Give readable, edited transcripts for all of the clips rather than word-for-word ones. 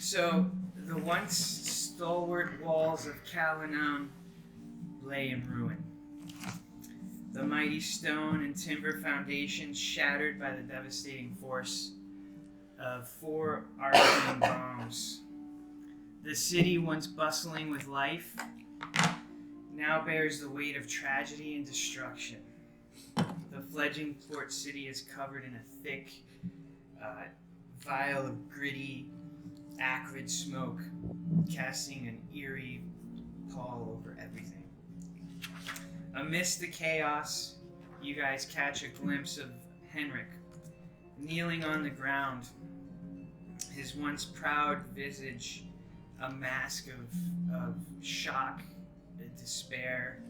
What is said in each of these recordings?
So, the once stalwart walls of Calanon lay in ruin. The mighty stone and timber foundations shattered by the devastating force of 4 arcane bombs. The city, once bustling with life, now bears the weight of tragedy and destruction. The fledgling port city is covered in a thick vial of gritty, acrid smoke, casting an eerie pall over everything. Amidst the chaos, you guys catch a glimpse of Henrik, kneeling on the ground, his once proud visage a mask of shock, despair.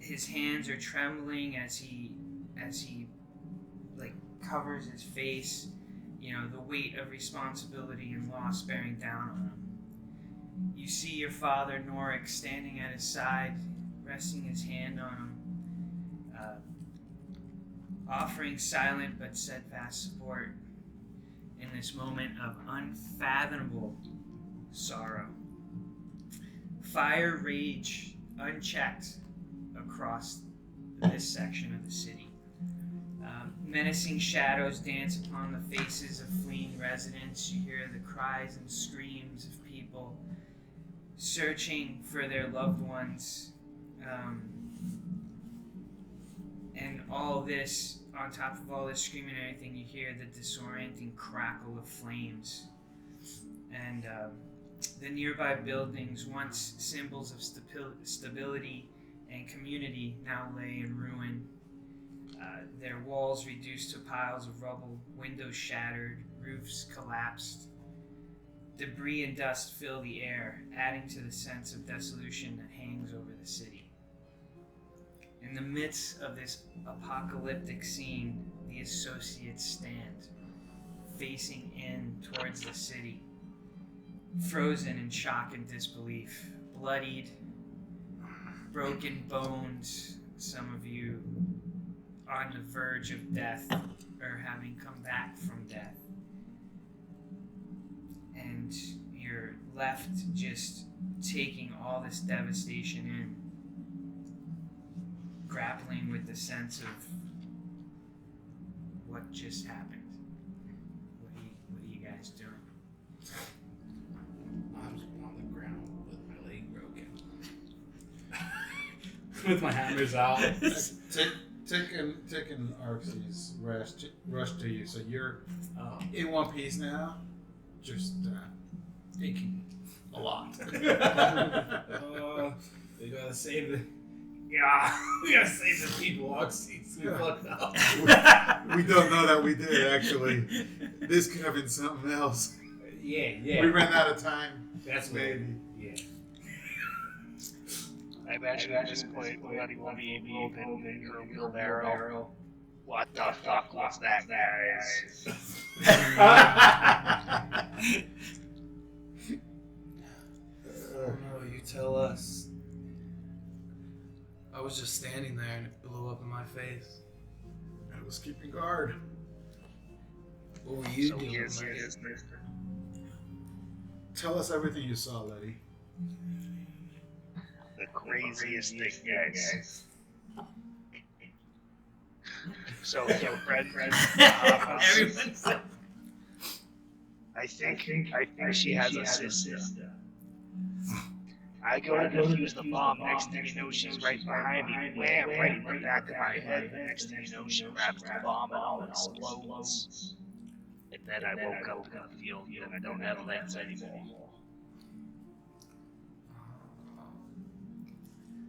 His hands are trembling as he like covers his face, the weight of responsibility and loss bearing down on him. You see your father, Norik, standing at his side, resting his hand on him, offering silent but steadfast support in this moment of unfathomable sorrow. Fire rage unchecked across this section of the city. Menacing shadows dance upon the faces of fleeing residents. You hear the cries and screams of people searching for their loved ones. And all this, on top of all this screaming and everything, you hear the disorienting crackle of flames. And the nearby buildings, once symbols of stability and community, now lay in ruin. Their walls reduced to piles of rubble, windows shattered, roofs collapsed. Debris and dust fill the air, adding to the sense of dissolution that hangs over the city. In the midst of this apocalyptic scene, the associates stand, facing in towards the city, frozen in shock and disbelief, bloodied, broken bones, some of you on the verge of death or having come back from death. And you're left just taking all this devastation in, grappling with the sense of what just happened. What are you guys doing? I'm on the ground with my leg broken. With my hammers out. Tick and Arxes rush to you, so you're in one piece now, just aching a lot. We gotta save the... Yeah, we gotta save the people, Arxes. We fucked up. We don't know that we did, actually. This could have been something else. Yeah. We ran out of time. That's maybe. Yeah. I imagine at this point we'll not even be able to open your wheelbarrow. What the fuck was that, guys? No, you tell us. I was just standing there and it blew up in my face. I was keeping guard. What were you So doing, yes, Mike? yes. Tell us everything you saw, Letty. The craziest thing, guys. So, Fred, Everyone's I think she has a sister. I go to defuse the bomb. Next thing you know, she's right behind me. Wham! Right in the back of my head. The next thing you know, she grabs the bomb and all explodes. And then I woke up in the field and I don't have legs anymore.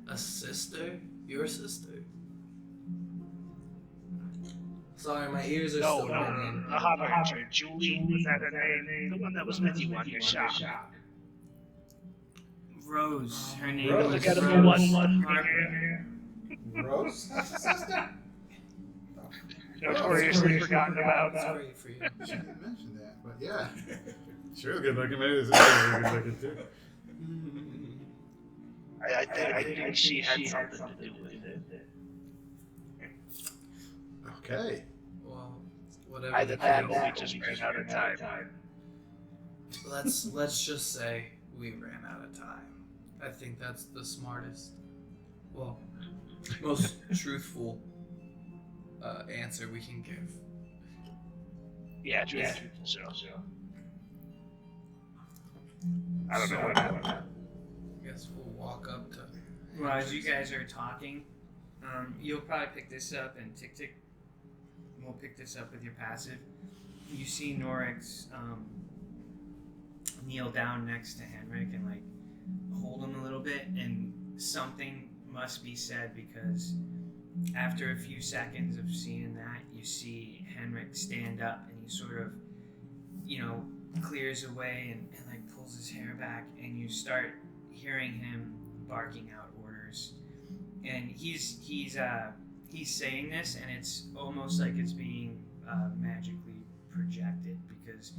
A sister? Your sister? Sorry, my ears are still ringing. The Harbinger. Julie, was that her name? The one that was with you on your shop. Rose. Her name Rose. was Forgettable Rose. one. Harper. Rose? Sister? Notoriously forgotten about. That's great for you. She didn't mention that, but yeah. She was good looking. Maybe this is good looking too. I think she had something to do with it. Okay. Well, whatever. Either the that case. or we just ran out of time. Let's just say we ran out of time. I think that's the smartest, well, most truthful answer we can give. Yeah, true. So. I don't know what happened. I guess we'll walk up to. Well, as you guys are talking, you'll probably pick this up, and Tick will pick this up with your passive. You see Norix kneel down next to Henrik and like hold him a little bit, and something must be said because after a few seconds of seeing that, you see Henrik stand up and he sort of, clears away and like pulls his hair back, and you start hearing him barking out orders. And he's saying this, and it's almost like it's being magically projected because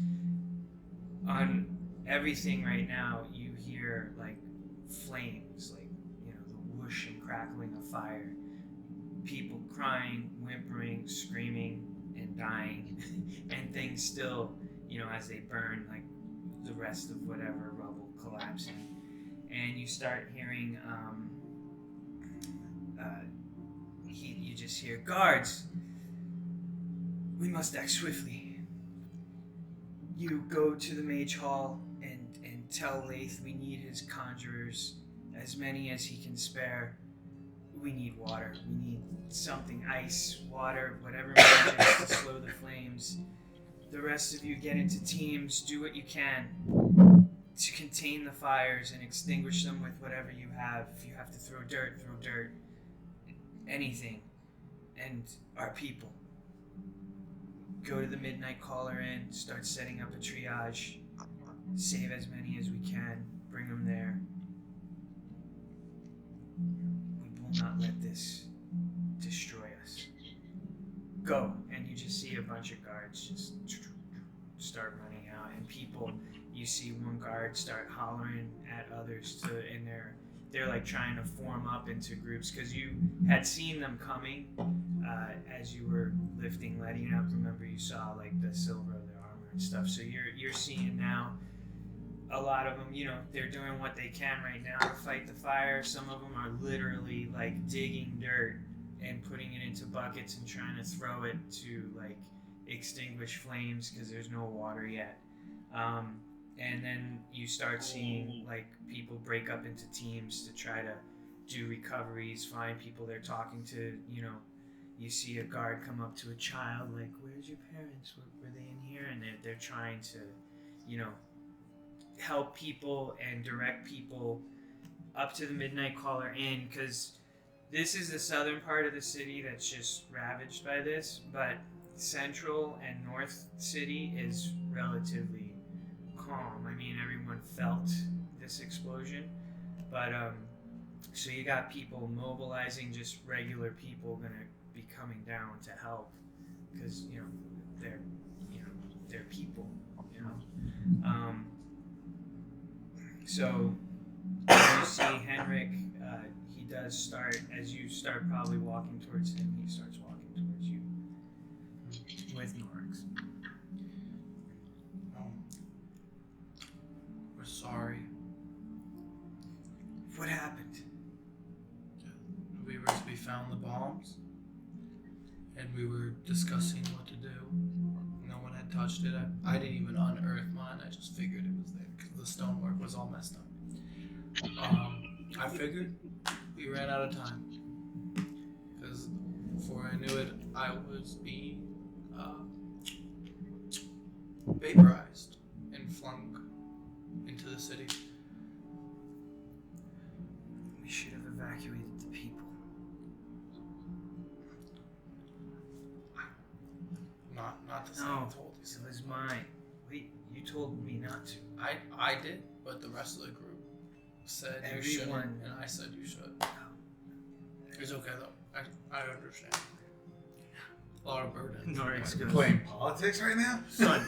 on everything right now you hear like flames, like the whoosh and crackling of fire, people crying, whimpering, screaming, and dying, and things still, as they burn, like the rest of whatever rubble collapsing. And you start hearing, you just hear, "Guards, we must act swiftly." You go to the mage hall and tell Laith we need his conjurers, as many as he can spare. We need water. We need something, ice, water, whatever magic to slow the flames. The rest of you get into teams, do what you can to contain the fires and extinguish them with whatever you have. If you have to throw dirt, anything. And our people. Go to the Midnight Caller Inn, start setting up a triage, save as many as we can, bring them there. We will not let this destroy us. Go. And you just see a bunch of guards just start running out, and people, you see one guard start hollering at others and they're like trying to form up into groups because you had seen them coming as you were lifting letting up. Remember, you saw like the silver of their armor and stuff, so you're seeing now a lot of them, they're doing what they can right now to fight the fire. Some of them are literally like digging dirt and putting it into buckets and trying to throw it to like extinguish flames because there's no water yet. And then you start seeing like people break up into teams to try to do recoveries, find people they're talking to. You see a guard come up to a child like, "Where's your parents? Were they in here?" And they're trying to, help people and direct people up to the Midnight Caller Inn, because this is the southern part of the city that's just ravaged by this, but Central and North City is relatively calm. I mean, everyone felt this explosion, but so you got people mobilizing, just regular people gonna be coming down to help because they're people, so you see Henrik, he does start, as you start probably walking towards him, he starts walking towards you with Norix. We're sorry. What happened? We found the bombs, and we were discussing what to do. No one had touched it. I didn't even unearth mine. I just figured it was there because the stonework was all messed up. I figured we ran out of time because before I knew it, I was being vaporized and flung into the city. We should have evacuated the people. Not the same. No, I told you. it was mine. Wait, you told me not to. I did, but the rest of the group said you shouldn't, Everyone. and I said you should. It's okay though. I understand. A lot of burden. Norix goes, Playing politics right now? "Son,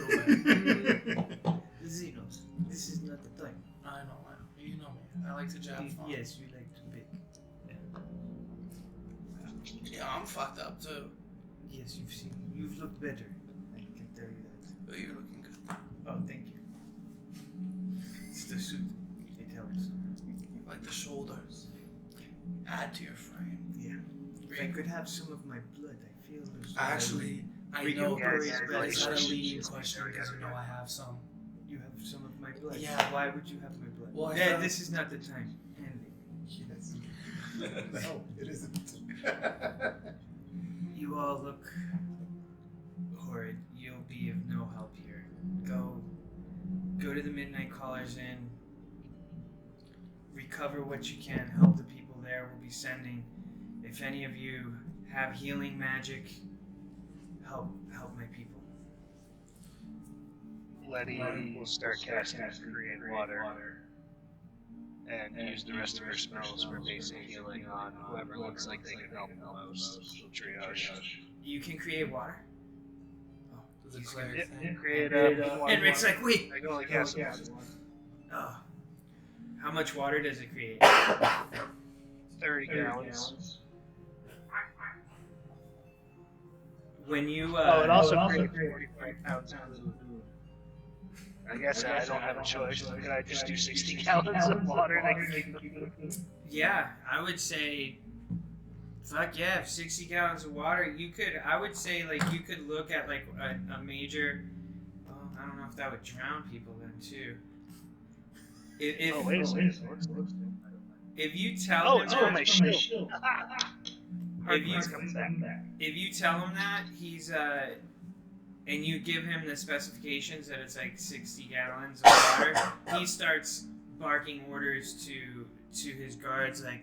Xenos, this is not the time." I know. You know me. I like to jab fun. Yes, you like to pick. Yeah, I'm fucked up too. Yes, you've looked better. I can tell you that. But you're looking good. Oh, thank you. the shoulders. Add to your frame. If I could have some of my blood, I feel as though Actually, I We know, can but raise it's breasts. not a leading question because you know I have some. you have some of my blood. Yeah. Why would you have my blood? Well, I Yeah, found- this is not the time. And Yes. No, it isn't. you all look horrid. You'll be of no help here. Go to the Midnight Callers Inn. Recover what you can. Help the people there. We'll be sending. If any of you have healing magic, help my people. Letty will start casting Korean water and use the rest of her spells for basic healing on whoever looks like they can help the most. She'll triage. You can create water. Does it cleric thing? Yeah, create And Rick's like, wait. I can only cast it once. Oh. How much water does it create? 30 gallons. When you It also creates 45 pounds of food. I guess I don't have a choice. Could I just do 60 gallons of water that can make the food? yeah, I would say, fuck yeah, 60 gallons of water. I would say, like, you could look at, like, a major, well, I don't know if that would drown people then, too. If, Oh, wait a second. if you tell Oh, him it's on my that, shield. If you- Hardcore comes back. if you tell him that, he's, and you give him the specifications that it's like 60 gallons of water, he starts barking orders to his guards, like,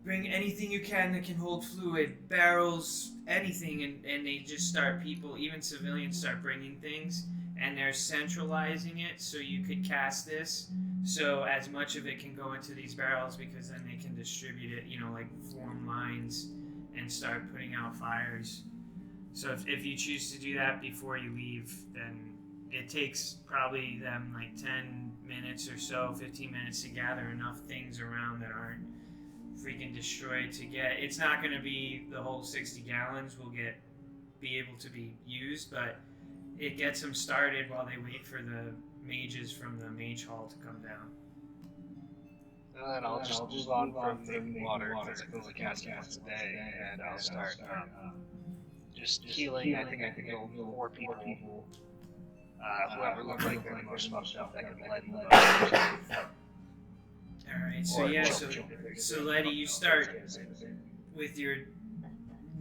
bring anything you can that can hold fluid, barrels, anything, and they just start, even civilians start bringing things, and they're centralizing it so you could cast this, so as much of it can go into these barrels, because then they can distribute it, like form lines and start putting out fires. So if you choose to do that before you leave, then it takes probably them like 10 minutes or so, 15 minutes to gather enough things around that aren't freaking destroyed to get. It's not going to be the whole 60 gallons will be able to be used, but it gets them started while they wait for the mages from the mage hall to come down. And then I'll just move on from making water because I can only cast it once a day, and I'll start just healing. I think I can heal 4 people. Whoever looks like they're the most fucked up that can let me Alright, so Letty, you start with your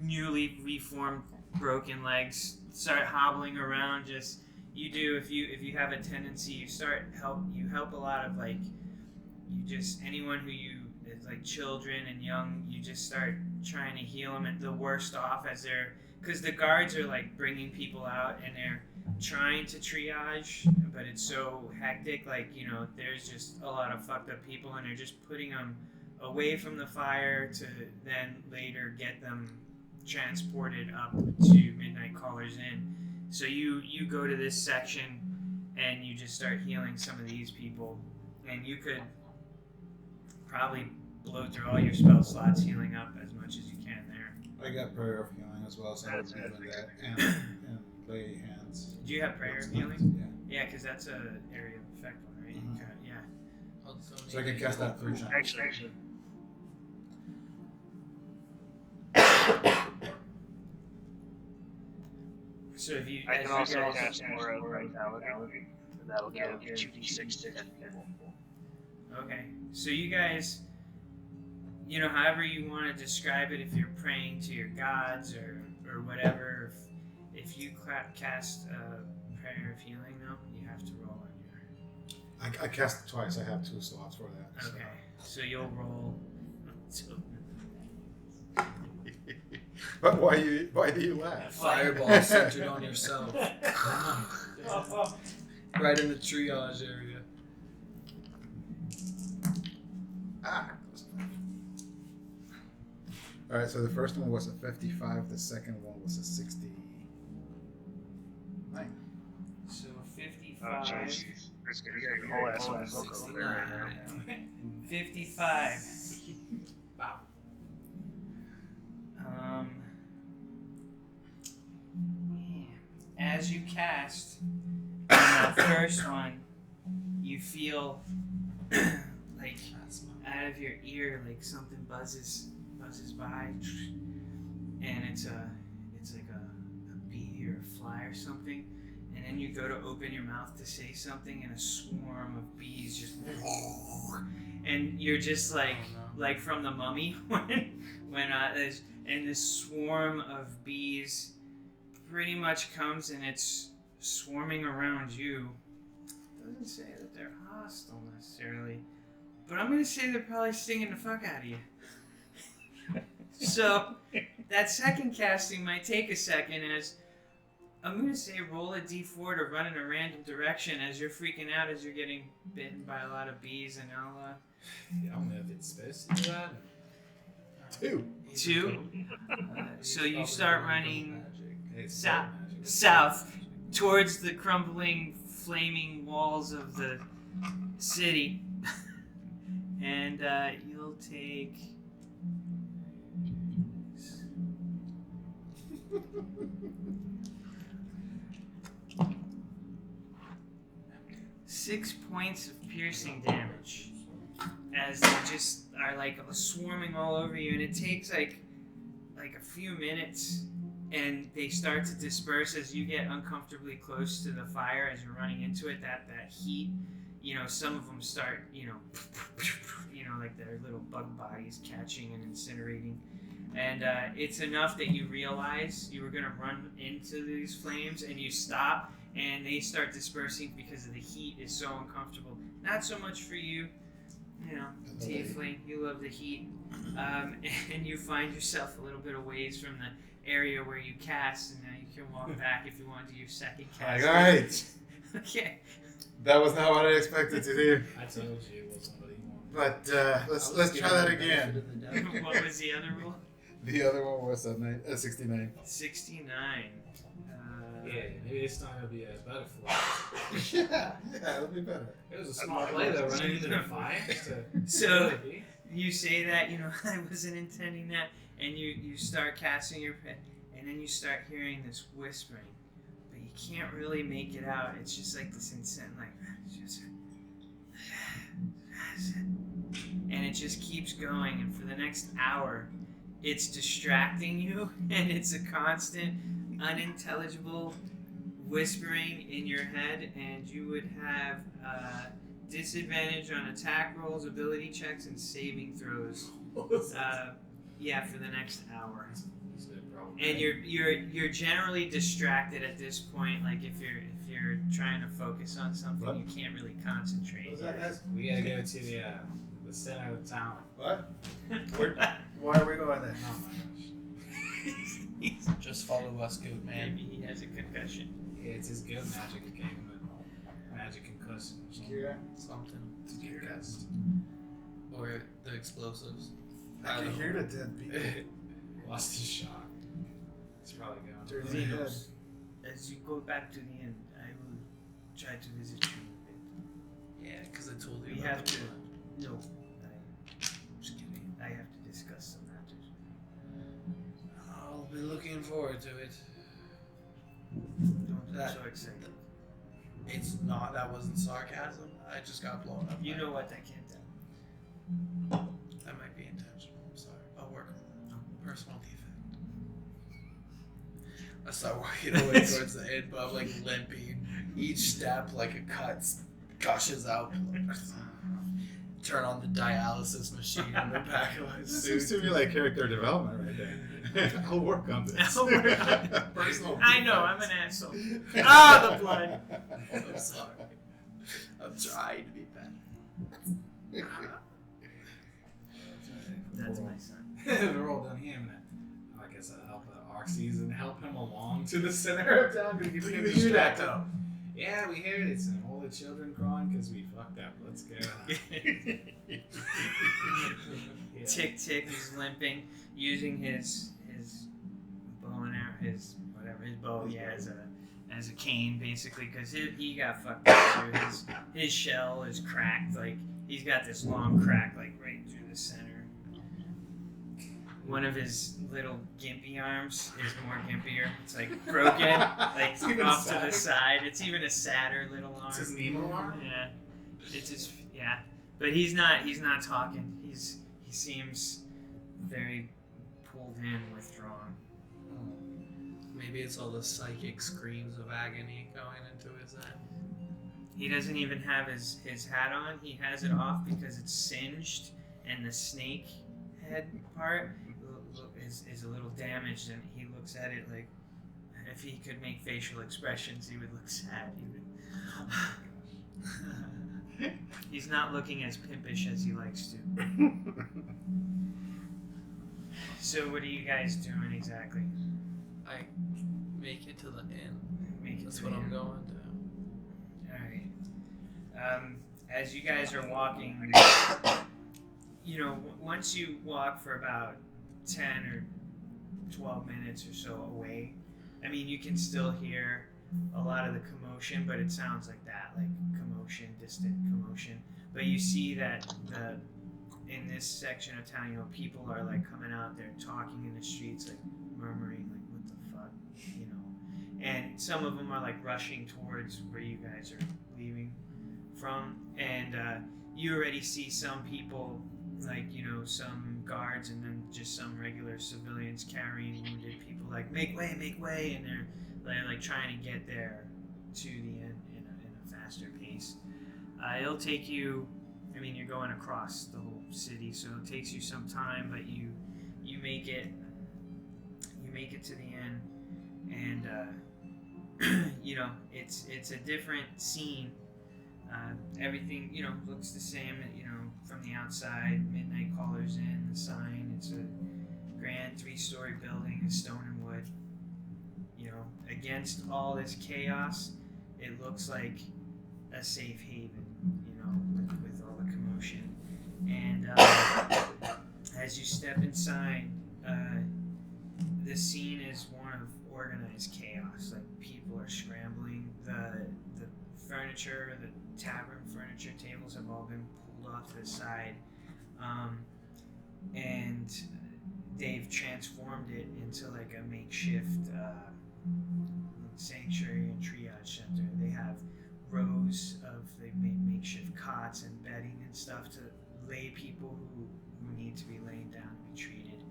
newly reformed broken legs, start hobbling around. Just if you have a tendency, you help a lot of anyone who is like children and young. You just start trying to heal them at the worst off because the guards are like bringing people out and they're trying to triage, but it's so hectic. There's just a lot of fucked up people, and they're just putting them away from the fire to then later get them transported up to Midnight Callers Inn. So you go to this section and you just start healing some of these people, and you could probably blow through all your spell slots healing up as much as you can there. I got prayer of healing as well, so I would be doing that and lay hands. Do you have prayer of That's healing? nice, Yeah, because that's a area of effect one, right? Mhm. Yeah. So I can cast that 3 times. Actually. So if you, I as can you also guys- cast more of Vitality, and that'll give 2d6 to 10 people. Okay, so you guys, however you want to describe it, if you're praying to your gods or whatever, if you cast a prayer of healing, though, you have to roll on your. I cast it twice. I have 2 slots for that. so. Okay, so you'll roll. But why do you laugh? Fireball centered on yourself. Right in the triage area. All right, so the first one was a 55. The second one was a 69. So Oh, 55. jeez. It's gonna get a whole ass one book over there right now. 55. Wow. As you cast on that first one, you feel like out of your ear, like something buzzes by, and it's like a bee or a fly or something, and then you go to open your mouth to say something, and a swarm of bees just, and you're just like from the Mummy and this swarm of bees pretty much comes and it's swarming around you. Doesn't say that they're hostile necessarily, but I'm gonna say they're probably stinging the fuck out of you. So that second casting might take a second, as I'm gonna say roll a d4 to run in a random direction as you're freaking out as you're getting bitten by a lot of bees, and I'll I don't know if it's supposed to do that. 2. so you start running It's South- magic. south towards the crumbling, flaming walls of the city, and you'll take 6 points of piercing damage as they just are like swarming all over you, and it takes like a few minutes, and they start to disperse as you get uncomfortably close to the fire as you're running into it. That heat, some of them start, like their little bug bodies catching and incinerating. And it's enough that you realize you were going to run into these flames, and you stop, and they start dispersing because of the heat is so uncomfortable. Not so much for you, Tiefling, you love the heat. And you find yourself a little bit of ways from the area where you cast, and now you can walk back if you want to do your second cast. Alright. Okay. That was not what I expected to do. I told you it wasn't what he wanted. But let's try that again. What was the other rule? The other one was 69. 69. Yeah, maybe this time it'll be a better flow. Yeah, it'll be better. It was a smart play though, running into the fire. So you say that, I wasn't intending that, and you start casting your pet, and then you start hearing this whispering, but you can't really make it out. It's just like this instant, and it just keeps going, and for the next hour, it's distracting you, and it's a constant, unintelligible whispering in your head, and you would have disadvantage on attack rolls, ability checks, and saving throws. For the next hour. And you're generally distracted at this point. Like if you're trying to focus on something, What? you can't really concentrate. We gotta go to the center of the town. What? Why are we going there? Oh my gosh. Just follow us, Goat Man. Maybe he has a concussion. Yeah, it's his good magic that gave him a magic concussion or something. Kira? Something to get cast. Or the explosives. I can hear the dead people. Lost his shot. It's probably going. Turn his head. As you go back to the end, I will try to visit you a Yeah, because I told you We about have the to- blood. bit. No, just kidding. I have to discuss some matters. I'll be looking forward to it. Don't be That- so excited. It's not, that wasn't sarcasm. I just got blown up. You by know it. what? That can't happen. That might be intentional. I'm sorry. I'll work on that. Personal defect. I start walking away towards the end, but I'm like limping. Each step, like a cut, gushes out. Turn on the dialysis machine in the back of my This suit. seems to be like character development right there. I'll work on this. I'll work on it. Personal. I know, I'm an asshole. Ah, the blood. I'm sorry. I'm trying to be better. That's my son. They're all done here, man. I guess I'll help Arxes and help him along to the center of town. Because We hear that though. Yeah, we heard it. And all the children crying because we fucked up. Let's go. Yeah. Tick Tick is limping, using his bow and arrow, his bow, as a cane basically, because he got fucked up too. His shell is cracked, like he's got this long crack like right through the center. One of his little gimpy arms is more gimpier. It's like broken, like It's even off to the sadder. side. It's even a sadder little arm. It's his Nemo arm? Yeah. It's just, yeah. But he's not talking. He seems very pulled in, withdrawn. Maybe it's all the psychic screams of agony going into his head. He doesn't even have his hat on. He has it off because it's singed, and the snake head part is a little damaged, and he looks at it like if he could make facial expressions, he would look sad. He's not looking as pimpish as he likes to. So what are you guys doing exactly? I make it to the inn. Make it That's to what the I'm end. going to. Alright. As you guys are walking, once you walk for about 10 or 12 minutes or so away, I mean, you can still hear a lot of the commotion, but it sounds like that, like commotion, distant commotion. But you see that in this section of town, people are like coming out there talking in the streets, like murmuring, like, what the fuck, and some of them are like rushing towards where you guys are leaving from, and you already see some people, like, some guards and then just some regular civilians carrying wounded people, like, make way, and they're like trying to get there to the end in a faster pace. It'll take you, you're going across the whole city, so it takes you some time, but you make it to the end, and it's a different scene. Everything, looks the same, from the outside. Midnight Caller's Inn, the sign. It's a grand 3-story building, stone and wood. Against all this chaos, it looks like a safe haven, with all the commotion. And as you step inside, the scene is one of organized chaos. Like, people are scrambling. The furniture, the tavern furniture tables have all been pulled off to the side, and they've transformed it into like a makeshift sanctuary and triage center. They have rows of, they've made makeshift cots and bedding and stuff to lay people who need to be laying down to be treated.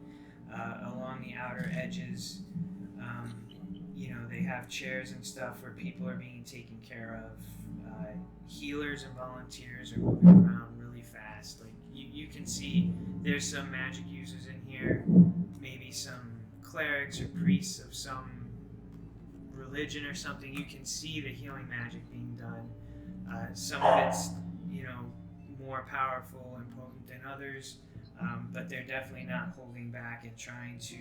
Along the outer edges, they have chairs and stuff where people are being taken care of. Healers and volunteers are moving around really fast. Like, you can see there's some magic users in here, maybe some clerics or priests of some religion or something. You can see the healing magic being done. Some of it's, more powerful and potent than others, but they're definitely not holding back and trying to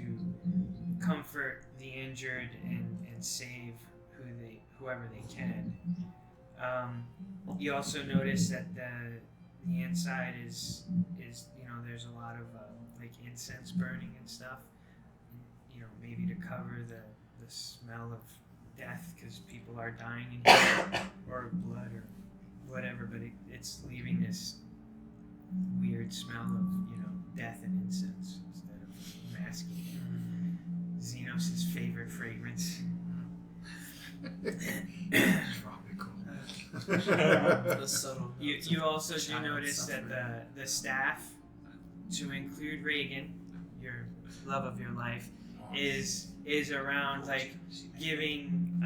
comfort the injured and save whoever they can. You also notice that the inside is there's a lot of like incense burning and stuff, maybe to cover the smell of death, because people are dying in here, or blood or whatever, but it's leaving this weird smell of death and incense instead of masking Xenos' favorite fragrance. The subtle. You also do child notice suffering. that the staff, to include Reagan, your love of your life, is around, like, giving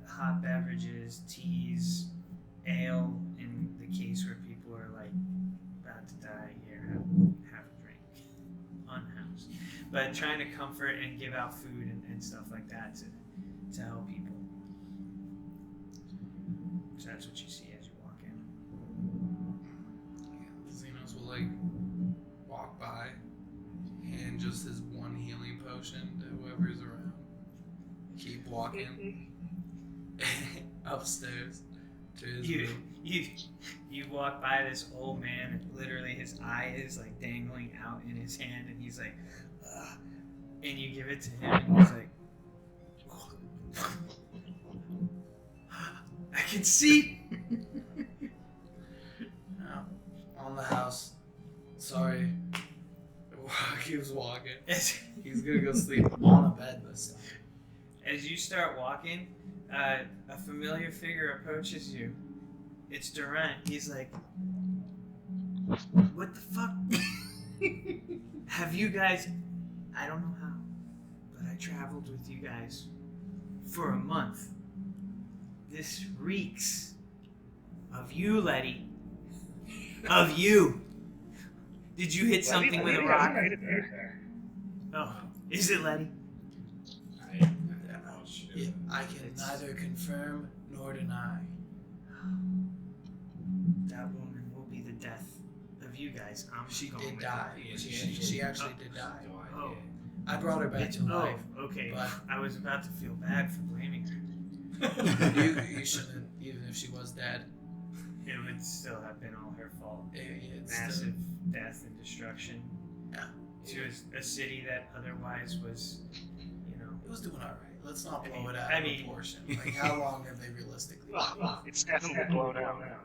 hot beverages, teas, ale, in the case where people are like about to die. Here, have a drink, unhoused, but trying to comfort and give out food and stuff like that to help people. So that's what you see as you walk in. Xenos will walk by, hand just his one healing potion to whoever's around. Keep walking upstairs to his room. You walk by this old man, and literally his eye is like dangling out in his hand, and he's like, ugh. And you give it to him, and he's like, I can see. On the house. Sorry. He was walking. As He's gonna go sleep on a bed this time. you start walking, a familiar figure approaches you. It's Durant. He's like, What the fuck? Have you guys? I don't know how, but I traveled with you guys for a month. This reeks of you, Letty. Of you. Did you hit something with a rock? Oh, is it Letty? Yeah, I can neither confirm nor deny. That woman will be the death of you guys. She going did with die. Yeah, She actually did die. Oh. I brought her back to life. Oh, okay. But- I was about to feel bad for blaming her. You shouldn't, even if she was dead. It would still have been all her fault. It's Massive death and destruction. Yeah. To a city that otherwise was, It was doing all right. Let's not blow it out I of mean- proportion. Like, how long have they realistically? Well, it's definitely blown out now.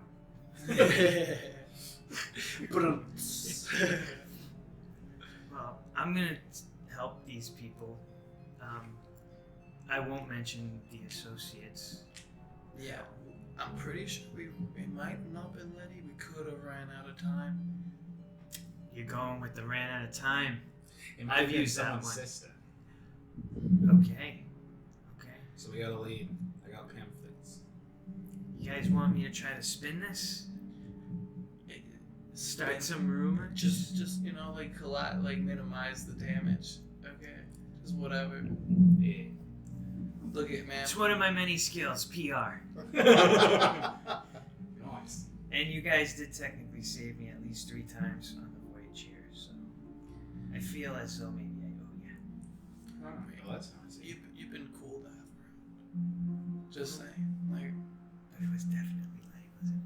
Well, I'm gonna help these people. I won't mention the associates. Yeah, I'm pretty sure we might not been Letty. We could have ran out of time. You're going with the ran out of time. It might I've be used that someone's one. sister. Okay. So we got a lead. I got pamphlets. You guys want me to try to spin this? Start some rumor? Just like minimize the damage. Okay, just whatever. Yeah. Look at man. It's one of my many skills, PR. Nice. And you guys did technically save me at least 3 times on the voyage here, so I feel as though maybe I owe you. Well, that's nice. You've been cool to have around. Just saying, like. But it was definitely late, wasn't it?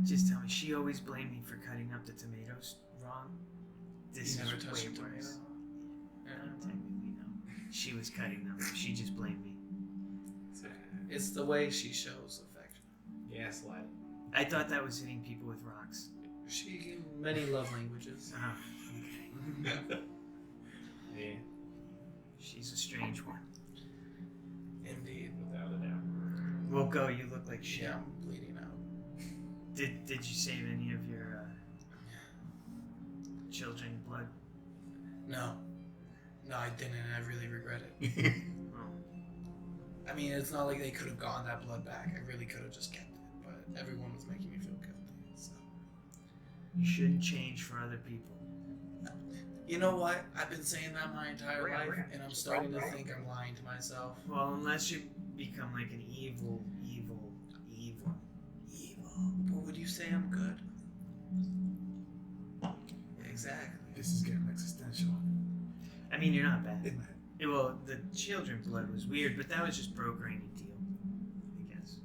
Just tell me, she always blamed me for cutting up the tomatoes wrong. This You is never touched way a tomato? worse. Technically, no. She was cutting them. She just blamed me. It's the way she shows affection. Yes, lad. I thought that was hitting people with rocks. She gave many love languages. Oh, okay. Yeah, She's a strange one. Indeed. without a doubt. Well, go. You look like shit. Yeah, I'm bleeding out. Did you save any of your children blood? No, I didn't. And I really regret it. Oh. I mean, it's not like they could have gotten that blood back. I really could have just kept it, but everyone was making me feel guilty. So. You shouldn't change for other people. You know what? I've been saying that my entire life, and I'm starting to think I'm lying to myself. Well, unless you become like an evil. But would you say I'm good? Exactly. This is getting existential. I mean, you're not bad. Isn't it? Well, the children blood was weird, but that was just brokering a deal, I guess.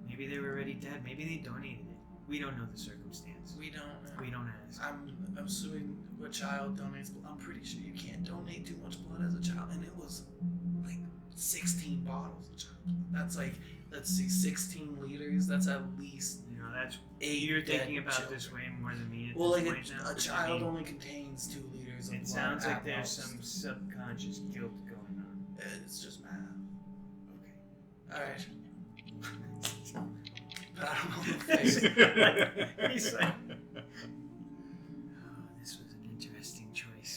Maybe they were already dead. Maybe they donated it. We don't know the circumstance. We don't know. We don't ask. I'm assuming a child donates blood. I'm pretty sure you can't donate too much blood as a child, and it was like 16 bottles of child blood. That's like, let's see, 16 liters. That's at least That's 8. you're thinking dead about children. this way more than me. At Well, this like point now. a I child mean, only contains 2 liters of it blood. sounds like at there's most. some subconscious guilt going on. It's just math. Okay. All right. But I don't know the face. He's like, oh, this was an interesting choice.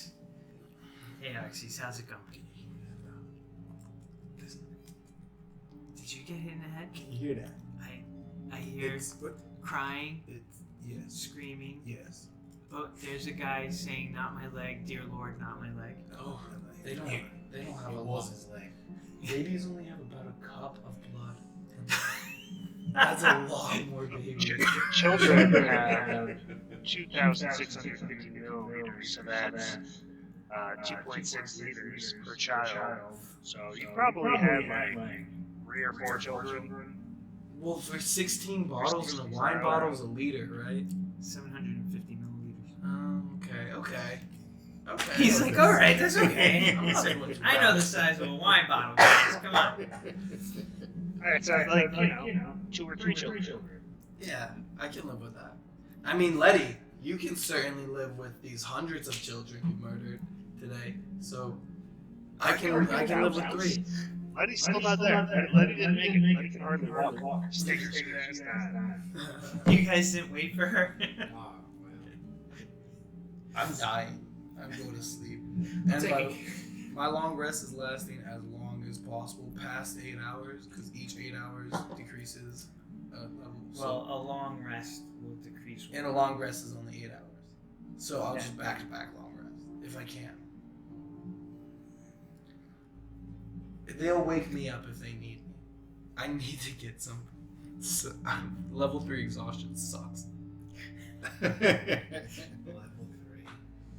Hey, Arxes, how's it going? Did you get hit in the head? Can you hear that? I hear But crying, it's yes, screaming. yes. Oh, there's a guy saying, "Not my leg, dear Lord, not my leg." Oh, they don't have It a was lot. his leg. Babies only have about a cup of blood. That's a lot more babies. Children have 2,650 milliliters, so that's 2.6 liters per child. So you probably had like 3 or 4 children. Well, for 16 bottles and a wine bottle's a liter, right? 750 milliliters. Oh, okay. He's like, all right, that's okay. I'm not saying what's I know the size of a wine bottle, guys. Come on. Alright, so like, 2 or 3 children. Yeah, I can live with that. I mean, Letty, you can certainly live with these hundreds of children you murdered today. So I can live with 3. Letty's still not there. Letty didn't make it. Letty can hardly walk. Stickers. You guys didn't wait for her. Oh, I'm dying. I'm going to sleep. And my long rest is lasting as long as possible, past 8 hours, because each 8 hours decreases a level. Well, a long rest will decrease. And a long rest is only 8 hours. So I'll Okay. just back-to-back long rest, if I can. They'll wake me up if they need me. I need to get some... level 3 exhaustion sucks. level 3.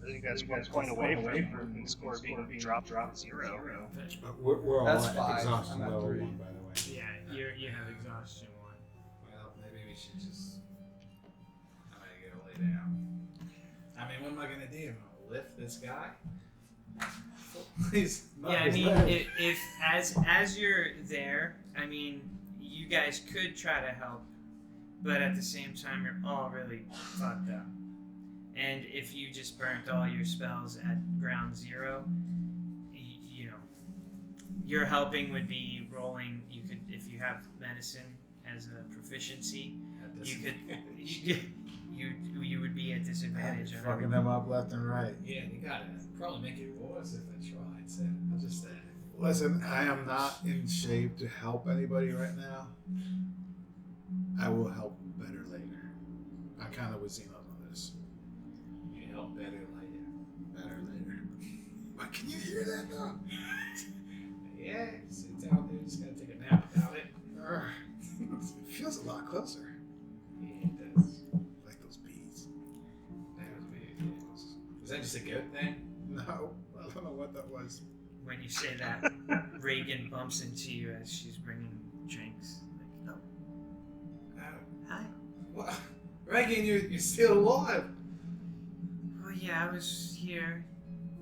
I think that's 1 point away from the score being dropped to 0. But we're all That's at 5. exhaustion I'm at level 3. 1, by the way. Yeah, you have exhaustion 1. Well, maybe we should just. I'm gonna go lay down. I mean, what am I gonna do? I'm gonna lift this guy? He's not Yeah, I his mean, leg. if as you're there, I mean, you guys could try to help, but at the same time, you're all really fucked up. And if you just burnt all your spells at ground 0, you know, your helping would be rolling. You could, if you have medicine as a proficiency, At this- you could, you would be at disadvantage. on Fucking them up left and right. Yeah, you gotta probably make it worse if I tried. So I'll just say. Listen, I am not in shape to help anybody right now. I will help better later. I kind of was in on this. You help better later. Better later. But can you hear that though? Yeah, it's out there. Just gotta take a nap without it. It feels a lot closer. Yeah, it does. Like those bees. That was weird. Yeah. Was that just a goat thing? No, I don't know what that was. When you say that, Reagan bumps into you as she's bringing drinks. Like, oh, hi. What? Reagan, you're still alive. Oh yeah, I was here.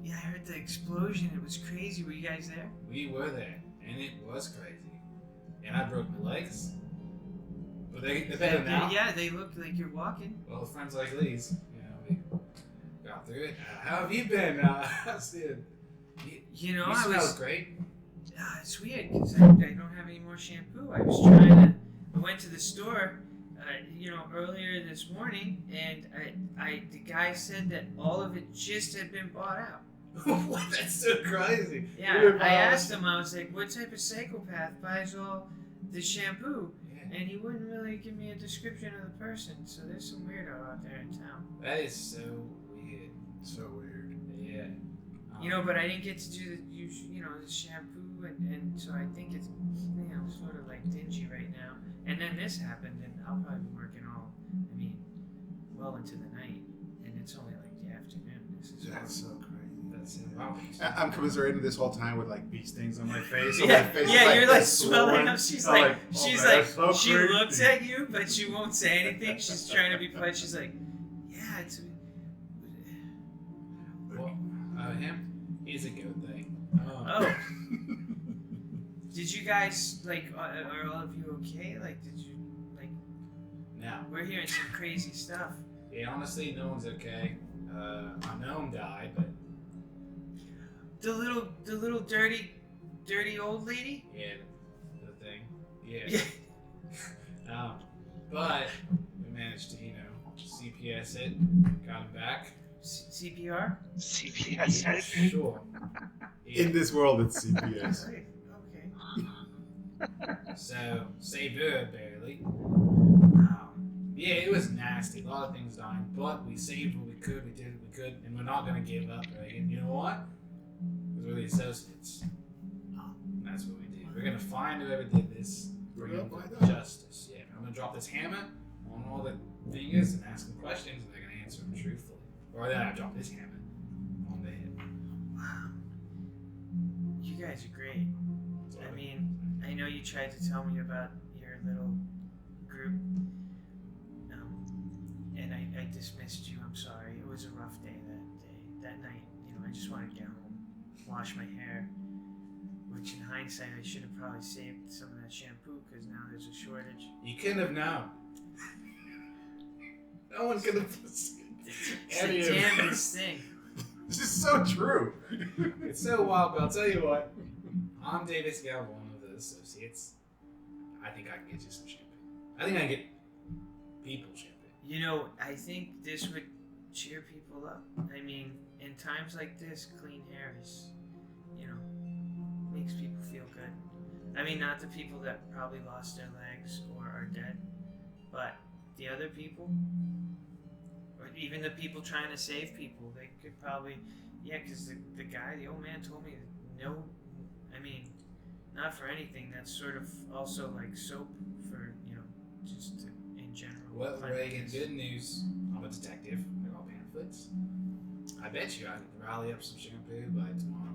Yeah, I heard the explosion. It was crazy. Were you guys there? We were there, and it was crazy. And I broke my legs. But they're better now. Yeah, they look like you're walking. Well, friends like these, you know, we got through it. How have you been, Sid? You know, You I smell was. great. It's weird because I don't have any more shampoo. I was trying to. I went to the store, earlier this morning, and the guy said that all of it just had been bought out. What? That's so crazy. Yeah, I asked him. I was like, "What type of psychopath buys all the shampoo?" Yeah, And he wouldn't really give me a description of the person. So there's some weirdo out there in town. that is so weird. So weird. Yeah. But I didn't get to do the shampoo, and so I think it's, sort of like dingy right now. And then this happened, and I'll probably be working well into the night, and it's only like the afternoon. This is That's so crazy. That's wow. I'm commiserating this whole time with like bee stings on my face. So Yeah, my face is yeah, you're like this swelling swollen. up. She's I'm like, oh, she's man, like, that's so she crazy. looks at you, but she won't say anything. She's trying to be polite. She's like, yeah, it's. Well, him? He's a good thing. Oh. Did you guys are all of you okay? Like, did you Now, We're hearing some crazy stuff. yeah, honestly, no one's okay. My gnome died, but The little dirty old lady. yeah, the thing. Yeah. Yeah. But we managed to, CPS it, got him back. CPR. CPS. Sure. In this world, it's CPS. Okay. So, saved her barely. Wow. Yeah, it was nasty. A lot of things dying, but we saved what we could. We did what we could, and we're not gonna give up, Reagan. You know what? Because we're the associates. And that's what we do. We're gonna find whoever did this, bring We're them gonna to find out. justice. Yeah, I'm gonna drop this hammer on all the fingers and ask them questions, and they're gonna answer them truthfully. Or then I drop this hammer on the head. Wow. You guys are great. I mean, I know you tried to tell me about your little group, and I dismissed you. I'm sorry. It was a rough day that night. I just wanted to get home, wash my hair, which in hindsight I should have probably saved some of that shampoo because now there's a shortage. You couldn't have known. No one could have. It's the damnedest thing. This is so true. It's so wild, but I'll tell you what. I'm Davis Galvano. associates, I think I can get you some shampoo. I think I can get people shampoo. You know, I think this would cheer people up. I mean, in times like this, clean hair is, you know, makes people feel good. I mean, not the people that probably lost their legs or are dead, but the other people, or even the people trying to save people, they could probably, yeah, because the guy, the old man told me, no, I mean, not for anything, that's sort of also like soap for, you know, just to, in general. Well, Reagan, cleanliness. good news. I'm a detective. They're all pamphlets. I bet you I can rally up some shampoo by tomorrow.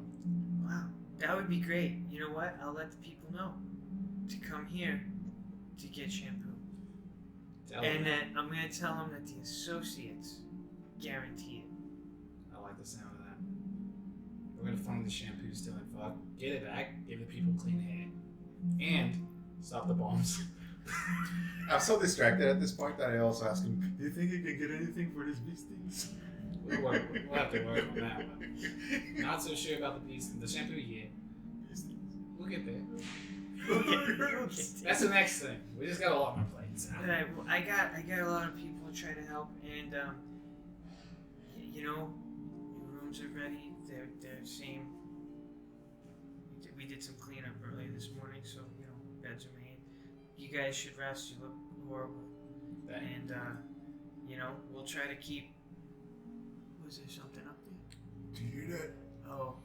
Wow, that would be great. You know what? I'll let the people know to come here to get shampoo. Tell And them. then I'm going to tell them that the associates guarantee it. I like the sound of that. We're gonna find the shampoo still in fog, get it back, give the people clean hair, and stop the bombs. I'm so distracted at this point that I also ask him, do you think you can get anything for these beasties? We'll have to work on that one. Not so sure about the beast. The shampoo, yeah. We'll get there. That's the next thing. We just got a lot more plates. Alright, well, I got a lot of people to try to help, and you know, your rooms are ready. They're same. We did some cleanup earlier this morning, so you know, beds are made. You guys should rest. You look horrible, and you know, we'll try to keep. Was there something up there? Do you hear that? Oh,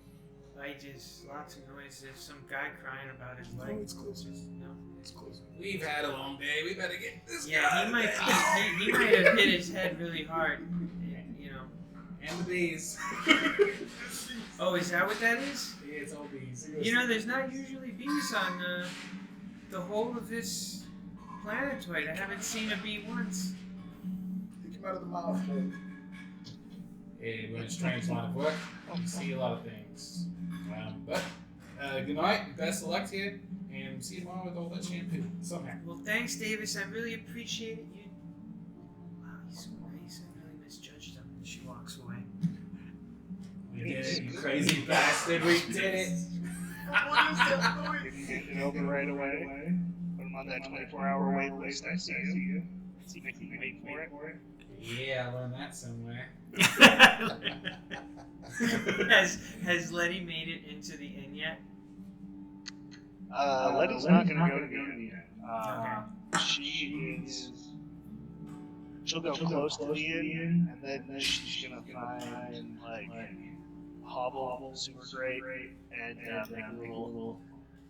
lots of noise. There's some guy crying about his leg. No, it's closer. No. It's closer. We've had a long day. We better get this Yeah, guy. he might have hit his head really hard. You know. And the bees. Oh, is that what that is? Yeah, it's all bees. You know, there's not usually bees on the whole of this planetoid. I haven't seen a bee once. Take him out of the mouth, man. Hey, we're in a strange line of work. We see a lot of things. But good night. Best of luck to you. And see you tomorrow with all that shampoo. Somehow. Well, thanks, Davis. I really appreciate it. Wow, he's so nice. I really misjudged him. And she walks away. We did it, you crazy bastard. We did it. What is that noise? Get it over right away. Put him on that 24-hour wait list. I see you. See if you can wait for it. Yeah, I learned that somewhere. Has Letty made it into the inn yet? Letty's not gonna go to the inn yet. Okay. She'll go close to the inn, and then she's gonna find like Hobble, super great, and make a little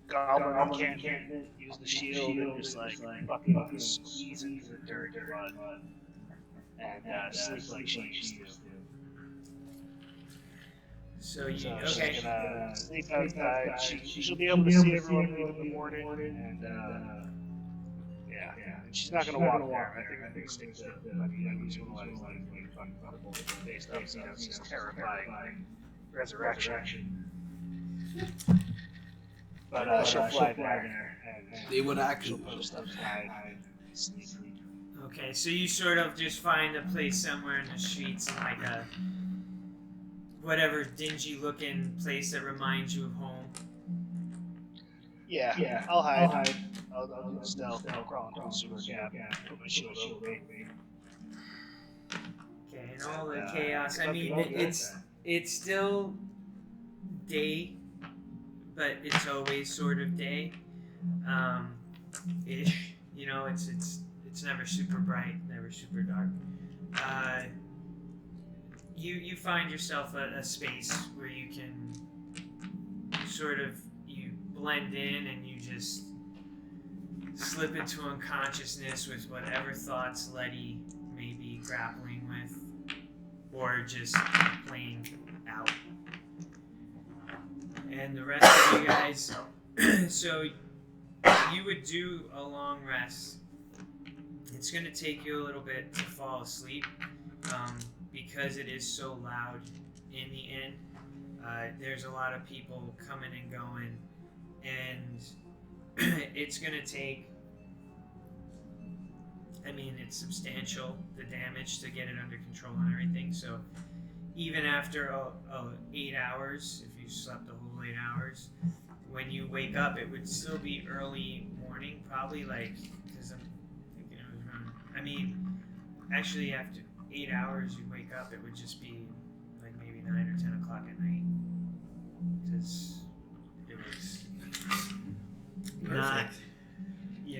goblin can't use the shield and just like fucking squeeze into the dirt mud and sleep like she used to. So you So okay? she's gonna sleep outside. She'll be able to see everyone in the morning, and yeah. And she's not gonna walk there. I think stick to he's gonna let his life based on his terrifying resurrection. But she'll fly there and They would she'll actually. post outside and sleep. Okay, so you sort of just find a place somewhere in the streets, like a whatever dingy looking place that reminds you of home. Yeah. I'll hide. I'll do stealth. I'll crawl into a sewer gap. Put my shield over me. Okay, and all the chaos. I mean, it's still day, but it's always sort of day, ish. You know, it's never super bright, never super dark. You find yourself a space where you can sort of you blend in and you just slip into unconsciousness with whatever thoughts Letty may be grappling with, or just playing out. And the rest of you guys, so you would do a long rest. It's going to take you a little bit to fall asleep because it is so loud in the inn. There's a lot of people coming and going, and it's going to take, I mean, it's substantial, the damage, to get it under control and everything. So even after 8 hours, if you slept the whole 8 hours, when you wake up, it would still be early morning, probably because I'm thinking it was around. I mean, actually, after 8 hours, you wake up, it would just be maybe 9 or 10 o'clock at night, because it was not,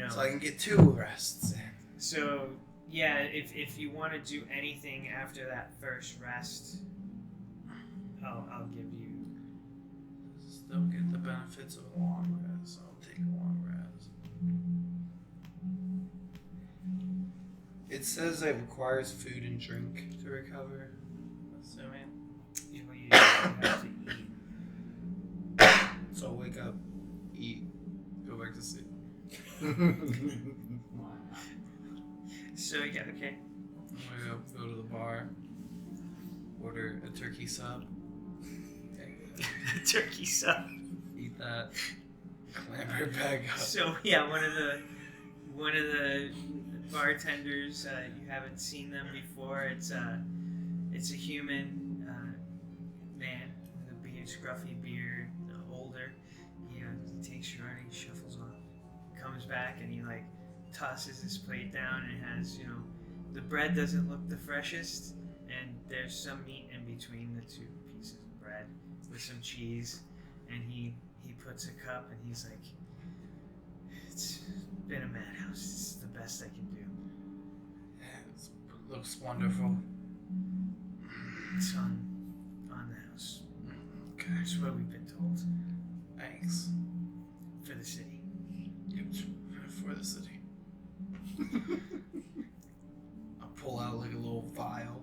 So I can get 2 rests in. So yeah, if you want to do anything after that first rest, I'll give you. Still get the benefits of a long rest, so I'll take a long rest. It says it requires food and drink to recover. Assuming. You have to eat. So I'll wake up, eat, go back to sleep. So yeah, okay. I'm gonna go to the bar, order a turkey sub, Turkey sub. eat that, clamber back up. So yeah, one of the bartenders, you haven't seen them before. It's a human man with a big scruffy beard, older. He takes your order, he shuffles off, comes back, and he tosses his plate down, and it has the bread doesn't look the freshest, and there's some meat in between the 2 pieces of bread with some cheese, and he puts a cup, and he's like, it's been a madhouse. This is the best I can do. Yeah, it looks wonderful. It's on the house. Okay, That's what we've been told. thanks. For the city. Yep, for the city. I'll pull out a little vial,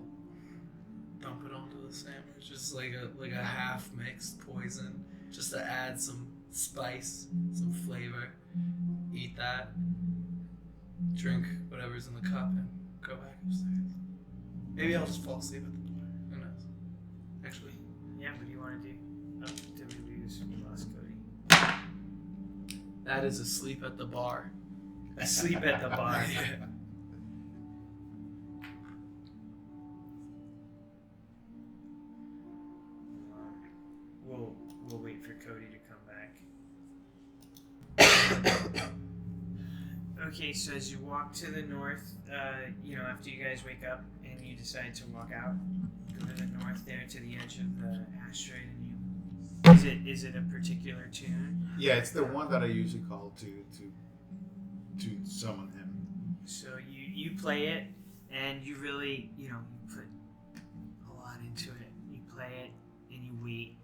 dump it onto the sandwich, just like a half mixed poison, just to add some spice, some flavor. Eat that, drink whatever's in the cup, and go back upstairs. Maybe I'll just fall asleep at the bar. Who knows? Actually, Yeah, what do you want to do? Oh, did we lose? We lost Cody. that is asleep at the bar. Asleep at the bar. Yeah. We'll wait for Cody to come back. Okay, so as you walk to the north, after you guys wake up and you decide to walk out, go to the north there to the edge of the asteroid, and is it a particular tune? Yeah, it's the one that I usually call to summon him. So you play it, and you really you put a lot into it. You play it, and you wait,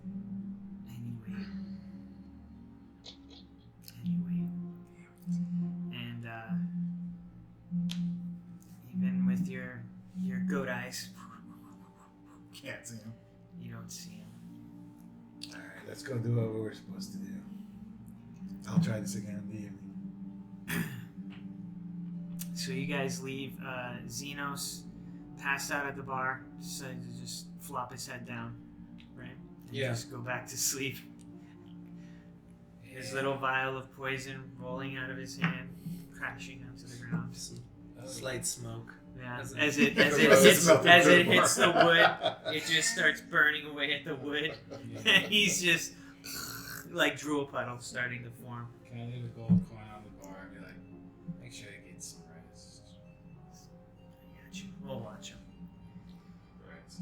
and you wait, and you wait, and even with your goat eyes, Can't see him. you don't see him. All right, let's go do what we're supposed to do. I'll try this again in the evening. So you guys leave. Xenos passed out at the bar, decided to just flop his head down, right? And Yeah. just go back to sleep. His little vial of poison rolling out of his hand, crashing onto the ground. Slight smoke. Yeah. As As it- it hits the wood, it just starts burning away at the wood. And he's just like drool puddles starting to form. Can I leave a gold coin on the bar and be like, make sure you get some rest? I got you. We'll watch him. Right.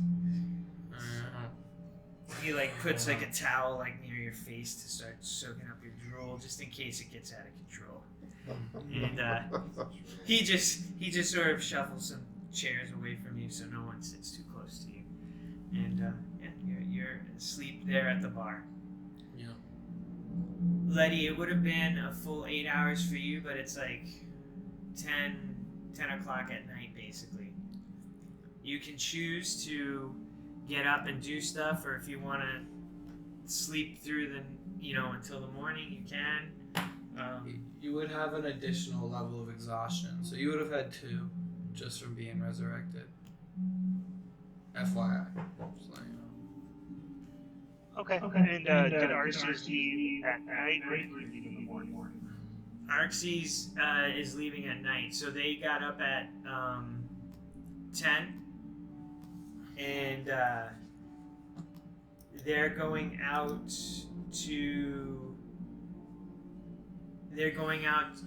He puts a towel near your face to start soaking up your drool, just in case it gets out of control. And he just sort of shuffles some chairs away from you so no one sits too close to you. And you're asleep there at the bar. Yeah. Letty, it would have been a full 8 hours for you, but it's 10 o'clock at night basically. You can choose to get up and do stuff, or if you want to sleep through until the morning, you can. You would have an additional level of exhaustion, so you would have had 2 just from being resurrected. FYI. Just letting you know. Okay. And did Arceus leave at night or did he leave in the morning? Arxes is leaving at night, so they got up at 10, and they're going out to. They're going out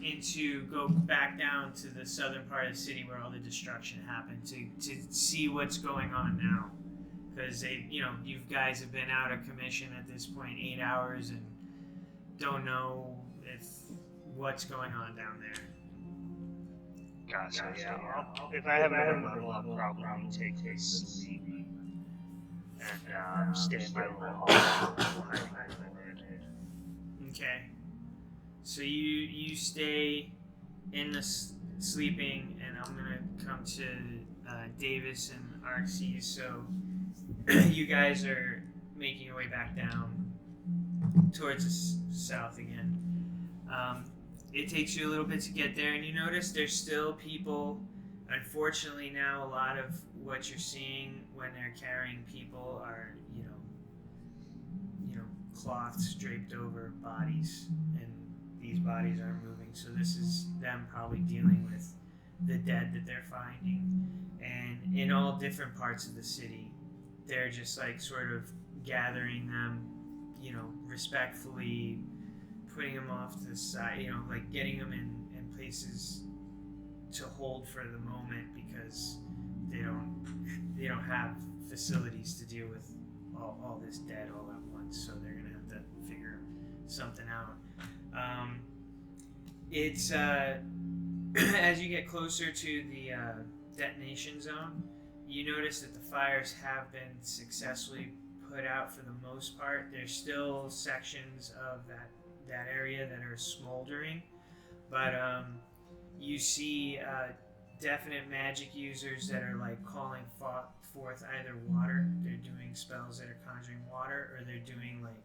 go back down to the southern part of the city where all the destruction happened to see what's going on now, because you guys have been out of commission at this point 8 hours and don't know what's going on down there. Gotcha, yeah. If I have another level, I'll probably take this sleep and stay in my little hall. Okay. So you stay in the sleeping, and I'm gonna come to Davis and Arxes. So you guys are making your way back down towards the south again. It takes you a little bit to get there, and you notice there's still people. Unfortunately, now a lot of what you're seeing when they're carrying people are, cloths draped over bodies, and these bodies aren't moving. So this is them probably dealing with the dead that they're finding, and in all different parts of the city, they're just like sort of gathering them, respectfully, putting them off to the side, like getting them in places to hold for the moment, because they don't have facilities to deal with all this dead all at once, so they're gonna have to figure something out. It's as you get closer to the detonation zone, you notice that the fires have been successfully put out for the most part. There's still sections of that area that are smoldering, but you see definite magic users that are like calling forth either water. They're doing spells that are conjuring water, or they're doing like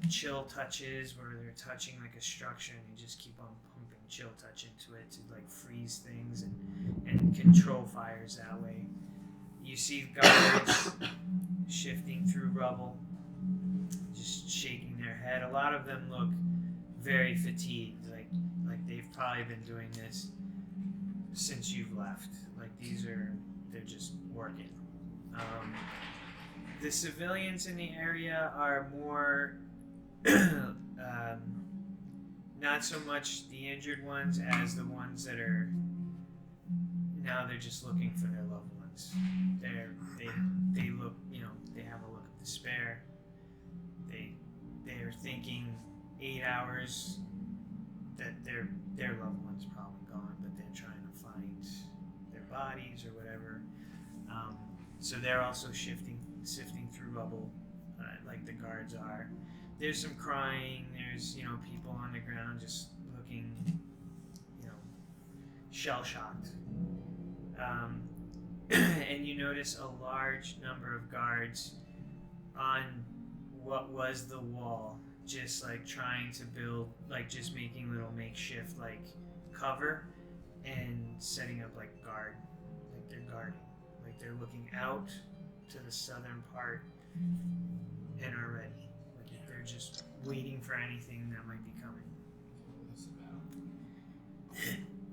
chill touches where they're touching like a structure and you just keep on pumping chill touch into it to like freeze things and control fires that way. You see guards shifting through rubble, just shaking their head. A lot of them look very fatigued, like they've probably been doing this since you've left. Like they're just working. The civilians in the area are more not so much the injured ones as the ones that are now they're just looking for their loved ones. They look, they have a look of despair. They're thinking 8 hours that their loved one's probably gone, but they're trying to find their bodies or whatever. So they're also sifting through rubble, like the guards are. There's some crying. There's people on the ground just looking, shell shocked. And you notice a large number of guards on what was the wall, just like trying to build, like just making little makeshift like cover and setting up like guard, like they're guarding, like they're looking out to the southern part and are ready, like they're just waiting for anything that might be coming.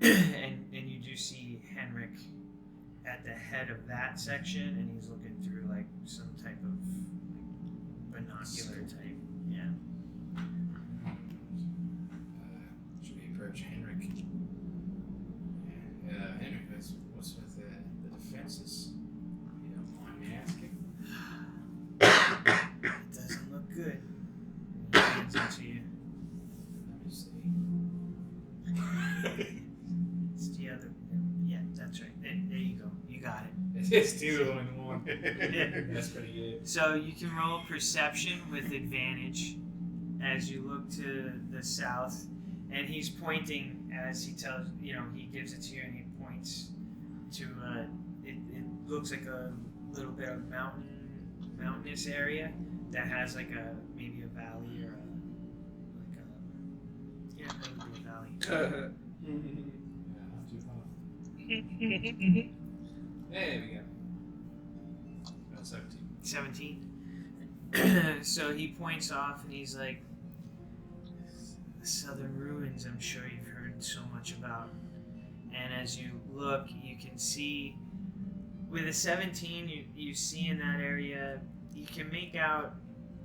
And you do see Henrik at the head of that section, and he's looking through like some type of like, binocular type. Yeah. Should we approach Henrik? Henrik, what's with the defenses? You don't mind me asking? It doesn't look good. He hands it to you. Let me see. It's the other. Yeah, that's right. There you go. You got it. It's two in one. That's pretty good. So you can roll perception with advantage as you look to the south, and he's pointing as he tells he gives it to you, and he points to it looks like a little bit of mountainous area that has like maybe a valley or it would be a valley. Yeah, not too far. There we go. About 17. 17. So he points off and he's like, the southern ruins I'm sure you've heard so much about. And as you look, you can see, with a 17, you see in that area, you can make out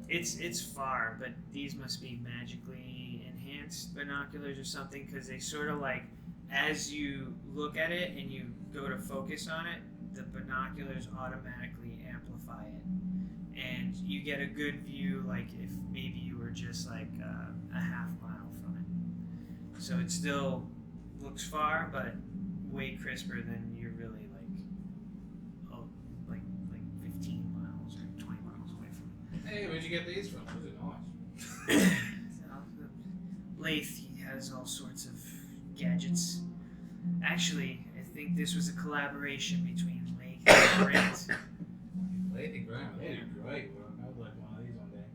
It's far, but these must be magically enhanced binoculars or something, because they sort of like, as you look at it and you go to focus on it, the binoculars automatically amplify it, and you get a good view, like if maybe you were just like a half mile from it. So it still looks far, but way crisper than you're really like 15 miles or 20 miles away from it. Hey, where'd you get these from? Those are nice. Lath, he has all sorts of gadgets. Actually, I think this was a collaboration between Lath and Grant. Lady Graham, those are great. Well, I would like one of these one day.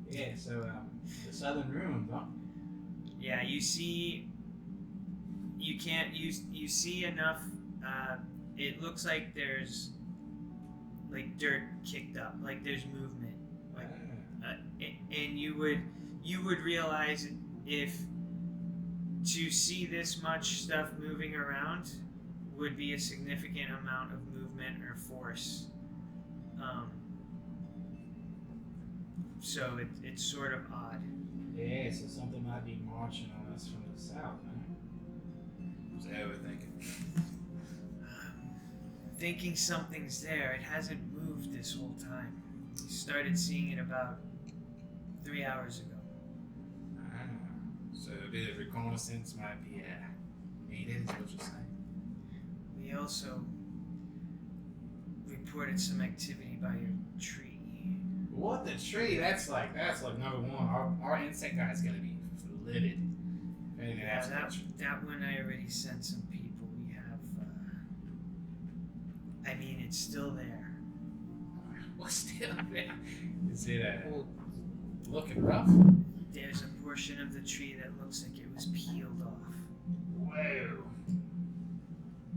Yeah, so the southern room, huh? Yeah, you see enough. It looks like there's like dirt kicked up, like there's movement, like, and you would realize if to see this much stuff moving around would be a significant amount of movement or force. So it's sort of odd. Yeah, so something might be marching on us from the south, huh? Is that what we're thinking? Thinking something's there. It hasn't moved this whole time. We started seeing it about 3 hours ago. So a bit of reconnaissance might be needed, is what you're saying? We also reported some activity by your tree. What, the tree? That's like number one. Our insect guy's gonna be livid. If anything Yeah, happens to that one I already sent some people. We have. I mean, it's still there. What's still there? Is it looking rough? There's a portion of the tree that looks like it was peeled off. Whoa.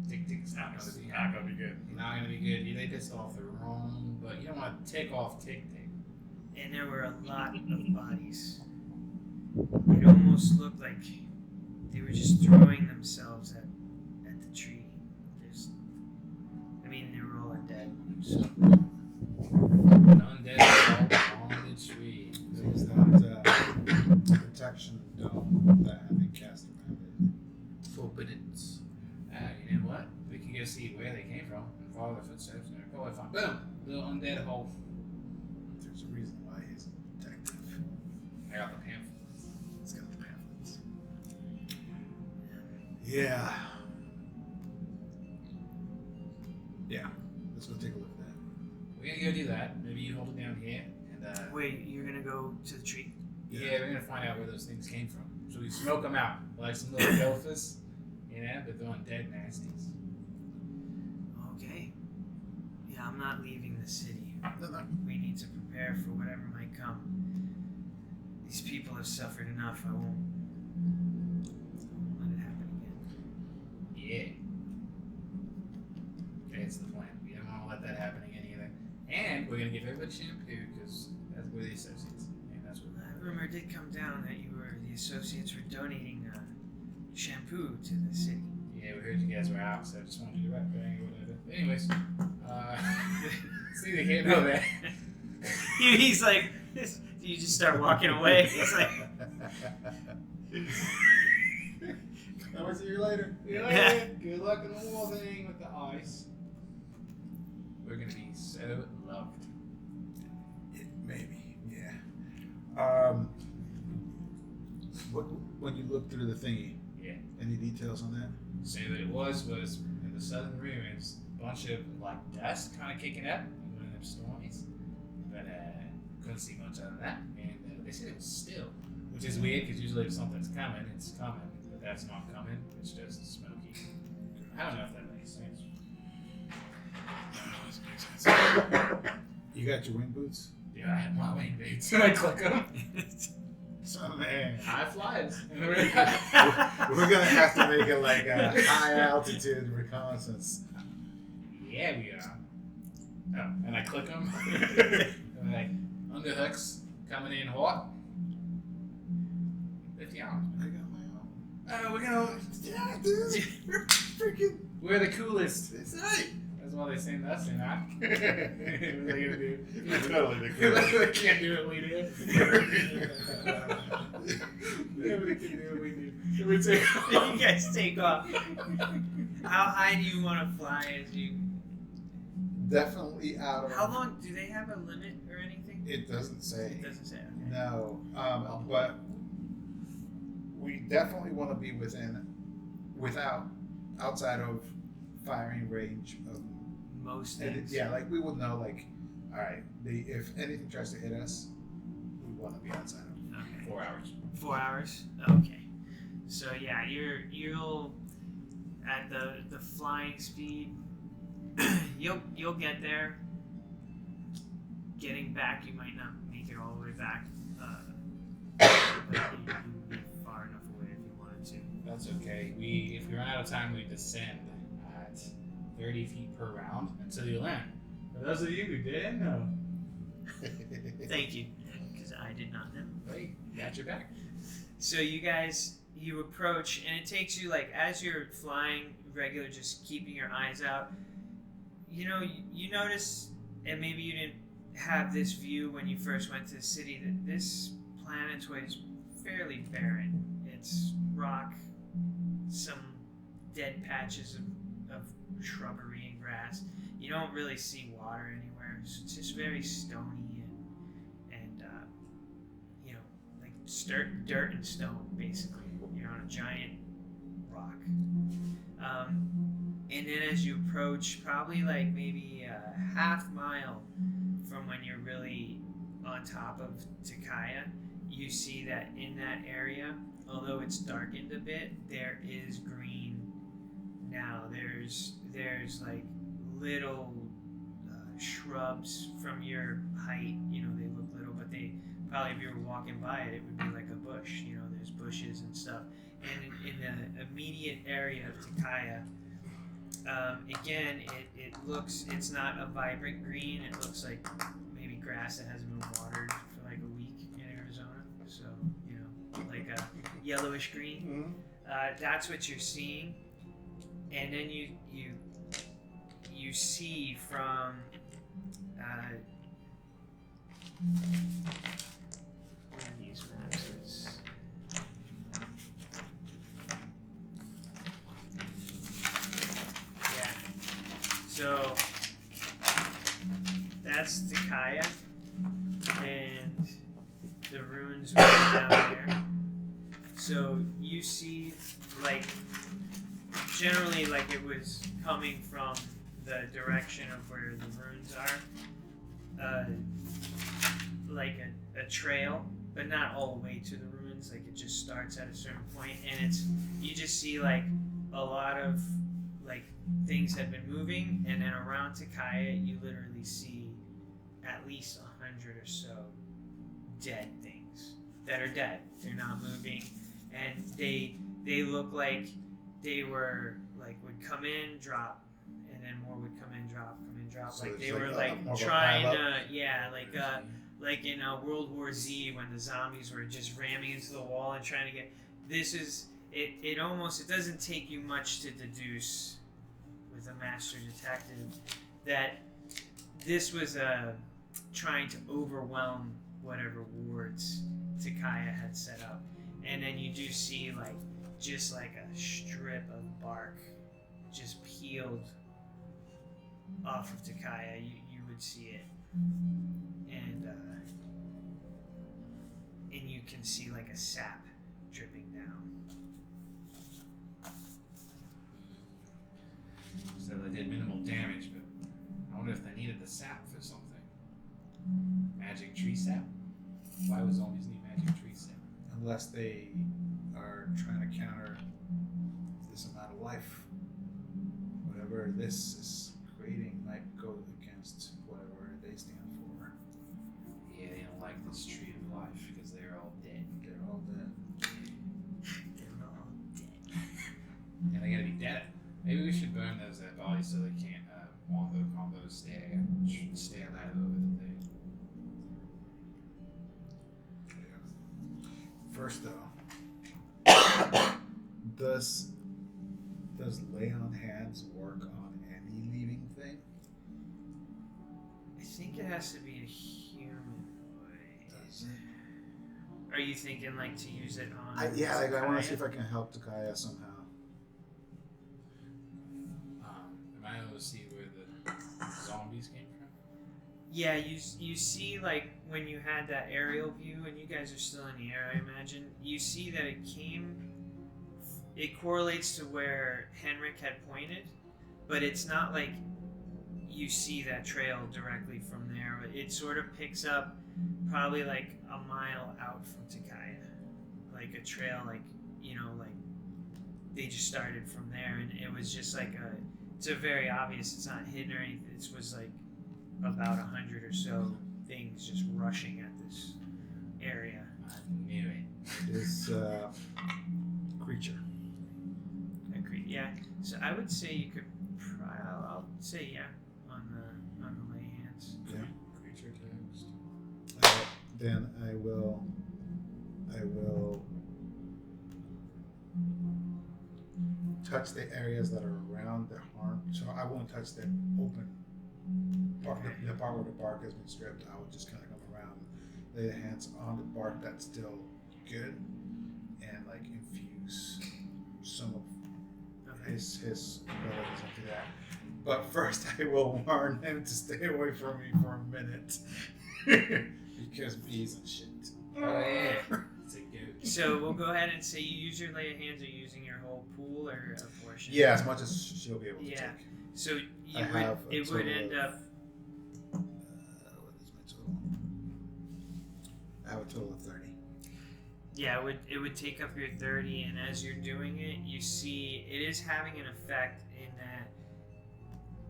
Tick-Tick's not gonna be good. Not gonna be good. They pissed off the wrong, but you don't want to tick off Tick-Tick. And there were a lot of bodies. It almost looked like they were just throwing themselves at the tree. They were all undead. So. An undead on the tree. There was that protection dome that had been cast around it. Forbiddance. You know what? We can go see where they came from and follow their footsteps and they're probably fine. Boom! Little undead hole. There's a reason why he's a detective. I got the pamphlets. He's got the pamphlets. Yeah. Yeah. Let's go take a look at that. We're gonna go do that. Maybe you hold it down here and Wait, you're gonna go to the tree? yeah, we're gonna find out where those things came from. So we smoke them out like some little gophers, but they're undead nasties. Okay. Yeah, I'm not leaving the city. No. We need to prepare for whatever might come. These people have suffered enough. I won't let it happen again. Yeah. That's the plan. We don't want to let that happen again either. And we're gonna give everybody shampoo because that's where the associates. And that's what. A rumor did come down that the associates were donating shampoo to the city. Yeah, we heard you guys were out, so I just wanted to do the right thing or whatever. But anyways, see, they can't know that. He's like, you just start walking away. He's like, I'll see you later. Yeah. Good luck in the wall thing with the ice. We're gonna be so loved. Maybe, yeah. When you look through the thingy, Yeah. any details on that? So that it was in the southern ruins, a bunch of like dust kind of kicking up, one of them stormies, but couldn't see much other than that. And they said it was still, which is weird because usually if something's coming, it's coming, but that's not coming. It's just smoky. I don't know if that makes sense. You got your wing boots? Yeah, I have my wing boots and I click them. So man, High flies. we're gonna have to make it like a high altitude reconnaissance. Yeah, we are. Oh, and I click them. And like, underhooks coming in hot. 50 hours. I got my own. Oh, we're gonna. Yeah, dude. Freaking. We're the coolest. It's right. That's Well, they say that's not. What are they gonna do? Totally the They can't do what we do. Nobody can do what we do. We take You guys take off. How high do you want to fly as you? Definitely out of. How long? Do they have a limit or anything? It doesn't say. It doesn't say. Okay. No, but we definitely want to be outside of firing range of Most and things. yeah, like we would know, like, all right, if anything tries to hit us, we want to be outside of. Okay. 4 hours. 4 hours. Okay. So yeah, you'll at the flying speed. You'll get there. Getting back, you might not make it all the way back. But you'd be far enough away if you wanted to. That's okay. If we run out of time, we descend at 30 feet per round until you land. For those of you who didn't know, Thank you, because I did not know. hey, got your back. So you approach, and it takes you, like, as you're flying regular, just keeping your eyes out. You know, you notice, and maybe you didn't have this view when you first went to the city, that this planetoid is fairly barren. It's rock, some dead patches of shrubbery and grass. You don't really see water anywhere. It's just very stony and you know, like dirt and stone, basically. You're on a giant rock. And then as you approach, probably like maybe a half mile from when you're really on top of Takaya, you see that in that area, although it's darkened a bit, there is green now. There's like little shrubs from your height. You know, they look little, but they probably, if you were walking by it, it would be like a bush. You know, there's bushes and stuff. And in the immediate area of Takaya, again, it looks, it's not a vibrant green. It looks like maybe grass that hasn't been watered for like a week in Arizona. So, you know, like a yellowish green. That's what you're seeing. And then you see from one of these maps is so that's Takaya, and the ruins are down here. So you see, like, generally, like, it was coming from the direction of where the ruins are, like a trail, but not all the way to the ruins. Like, it just starts at a certain point, and you just see, like, a lot of, like, things have been moving, and then around Takaya, you literally see at least 100 or so dead things that are dead. They're not moving, and they look like they were, like, would come in, drop, and then more would come in, drop, come in, drop. So like, it's they like were, a- like, more of a trying pile to, yeah, like in World War Z when the zombies were just ramming into the wall and trying to get. This is it. It doesn't take you much to deduce with a master detective that this was trying to overwhelm whatever wards Takaya had set up, and then you do see, like, just like a strip of bark just peeled off of Takaya. You would see it, and you can see, like, a sap dripping down. So they did minimal damage, but I wonder if they needed the sap for something. Magic tree sap? Why would zombies need magic tree sap? Unless they are trying to counter this amount of life. Whatever this is creating might go against whatever they stand for. Yeah, they don't like this tree of life because they're all dead. They're all dead. They're all dead. Yeah, they gotta be dead. Maybe we should burn those dead bodies so they can't wombo combos stay alive over the thing. First though, does lay on hands work on any leaving thing? think it has to be a humanoid. Are you thinking like to use it on? I want Takaya? to see if I can help Takaya somehow. Am I able to see where the zombies came from? Yeah, you see like when you had that aerial view, and you guys are still in the air, I imagine. You see that it correlates to where Henrik had pointed, but it's not like you see that trail directly from there. It sort of picks up probably like a mile out from Takaya, like a trail, like like they just started from there, and it was just like it's a very obvious. It's not hidden or anything. It was like about 100 or so things just rushing at this area. I knew it. This creature. Yeah. So I would say you could. I'll say yeah on the lay hands. Yeah. Creature text. Then I will touch the areas that are around the harm. So I won't touch the open part, the part where the bark has been stripped. I will just kind of come around, lay the hands on the bark that's still good, and like infuse some of his abilities into that. But first, I will warn him to stay away from me for a minute because bees and shit. Oh yeah. It's a goat. So we'll go ahead and say you use your lay of hands. Are you using your whole pool or a portion? Yeah, as much as she'll be able to Yeah. take. So What it would end up. is my total? I have a total of 30. Yeah, it would take up your 30, and as you're doing it, you see it is having an effect in that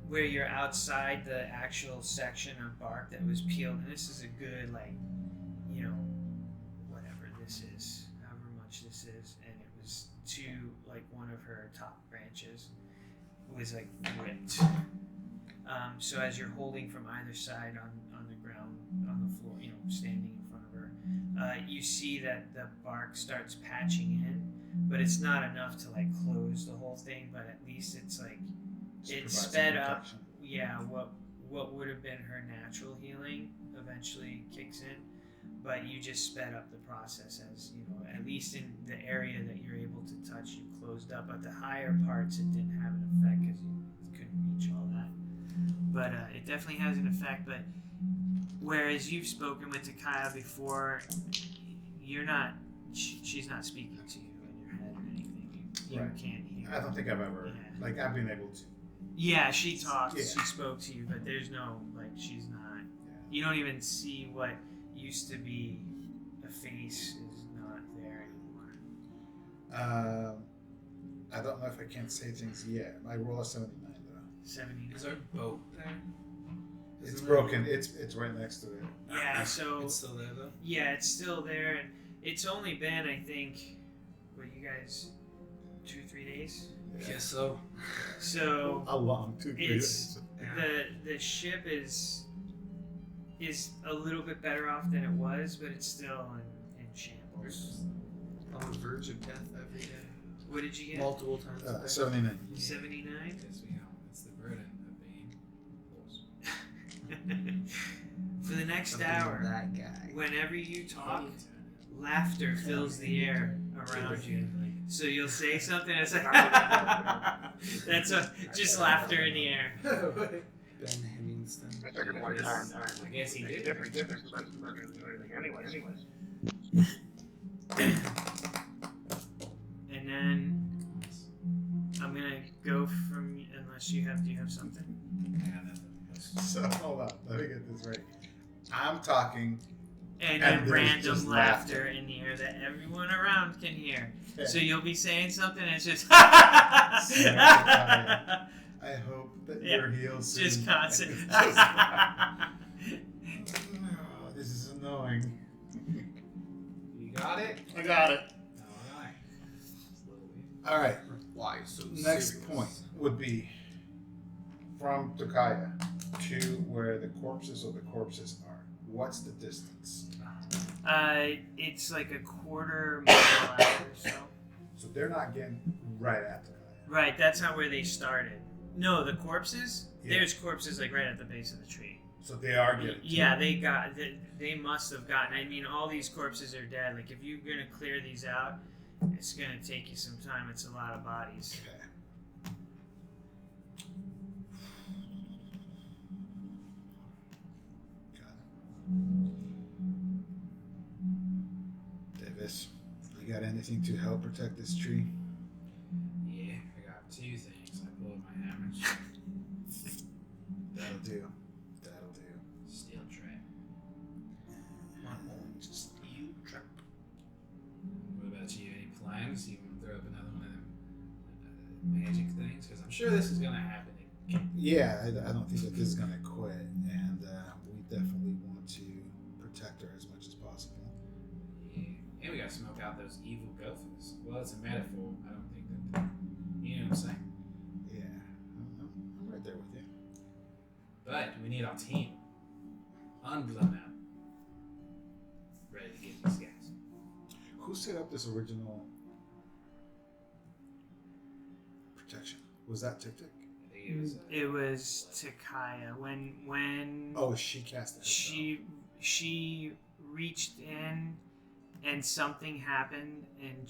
where you're outside the actual section of bark that was peeled, and this is a good, like, whatever this is, however much this is, and it was like, one of her top branches was, like, ripped. So as you're holding from either side on the ground, on the floor, standing in front of her, you see that the bark starts patching in, but it's not enough to like close the whole thing. But at least it's like it sped up. Yeah, what would have been her natural healing eventually kicks in, but you just sped up the process as at least in the area that you're able to touch, you closed up. At the higher parts, it didn't have an effect because you couldn't reach all that. But it definitely has an effect. But whereas you've spoken with Takaya before, you're not. She's not speaking to you in your head or anything. You Right. can't hear. I don't think I've ever I've been able to. Yeah, she talked. Yeah. She spoke to you, but there's no she's not. Yeah. You don't even see what used to be a face is not there anymore. I don't know if I can say things yet. I roll a 79 though. 70. Is our boat there? It's Isn't broken. It's right next to it. Yeah, so It's still there though. yeah, it's still there, and it's only been, I think, you guys, 2-3 days. Guess so. So How long? 2-3 It's- days. the ship is a little bit better off than it was, but it's still in shambles. On the verge of death every day. What did you get? Multiple times a day. 79. 79. Yes, we know. It's the burden of being close. For the next Something hour, with that guy. whenever you talk, laughter fills the air around you. So you'll say something, it's like that's just laughter in the air. Ben Hemmingston. I figured one time. I guess he did. Different. We're gonna do anything anyways. And then I'm gonna go from unless do you have something? Yeah, nothing. So hold on. Let me get this right. I'm talking. And And then there's random just laughter in the air that everyone around can hear. Okay. So you'll be saying something and it's just I hope that Yeah. you're healed soon. just constant. Oh, this is annoying. You got it? I got it. Alright. It's a little weird. All right. Why so Next serious? point would be from Takaya to where the corpses of the corpses are. What's the distance? It's like a quarter mile out or so. So they're not getting right at Takaya. Right, that's not where they started. No, the corpses. Yeah. There's corpses like right at the base of the tree. So they are getting. Yeah, they must have gotten. I mean, all these corpses are dead. Like, if you're gonna clear these out, it's gonna take you some time. It's a lot of bodies. Okay. Got it. Davis, you got anything to help protect this tree? Yeah, I got two things. I pulled my hammer. That'll do. That'll do. Steel trap. One more, just you trap. What about you? Any plans? You want to throw up another one of them magic things? Because I'm sure this is gonna happen again. Yeah, I don't think that this is gonna quit, and we definitely want to protect her as much as possible. Yeah, and we gotta smoke out those evil gophers. Well, it's a metaphor. I don't think that. You know what I'm saying? Yeah, I'm right there with you. But we need our team unblown out, ready to get these guys. Who set up this original protection? Was that Tic Tic? I think it was. It was Takaya when Oh, she cast that. she reached in and something happened and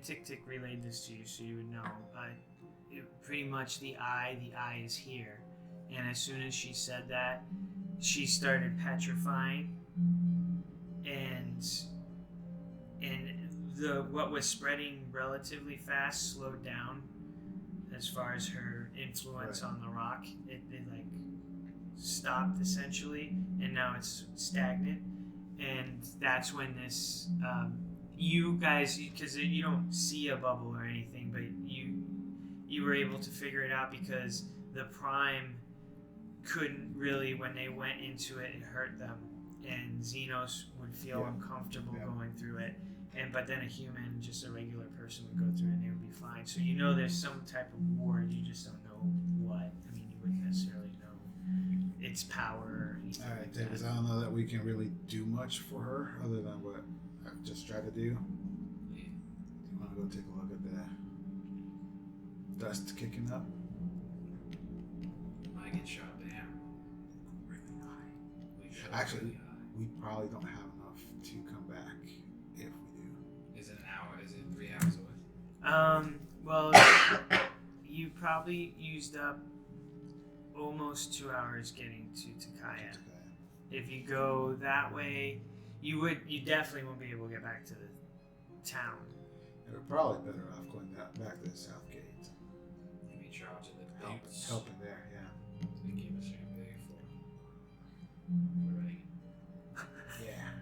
Tic Tic relayed this to you so you would know. Pretty much the eye is here, and as soon as she said that, she started petrifying, and what was spreading relatively fast slowed down as far as her influence Right. on the rock. It like stopped essentially, and now it's stagnant. And that's when this you guys, because you don't see a bubble or anything, but you were able to figure it out because the prime couldn't really, when they went into it, it hurt them, and Xenos would feel Yeah. uncomfortable Yeah. going through it. But then a human, just a regular person, would go through it and they would be fine. So you know there's some type of ward, you just don't know what. I mean, you wouldn't necessarily know its power or anything. All right, like Davis. that. I don't know that we can really do much for her other than what I've just tried to do. Yeah. Do you want to go take a look at the dust kicking up? Might get shot down. Really high. We should Actually- really high. We probably don't have enough to come back if we do. Is it an hour? Is it 3 hours away? Well, you probably used up almost 2 hours getting to Takaya. If you go that way, you definitely won't be able to get back to the town. And we're probably better off going back to the south gate. Maybe charge of the boots. Helping there, yeah. They give us champagne for. We're ready. Yeah.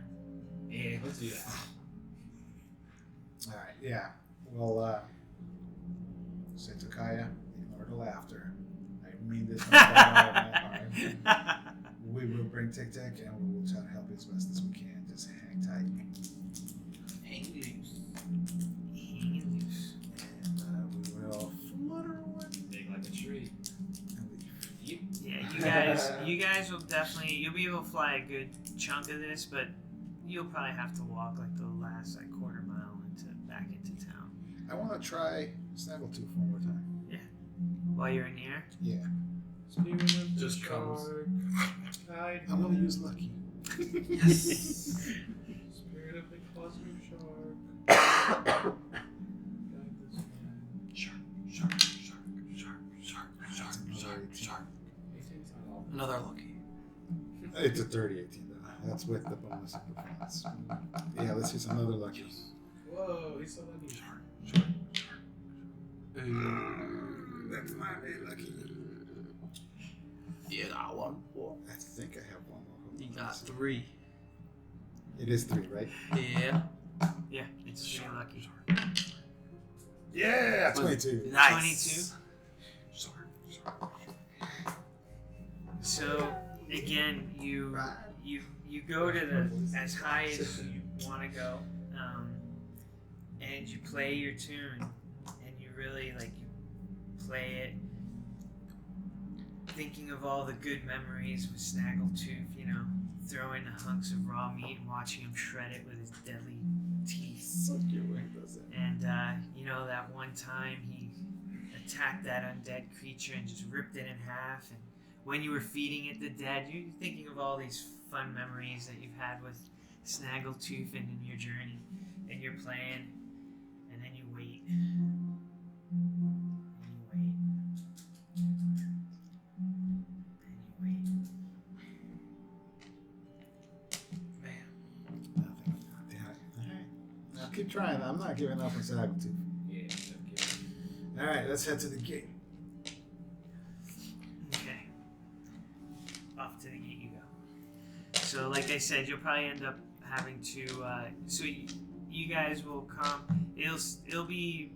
Yeah, let's do that. All right, yeah. Well, say Takaya, ignore the laughter. I mean this. We will bring Tic Tic and we will try to help you as best as we can. Just hang tight. Hang loose. Hanging loose. And we will flutter away Big like a tree. and leave. Yep. Yeah, you guys will definitely, you'll be able to fly a good chunk of this, but you'll probably have to walk like the last quarter mile back into town. I want to try Snaggletooth one more time. While you're in here. Yeah. Spirit of the Just comes. shark, guide I'm going to me. use Lucky. Yes. Spirit of the cosmic shark. Guide this man. Shark, shark, shark, shark, shark, shark, shark, shark. 18's not all. Another lucky. It's a 30-18 though. That's with the bonus of performance. Yeah, let's use another Lucky. Whoa, he's so lucky. Shark, shark, shark. That's not very lucky. You got one more. I think I have one more. Hold You on, got let's see. 3. It is 3, right? Yeah. Yeah, it's really lucky. Yeah, 22. Nice. 22. Shark, shark. So again, you go to the as high as you want to go, and you play your tune, and you really you play it, thinking of all the good memories with Snaggletooth. Throwing the hunks of raw meat and watching him shred it with his deadly teeth. So cute when he does it. And that one time he attacked that undead creature and just ripped it in half, and when you were feeding it the dead. You're thinking of all these fun memories that you've had with Snaggletooth and in your journey, and you're playing, and then you wait. And you wait. Nothing. Yeah. Alright. I'll keep trying. I'm not giving up on Snaggletooth. Yeah, okay. Alright, let's head to the gate. Okay. Off to the gate you go. So, like I said, you'll probably end up having to. So you guys will come. It'll be,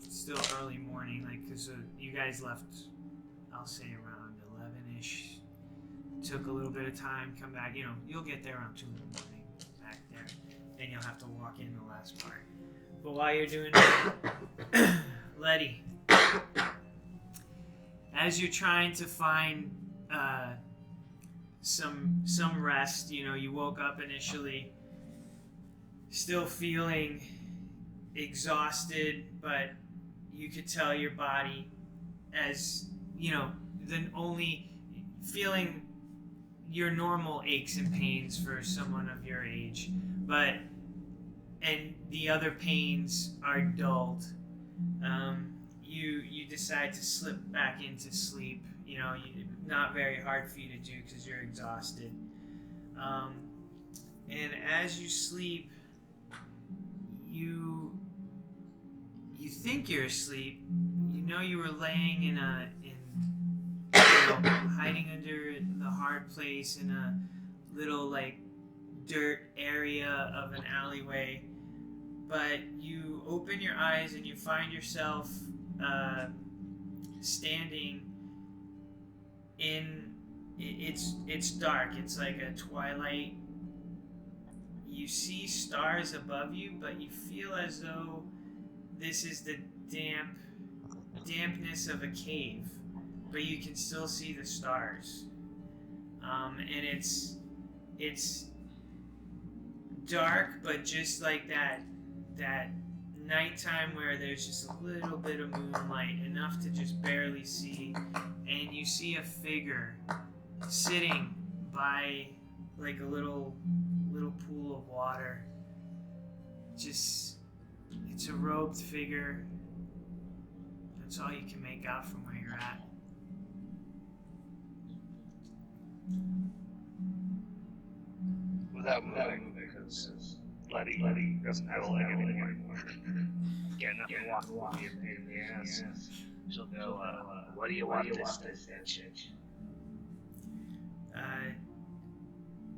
still early morning, like, cause you guys left. I'll say around 11ish. Took a little bit of time. Come back. You'll get there around 2 in the morning. Back there, then you'll have to walk in the last part. But while you're doing that, Letty, as you're trying to find some rest, you woke up initially still feeling exhausted, but you could tell your body as then only feeling your normal aches and pains for someone of your age, and the other pains are dulled. You decide to slip back into sleep. Not very hard for you to do because you're exhausted. And as you sleep, you think you're asleep. You were laying hiding under the hard place in a little dirt area of an alleyway. But you open your eyes and you find yourself standing in. It's dark. It's like a twilight. You see stars above you, but you feel as though this is the dampness of a cave, but you can still see the stars. And it's dark, but just like that nighttime where there's just a little bit of moonlight, enough to just barely see, and you see a figure sitting by like a little pool of water. It's a robed figure. That's all you can make out from where you're at. Without moving, because Letty doesn't have a leg anymore. Getting up and walking will be a pain in the ass. She'll go, what do you want this bitch?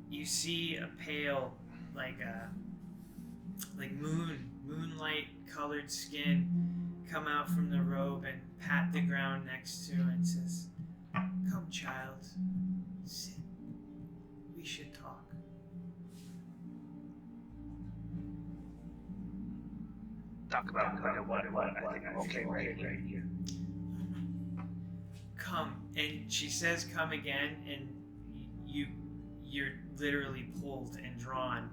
You see a pale, moonlight colored skin come out from the robe and pat the ground next to it and says, "Come, child, sit. We should talk." Talk about what I think I'm okay right here. Come, and she says, "Come again," and you're literally pulled and drawn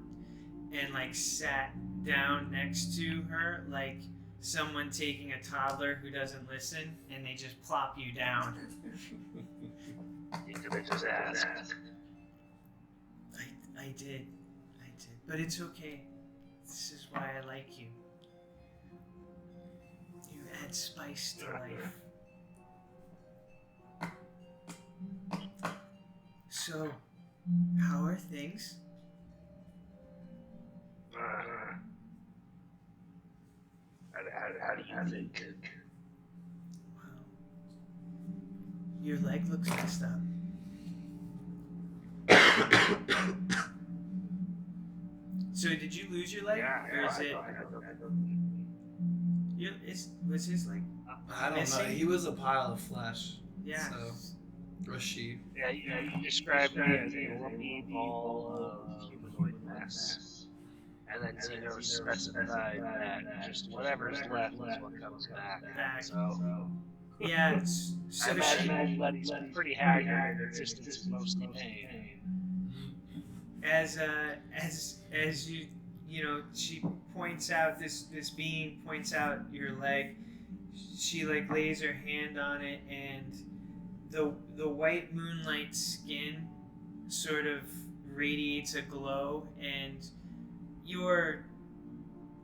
and sat down next to her like someone taking a toddler who doesn't listen, and they just plop you down. You could have just asked. I did, but it's okay. This is why I like you. You add spice to life. So, how are things? How do you think? Wow. Your leg looks messed up. So did you lose your leg? Or is it... Was his leg... I don't know. missing? He was a pile of flesh. Yeah. So, Rashid. Yeah, you described me as a lumpy ball of humanoid mess. And then Zeno specified that just whatever's left is what comes back. So, Yeah, I so imagine Letty's pretty haggard and existence is mostly pain. as you she points out this being points out your leg. She lays her hand on it, and the white moonlight skin sort of radiates a glow, and your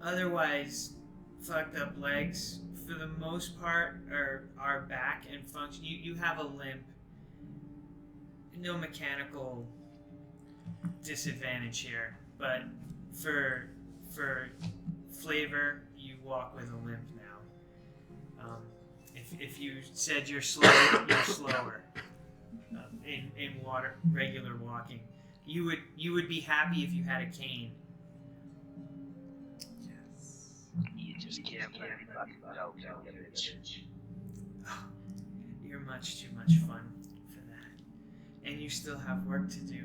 otherwise fucked up legs, for the most part, are back and function. You have a limp, no mechanical disadvantage here, but for flavor, you walk with a limp now. If you said you're slow, you're slower in regular walking. You would be happy if you had a cane. You just can't let me fucking go, you bitch. You're much too much fun for that, and you still have work to do.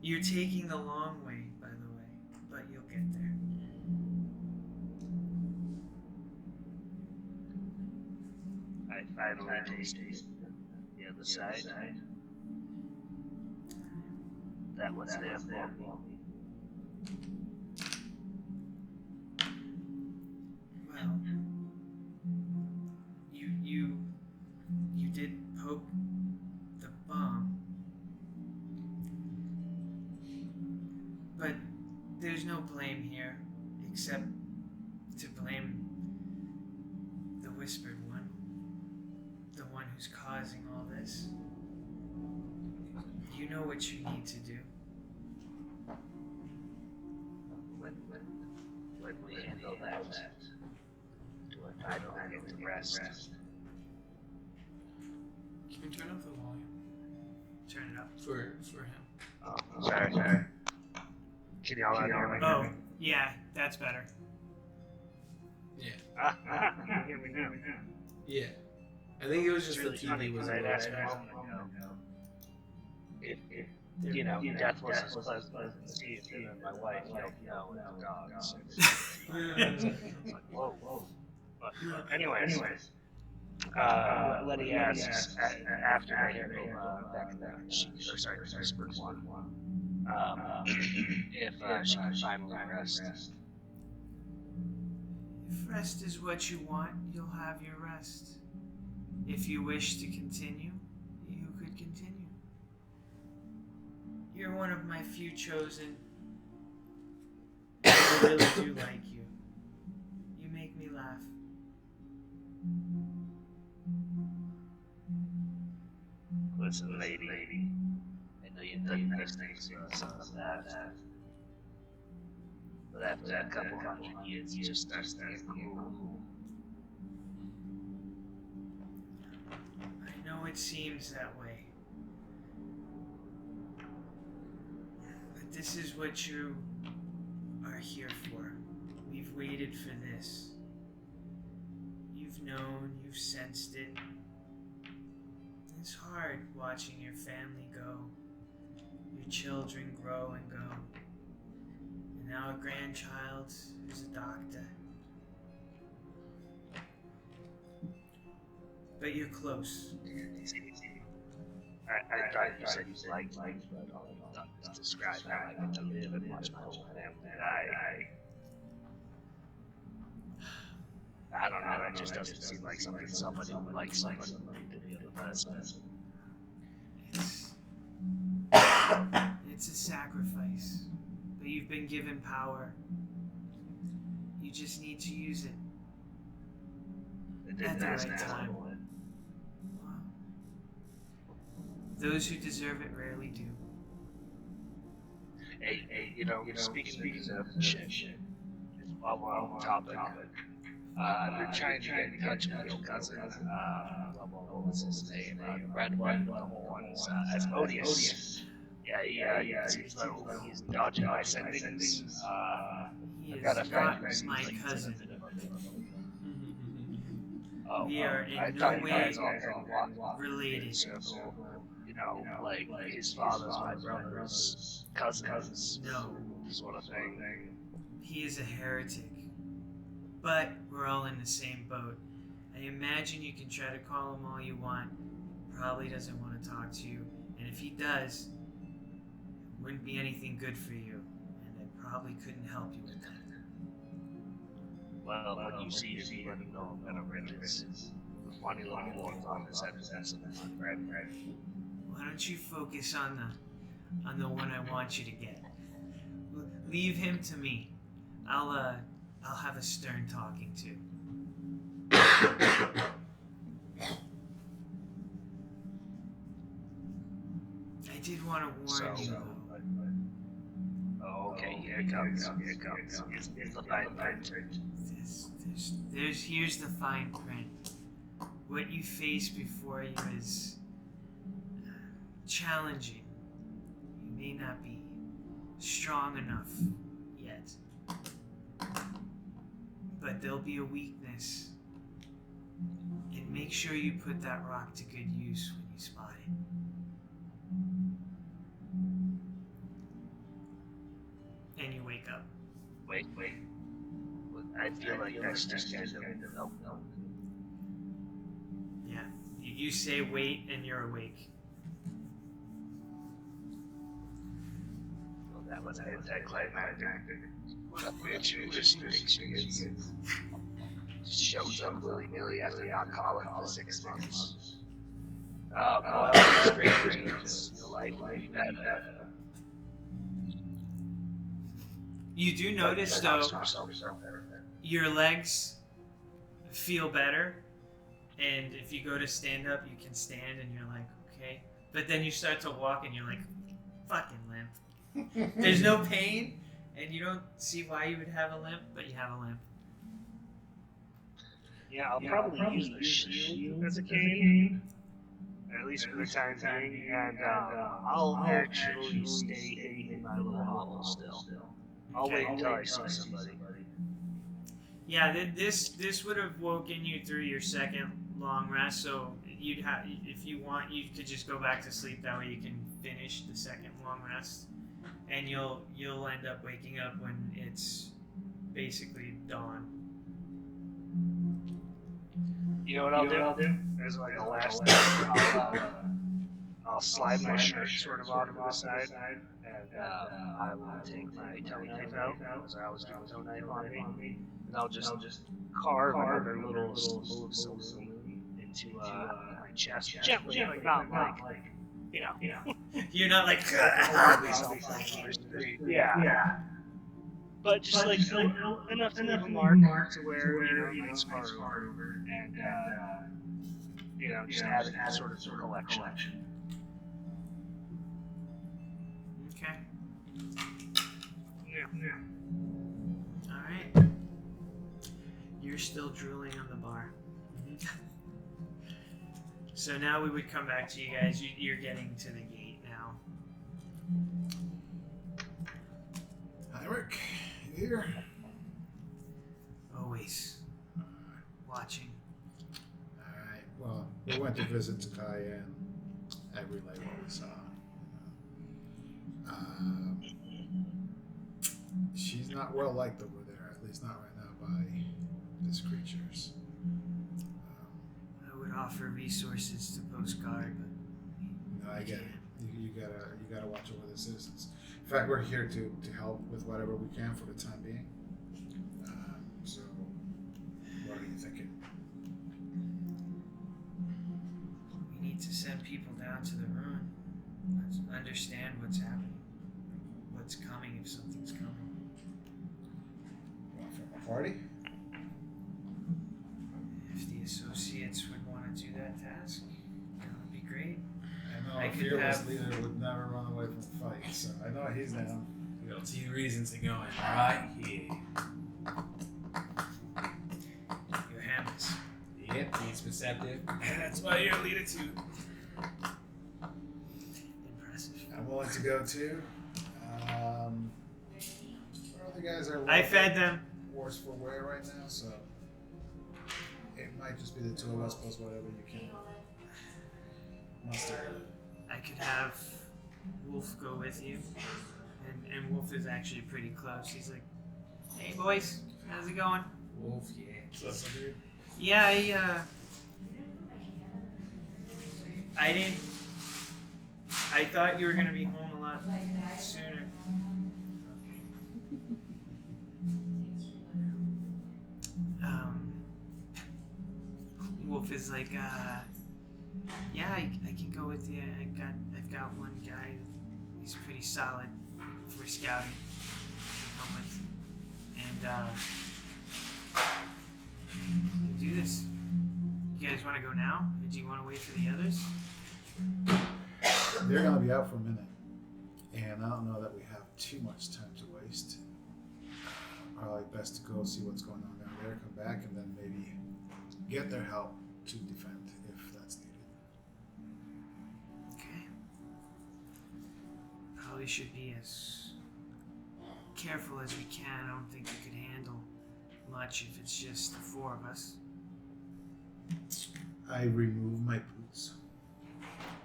You're taking the long way, by the way, but you'll get there. I finally tasted the other side. That was there for me. Well, you did poke the bomb, but there's no blame here, except to blame the Whispered One, the one who's causing all this. You know what you need to do. When we handle that, I don't get to rest. Can you turn up the volume Turn it up. for him? Oh, sorry. Can y'all hear me? Oh, yeah, that's better. Hear me now. Yeah. I think it was just the Really funny, TV was because a I'd asked a little moment ago if you know, death was as pleasant as Steve, and then my wife yelled no at the dogs. Like, whoa. But anyways, Letty asks after I handle back then, the Whispered One, if she can finally rest. If rest is what you want, you'll have your rest. If you wish to continue, you could continue. You're one of my few chosen. I really do like you. You make me laugh. Listen, lady, I know you've done nice things for us in the past, but after a couple hundred years, you just start getting cool. I know it seems that way. But this is what you are here for. We've waited for this. You've known, you've sensed it. It's hard watching your family go, your children grow and go, and now a grandchild who's a doctor. But you're close. I thought you said you liked life, but all you've done is describe how I get to live and watch my whole family. I don't know, that just doesn't seem like something somebody would like somebody to be the person. It's a sacrifice, but you've been given power. You just need to use it It at didn't the ask right now. time. Those who deserve it rarely do. Hey, you know, speaking of shit, while we're on the topic, I've been trying to get in touch with your cousin, what was his name? Red One with the horns, Asmodeus. Yeah, he seems like he's dodging my sendings. He I've got a is friend not who's my like cousin. Oh, We are I in thought no you way guys all kind of related. circle. You know, like his father's my brother's cousins, No. sort of thing. He is a heretic. But we're all in the same boat. I imagine you can try to call him all you want. Probably doesn't want to talk to you. And if he does, it wouldn't be anything good for you. And I probably couldn't help you with that. Well, when you see him, let him know I'm gonna rent this. funny looking ones on his head. Right. Why don't you focus on the one I want you to get? Leave him to me. I'll have a stern talking to. I did want to warn you, though. Oh, okay, here it comes. Here's the fine print. Here's the fine print. What you face before you is challenging. You may not be strong enough yet, but there'll be a weakness. And make sure you put that rock to good use when you spot it. And you wake up. Wait. I feel like that's just kind of no. Yeah. You say wait and you're awake. Well, that was anticlimactic. What a bitch who just thinks she is. Just shows up willy-nilly after not calling for 6 months. Oh, well, that's great for you. Like that. You do notice, though, your legs feel better, and if you go to stand up, you can stand, and you're like, okay. But then you start to walk, and you're like, fucking limp. There's no pain, and you don't see why you would have a limp, but you have a limp. Yeah, I'll probably use the shield as a cane. At least for the time being, and I'll actually stay in my little hovel still. I'll wait until I see somebody. Yeah, this would have woken you through your second long rest, so you'd have, if you want, you could just go back to sleep. That way you can finish the second long rest, and you'll end up waking up when it's basically dawn. You know what I'll do? As like a last I'll slide my shirt sort of off to the side, and I will take my toe knife out, because I always do a toe knife on me, and I'll just carve another little smooth saloon into my chest, gently, like not like, you know. You're not like, yeah. But just like enough to leave a mark to where you can scar over, and just have it sort of collection. okay. Yeah. All right. You're still drooling on the bar. So now we would come back to you guys. You're getting to the gate now. Hi, Rick. You here? Always watching. Alright, well, we went to visit Takaya and I relayed what we saw. She's not well liked over there, at least not right now, by these creatures. I would offer resources to post guard, but No, I get it. You gotta watch over the citizens. In fact, we're here to help with whatever we can for the time being. So, what are you thinking? we need to send people down to the ruin. Let's understand what's happening, what's coming if something's coming. Want from a party? If the associates would want to do that task, that would be great. I know I a could fearless have- leader would never run away from fights, so I know he's down. We got 2 reasons to go in right here. Your Hammers. Yep, he's perceptive. That's why you're a leader too. Impressive. I'm willing to go too. Well, the guys are I fed them. worse for wear right now, so it might just be the 2 of us plus whatever you can muster. I could have Wolf go with you. And Wolf is actually pretty close. He's like, hey boys, how's it going? Wolf, yeah. What's up, dude? Yeah, I thought you were gonna be home a lot sooner. Wolf is like, yeah, I can go with you. I've got one guy. He's pretty solid for scouting. Come with, and we'll do this. You guys want to go now, or do you want to wait for the others? They're gonna be out for a minute, and I don't know that we have too much time to waste. Probably best to go see what's going on down there, come back, and then maybe get their help to defend if that's needed. Okay. Probably should be as careful as we can. I don't think we could handle much if it's just the four of us. I remove my boots,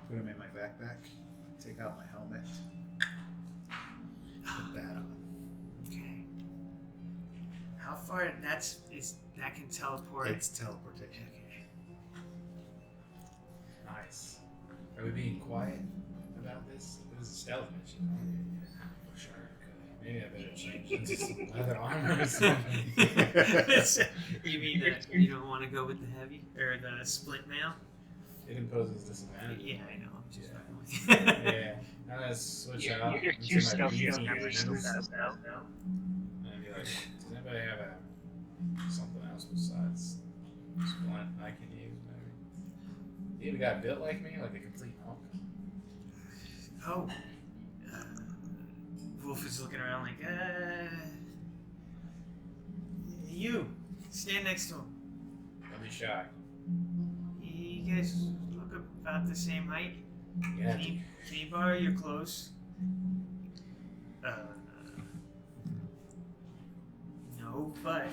put them in my backpack, take out my helmet, put that on. Okay. How far? That can teleport. It's teleportation. Okay. Nice. Are we being quiet about this? It was a stealth mission. For sure. Okay. Maybe I better change into some leather armor or something. You mean that you don't want to go with the heavy or the split mail? It imposes disadvantage. Yeah, I know. I'm just Yeah. fucking with you. Yeah. I'm gonna switch out. Your into my stealth beast never gear. still does now. And I'd be like, does anybody have something else besides splint I can use, maybe? You even got built like me, like a complete hunk? Oh. Wolf is looking around like, you, stand next to him. Don't be shy. You guys look about the same height. Yeah. Can you borrow your clothes? No, but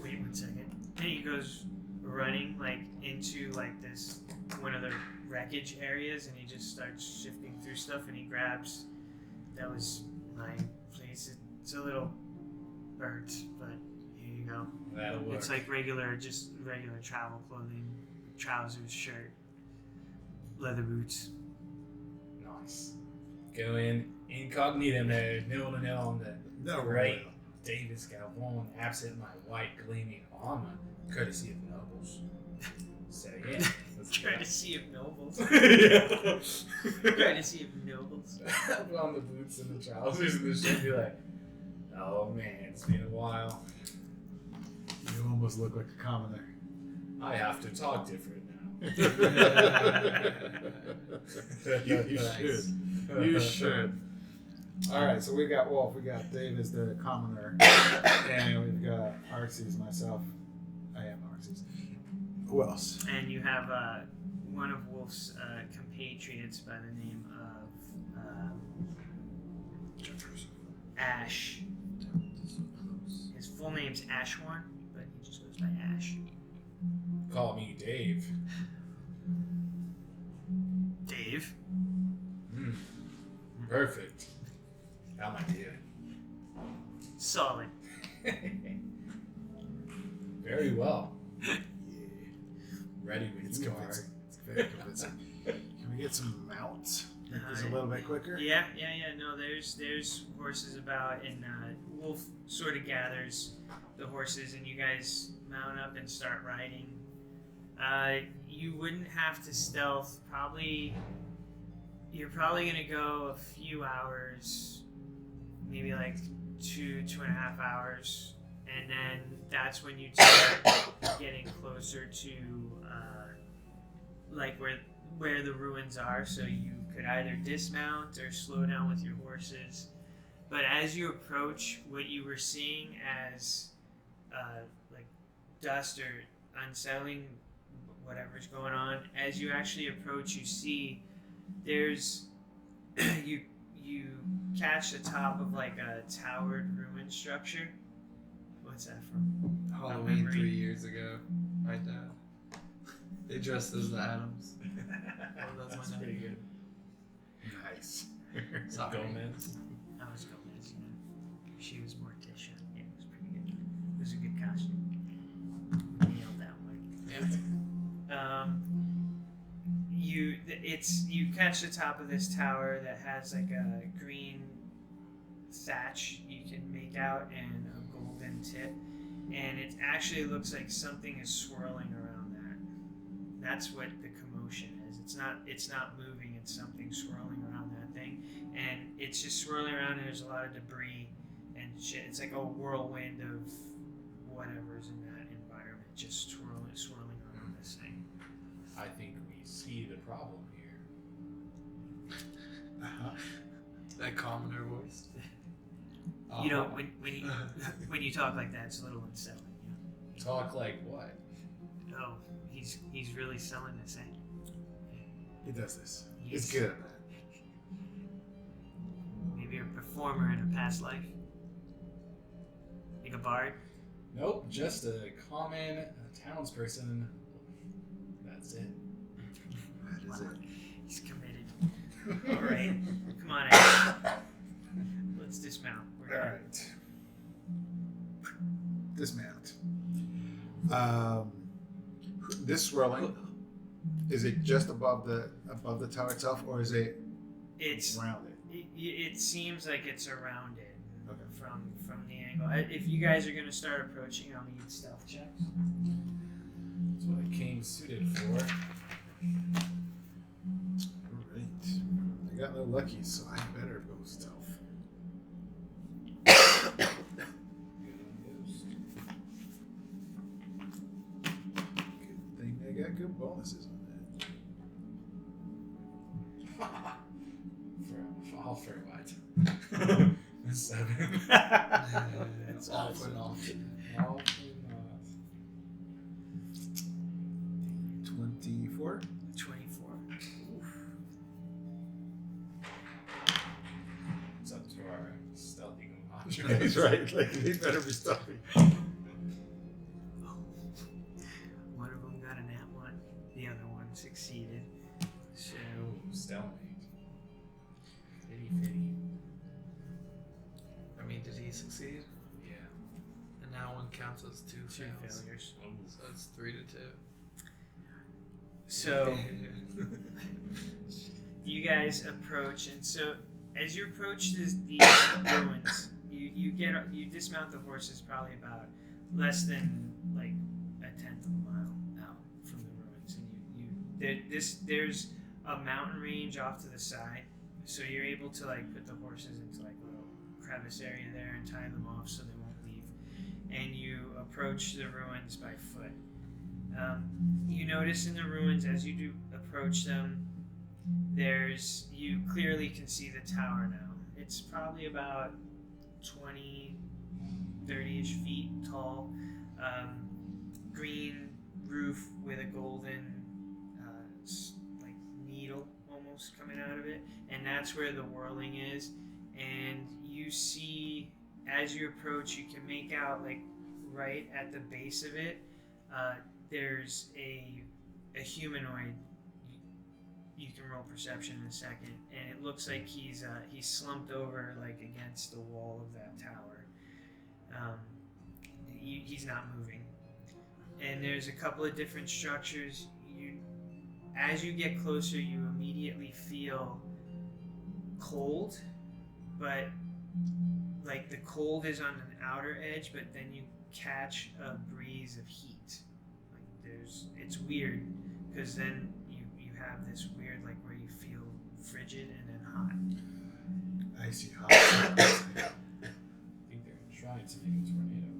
wait 1 second. And he goes running like into like this one of the wreckage areas, and he just starts shifting through stuff, and he grabs. That was my place. It's a little burnt, but here you go. That'll work. It's like just regular travel clothing, trousers, shirt, leather boots. Nice. Go in incognito mode, nil to nil on the No, great Davis Galvon, absent my white gleaming armor, courtesy of nobles. So yeah, let's go. Courtesy of nobles. Yeah. Courtesy of nobles. Put on the boots and the trousers and the shit. Be like, oh man, it's been a while. You almost look like a commoner. I have to talk different now. You should. You should. Alright, so we got Wolf, we got Davis the commoner, and we've got Arxes, myself. I am Arxes. Who else? And you have one of Wolf's compatriots by the name of Ash. His full name's Ashwarn, but he just goes by Ash. Call me Dave. Dave. Perfect. How am I doing? Solid. Very well. Yeah. Ready when It's you convincing. It's very convincing. Can we get some mounts? Make this a little bit quicker? Yeah. No, there's horses about, and Wolf sort of gathers the horses, and you guys mount up and start riding. You wouldn't have to stealth. You're probably gonna go a few hours, maybe like 2.5 hours, and then that's when you start getting closer to like where the ruins are. So you could either dismount or slow down with your horses. But as you approach, what you were seeing as like dust or unsettling, whatever's going on, as you actually approach, you see there's you catch the top of like a towered ruin structure. What's that from? Halloween memory. 3 years ago, my dad. They dressed as the Adams. That's pretty good. Nice. Sorry. Gomez. I was Gomez, yeah. She was Morticia. Yeah, it was pretty good. It was a good costume. Nailed that one. Yeah. You catch the top of this tower that has like a green thatch you can make out and a golden tip, and it actually looks like something is swirling around there. That's what the commotion is. It's not moving. It's something swirling around that thing, and it's just swirling around. And there's a lot of debris and shit. It's like a whirlwind of whatever's in that environment, just swirling around this thing. I think we see the problem here. That commoner voice. You know, when you talk like that, it's a little unsettling. You Talk like what? know? Oh, he's really selling this, eh? He does this. He's He's good at that. Maybe a performer in a past life, like a bard. Nope, just a common townsperson. That's it. That is Wow. it. He's committed. All right, come on, Ash. Let's dismount. We're All done. right. Dismount. This swirling, is it just above the tower itself, or is it It's around it? it seems like it's around it Okay. from the angle. If you guys are gonna start approaching, I'll need stealth checks. That's what I came suited for. Alright. I got no luckies, so I better go stealth. Good thing I got good bonuses on that. All for what? 7. It's all for naught. All for naught. 24. 24. It's up to our stealthy He's right. Like, he better be stealthy. One of them got a nat 1. The other one succeeded. So Stalemate. Fitty. I mean, did he succeed? Yeah. And now one counts as two 2 fails. failures. So it's 3 to 2. So you guys approach, and so as you approach these ruins, you dismount the horses probably about less than like a tenth of a mile out from the ruins, and there's a mountain range off to the side, so you're able to like put the horses into like a little crevice area there and tie them off so they won't leave, and you approach the ruins by foot. You notice in the ruins as you do approach them, you clearly can see the tower now. It's probably about 20, 30-ish feet tall. Green roof with a golden like needle almost coming out of it, and that's where the whirling is. And you see, as you approach, you can make out like right at the base of it. There's a humanoid. You can roll perception in a second, and it looks like he's slumped over like against the wall of that tower. He's not moving, and there's a couple of different structures. As you get closer, you immediately feel cold, but like the cold is on an outer edge, but then you catch a breeze of heat. It's weird because then you have this weird like where you feel frigid and then hot. Icy hot. I think they're trying to make a tornado.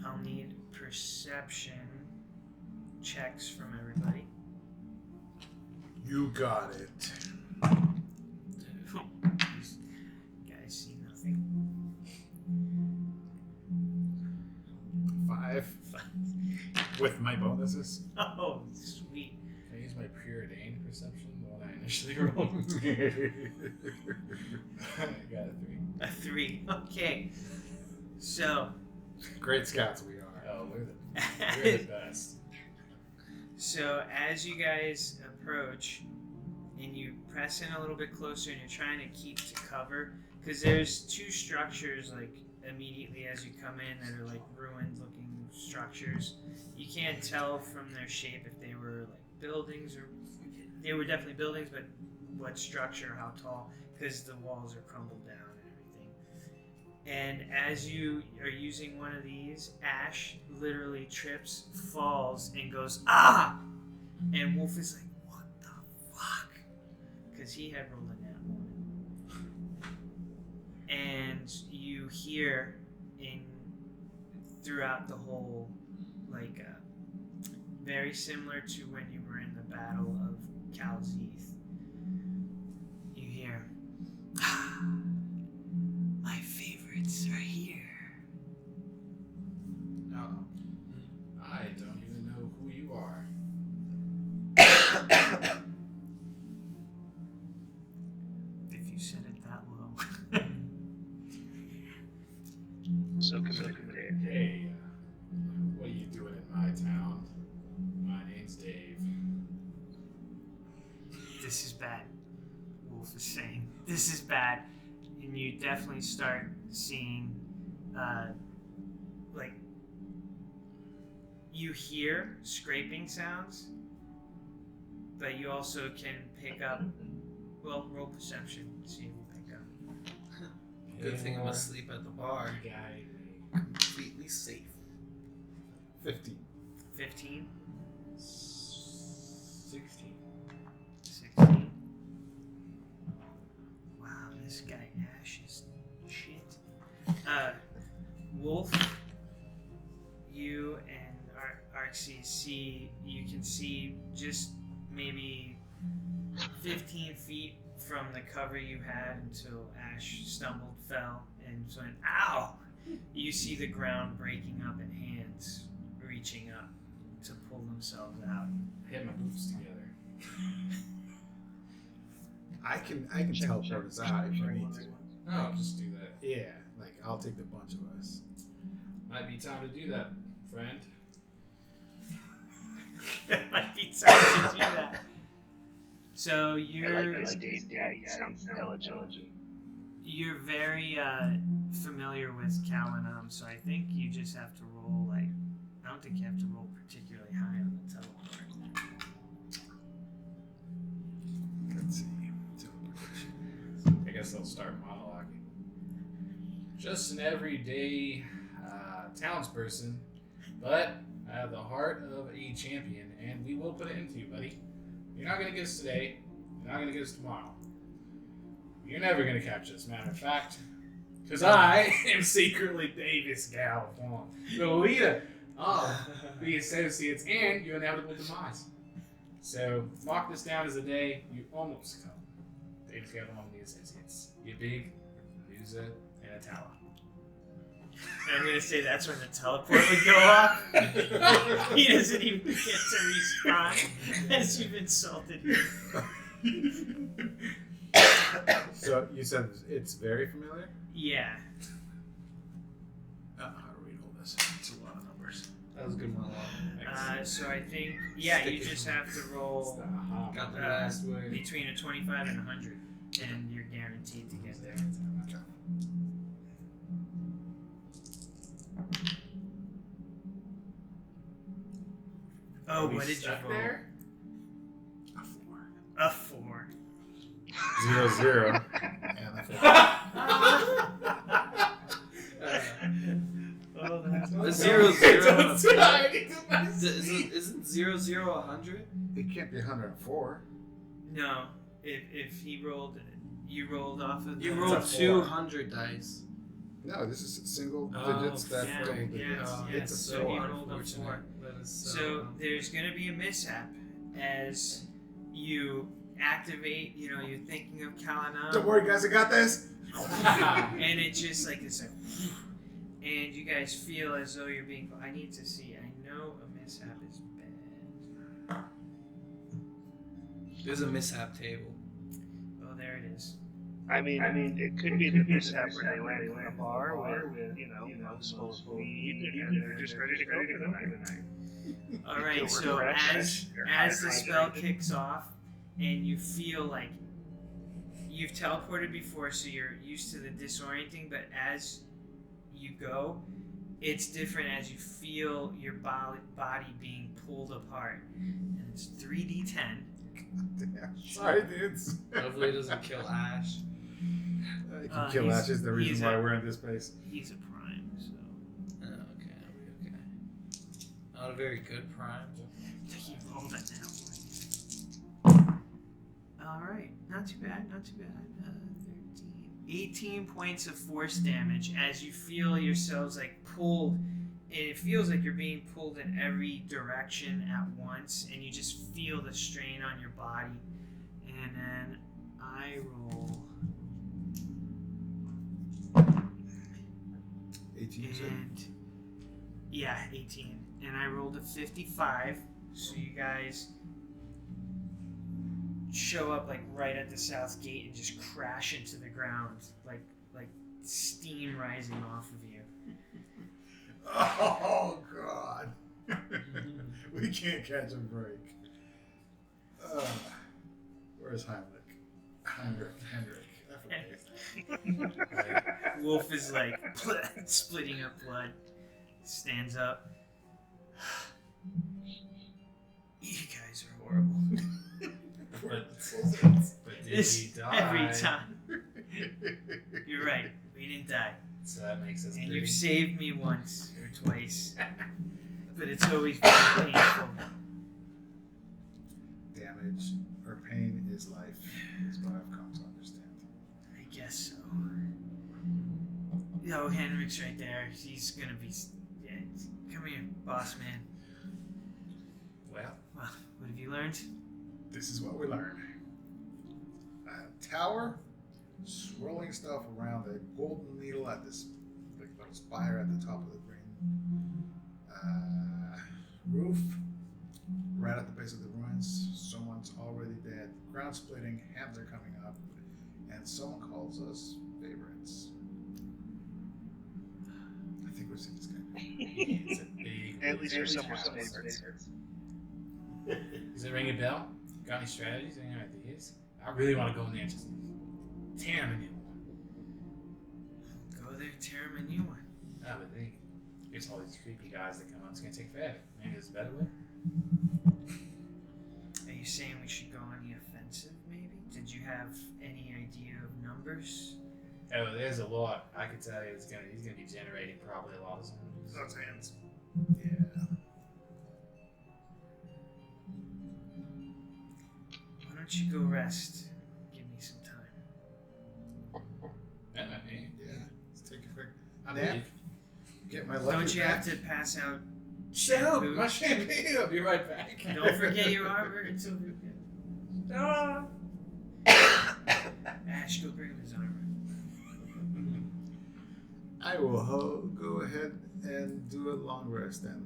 I'll need perception checks from everybody. You got it. Guys see nothing. 5. With my bonuses. Oh, sweet. Can I use my preordained perception, the one I initially rolled? I got a 3. A 3. Okay. So, Great scouts we are. Oh, we're the best. so as you guys approach and you press in a little bit closer and you're trying to keep to cover, because there's 2 structures like immediately as you come in that are like ruined looking structures. You can't tell from their shape if they were like buildings or they were definitely buildings, but what structure, how tall, because the walls are crumbled down and everything. And as you are using one of these, Ash literally trips, falls, and goes, ah! And Wolf is like, what the fuck? Because he had rolled a nat one. And you hear throughout the whole, like, very similar to when you were in the Battle of Kal'Zith, you hear, ah, my favorites are here. No, I don't even know who you are. If you said it that low. So come here. Hey, what are you doing in my town? My name's Dave. This is bad. Wolf is saying, this is bad. And you definitely start seeing, like, you hear scraping sounds, but you also can pick up, well, roll perception, see if you pick up. Good thing I'm asleep at the bar. Guy. Completely safe. 15. 15, 16. 16. Wow, this guy Ash is shit. Wolf, you and Arxie see, you can see just maybe 15 feet from the cover you had until Ash stumbled, fell, and went, ow! You see the ground breaking up and hands reaching up to pull themselves out. I hit my boots together. I can teleport us out if you need to. No, just do that. Yeah, like I'll take the bunch of us. Might be time to do that, friend. It might be time to do that. So you're Dave. Yeah, he sounds intelligent. you're very familiar with Kalanam, so I think you just have to roll like, I don't think you have to roll particularly high on the teleport. Let's see. Teleportation. I guess I'll start monologuing. Just an everyday townsperson, but I have the heart of a champion, and we will put it into you, buddy. You're not going to get us today. You're not going to get us tomorrow. You're never going to catch us, matter of fact. Because I am secretly Davis Galvon, the leader of the Associates and your inevitable demise. So, mark this down as a day you almost come. Davis Galvon of the Associates. You're big, loser, and a tower. And I'm gonna say that's when the teleport would go off. He doesn't even get to respond as you've insulted him. So you said it's very familiar? Yeah. I don't know how to read all this. It's a lot of numbers. That was a good monologue. So I think, yeah, you just have to roll Got the last word. between a 25 and 100, and you're guaranteed to get there. Okay. Oh, what did you stuck roll? there? A 4. A 4. 0, 0. And a 4. Oh, that's A 0, 0. Don't die. Isn't 0, 0 100? It can't be 104. No, if he rolled, you rolled off of. You the- rolled It's a 200 dice. No, this is single Oh, digits. That yeah, double yes, digits. yes. It's a So four. he rolled a 4. unfortunate. That is So there's going to be a mishap as you activate, you're thinking of Kalanam. Don't worry, guys. I got this. And it just like it's like, and you guys feel as though you're being. I need to see. I know a mishap is bad. There's a mishap table. Oh, there it is. I mean, it could be the mishap where they land in a bar where, most weed and they're just ready to go for the night. All right. Feel So refreshed. as the spell kicks off, and you feel like you've teleported before, so you're used to the disorienting. But as you go, it's different as you feel your body being pulled apart, and it's 3d10. Damn. Sorry, dudes. Hopefully it doesn't kill Ash. Kill Ash is the he's reason why we're in this place. He's a prime, so Okay. Not a very good prime. he rolled it now. All right, not too bad. 18 points of force damage as you feel yourselves like pulled. It feels like you're being pulled in every direction at once, and you just feel the strain on your body. And then I roll. 18 you said? And yeah, 18. And I rolled a 55. So you guys show up like right at the south gate and just crash into the ground, like steam rising off of you. Oh God! We can't catch a break. Where's Heinrich? Hendrik. I forget. Wolf is like splitting up blood. Stands up. You guys are horrible. But did This he die? every time. You're right. We didn't die. So that makes us And three. you've saved me once or twice. But it's always very painful. Damage or pain is life, is what I've come to understand. I guess so. Yo, Henrik's right there. He's gonna be. Yeah, come here, boss man. Well, Well, what have you learned? This is what we learned. Tower, swirling stuff around a golden needle at this like little spire at the top of the green. Roof, right at the base of the ruins. Someone's already dead. Ground splitting, hands are coming up, and someone calls us favorites. I think we've seen this guy. it's a big. At least you're someone's favorite. Does it ring a bell? Got any strategies? Any ideas? I really want to go in there and just tear him a new one. Go there, tear him a new one. I would think. There's all these creepy guys that come out. It's gonna take forever. Maybe there's a better way. Are you saying we should go on the offensive, maybe? Did you have any idea of numbers? Oh, there's a lot. I could tell you he's gonna be generating probably a lot of zombies. hands. Yeah. Why don't you go rest? Give me some time. That might be. Yeah. Let's take a quick I nap. believe. Get my lucky Don't you back. have to pass out Shut up! shampoo? My champagne. I'll be right back. Don't forget your armor until we get. Ah. Ash, go bring him his armor. I will go ahead and do a long rest then.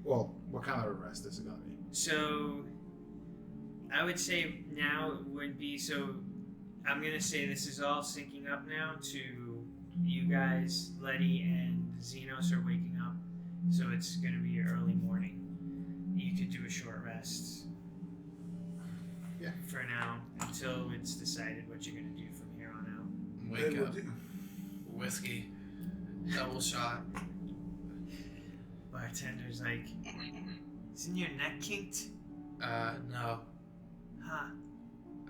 Well, what kind of a rest is it gonna be? So, I would say now would be so. I'm gonna say this is all syncing up now to you guys, Letty and Xenos are waking up, so it's gonna be early morning. You could do a short rest. Yeah. For now, until it's decided what you're gonna do from here on out. Wake We'll up. do- Whiskey. Double shot. Bartender's like, isn't your neck kinked? No. Huh.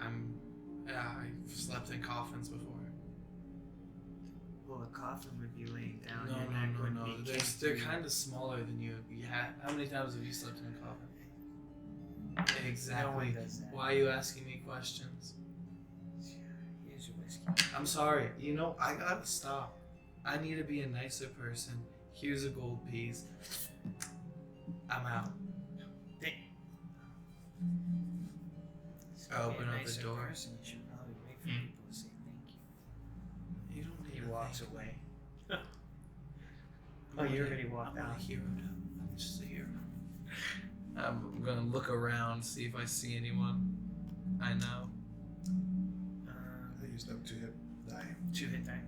I've slept in coffins before. Well, a coffin would be laying down. No, your neck wouldn't no. be They're kinked. kind of smaller than you. Yeah. How many times have you slept in a coffin? Exactly. No one does that. Why are you asking me questions? Here's your whiskey. I'm sorry. You know, I gotta stop. I need to be a nicer person. Here's a gold piece. I'm out. I open up the door. Person, you should probably wait for people to say thank you. You don't need He to walks thank away. me. Oh, you I'm already walked I'm out. a hero now. I'm just a hero. I'm gonna look around, see if I see anyone I know. I used up 2 hit die. 2 hit die.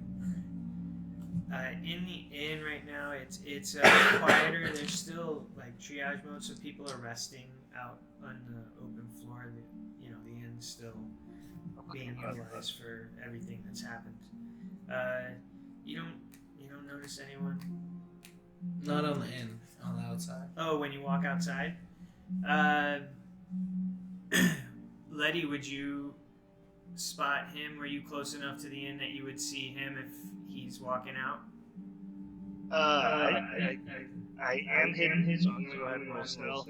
In the inn right now, it's quieter. There's still like triage mode, so people are resting out on the open floor. The inn's still being utilized for everything that's happened. You don't notice anyone. Not on the inn, on the outside. Oh, when you walk outside. Letty, would you spot him? Were you close enough to the inn that you would see him if he's walking out? I am hidden, so I'm gonna go ahead and roll stealth.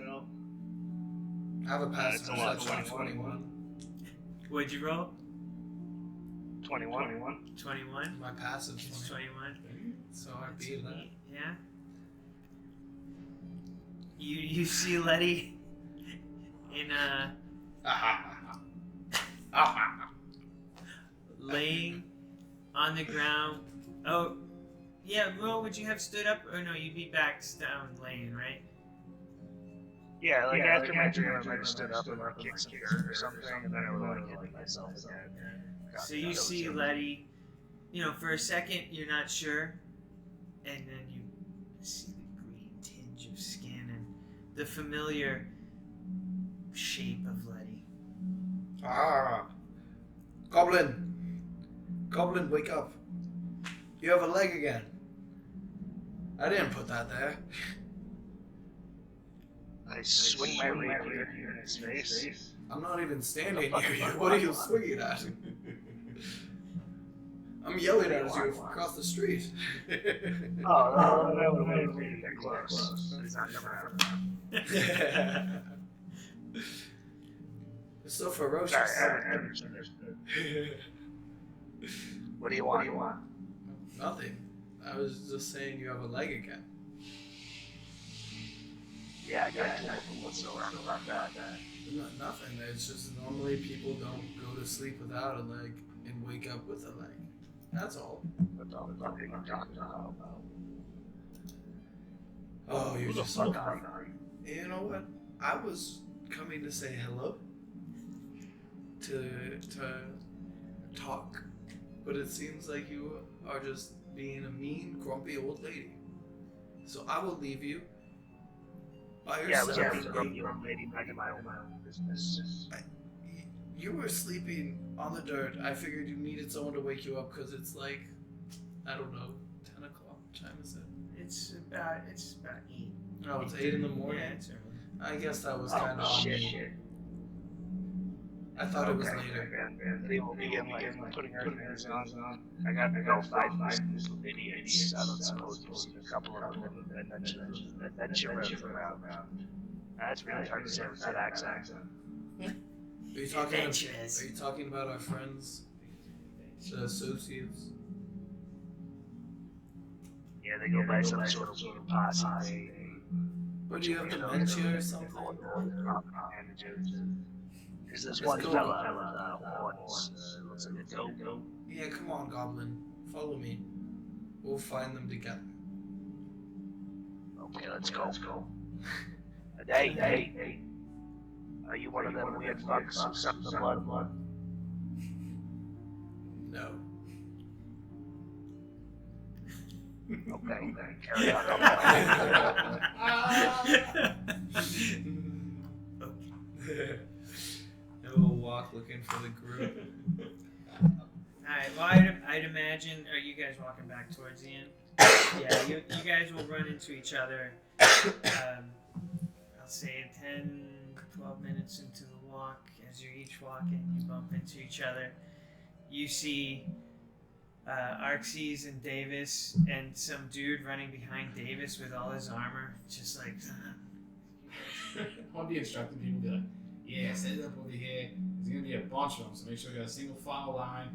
I have a passive It's a lot, perception of 21. 21. What'd you roll? 21. 21? My passive It's is 21. so I beat that. Yeah. You see Letty in laying on the ground. Oh, yeah. Well, would you have stood up? Or no, you'd be back down laying, right? Yeah, like after my dream, I might have stood up and like kicked some dirt or something, and then I would like hit myself again. So you see Letty. For a second you're not sure, and then you see the green tinge of skin and the familiar shape of Letty. Goblin! Goblin, wake up. You have a leg again. I didn't put that there. I swing my rapier in his face. I'm not even standing near you. What are you swinging at? I'm yelling at you from across the street. Oh, no, we didn't get close. It's not coming out. It's so ferocious. Sorry, I misunderstood. What do you want? Nothing. I was just saying you have a leg again. Yeah, I got nothing whatsoever about that. Nothing. It's just normally people don't go to sleep without a leg and wake up with a leg. That's all. What the fuck are you talking about? Oh, you're Who the just fuck are you? You know what? I was coming to say hello. To talk. But it seems like you are just being a mean, grumpy old lady. So I will leave you by Yeah, it yourself. was a grumpy old lady back in my own business. You were sleeping on the dirt. I figured you needed someone to wake you up because it's like, I don't know, 10 o'clock. What time is it? It's about 8. No, it's 8 in the morning. Yeah, it's early. I guess that was kind of on me. I thought it was later. They will begin like putting her things on. I got to go find these idiots. I don't suppose you've seen a couple of them adventurers around. That's really hard to say with that accent. Are you talking about our friends, the associates? Yeah, they go by some sort of little posse. But do you have dementia or something? There's this one fella with horns. Looks like a goat. Yeah, come on, Goblin. Follow me. We'll find them together. Okay, let's go. Hey. Are you one of them weird fucks who suck the blood? No. Okay, carry on. And we'll walk looking for the group. Alright, well, I'd imagine. Are you guys walking back towards the inn? Yeah, you guys will run into each other. I'll say 10, 12 minutes into the walk. As you're each walking, you bump into each other. You see Arxes and Davis, and some dude running behind Davis with all his armor, just like. I'll be instructing people, be like, yeah, set it up over here. There's going to be a bunch of them, so make sure we got a single file line,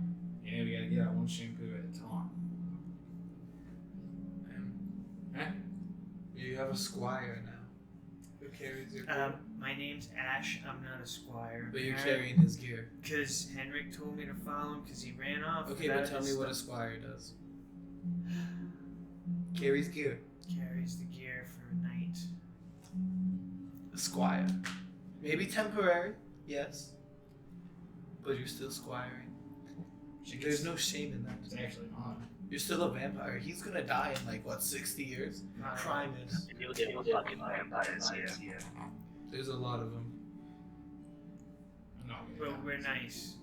and we got to get out one shampoo at a time. You have a squire now. Who carries your gear? My name's Ash. I'm not a squire. But you're carrying his gear. Because Henrik told me to follow him because he ran off. Okay, but tell me what a squire does. Carries gear. Carries the gear for a night. A squire. Maybe temporary, yes. But you're still squiring. There's no shame in that. It's actually not. You're still a vampire. He's gonna die in like, what, 60 years? Crime is. And you'll get fucking vampires here. There's a lot of them. I'm not Well, gonna we're nice.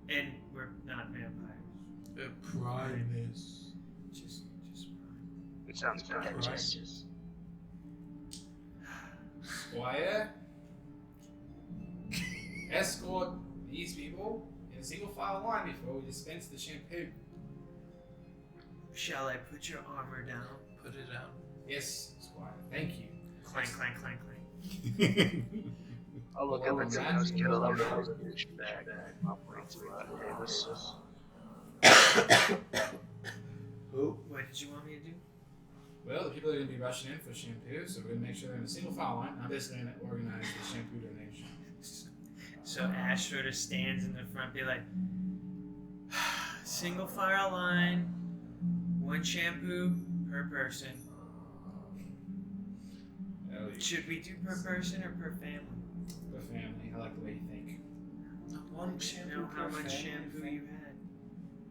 And we're not vampires. They're Primus. Just prime. It sounds pretentious. Squire, escort these people in single file line before we dispense the shampoo. Shall I put your armor down? Put it out. Yes, Squire. Thank you. Clank, clank, clank, clank. I'll look up and see those get a load of those douchebag. I'll bring to Davis. Who? What did you want me to do? Well, the people are going to be rushing in for shampoo, so we're going to make sure they're in a single file line. I'm just going to organize the shampoo donation. So Ash sort of stands in the front, be like, single file line, 1 shampoo per person. Oh, you Should we do per person or per family? the family. I like the way you think. One You shampoo know how per much family. shampoo you had.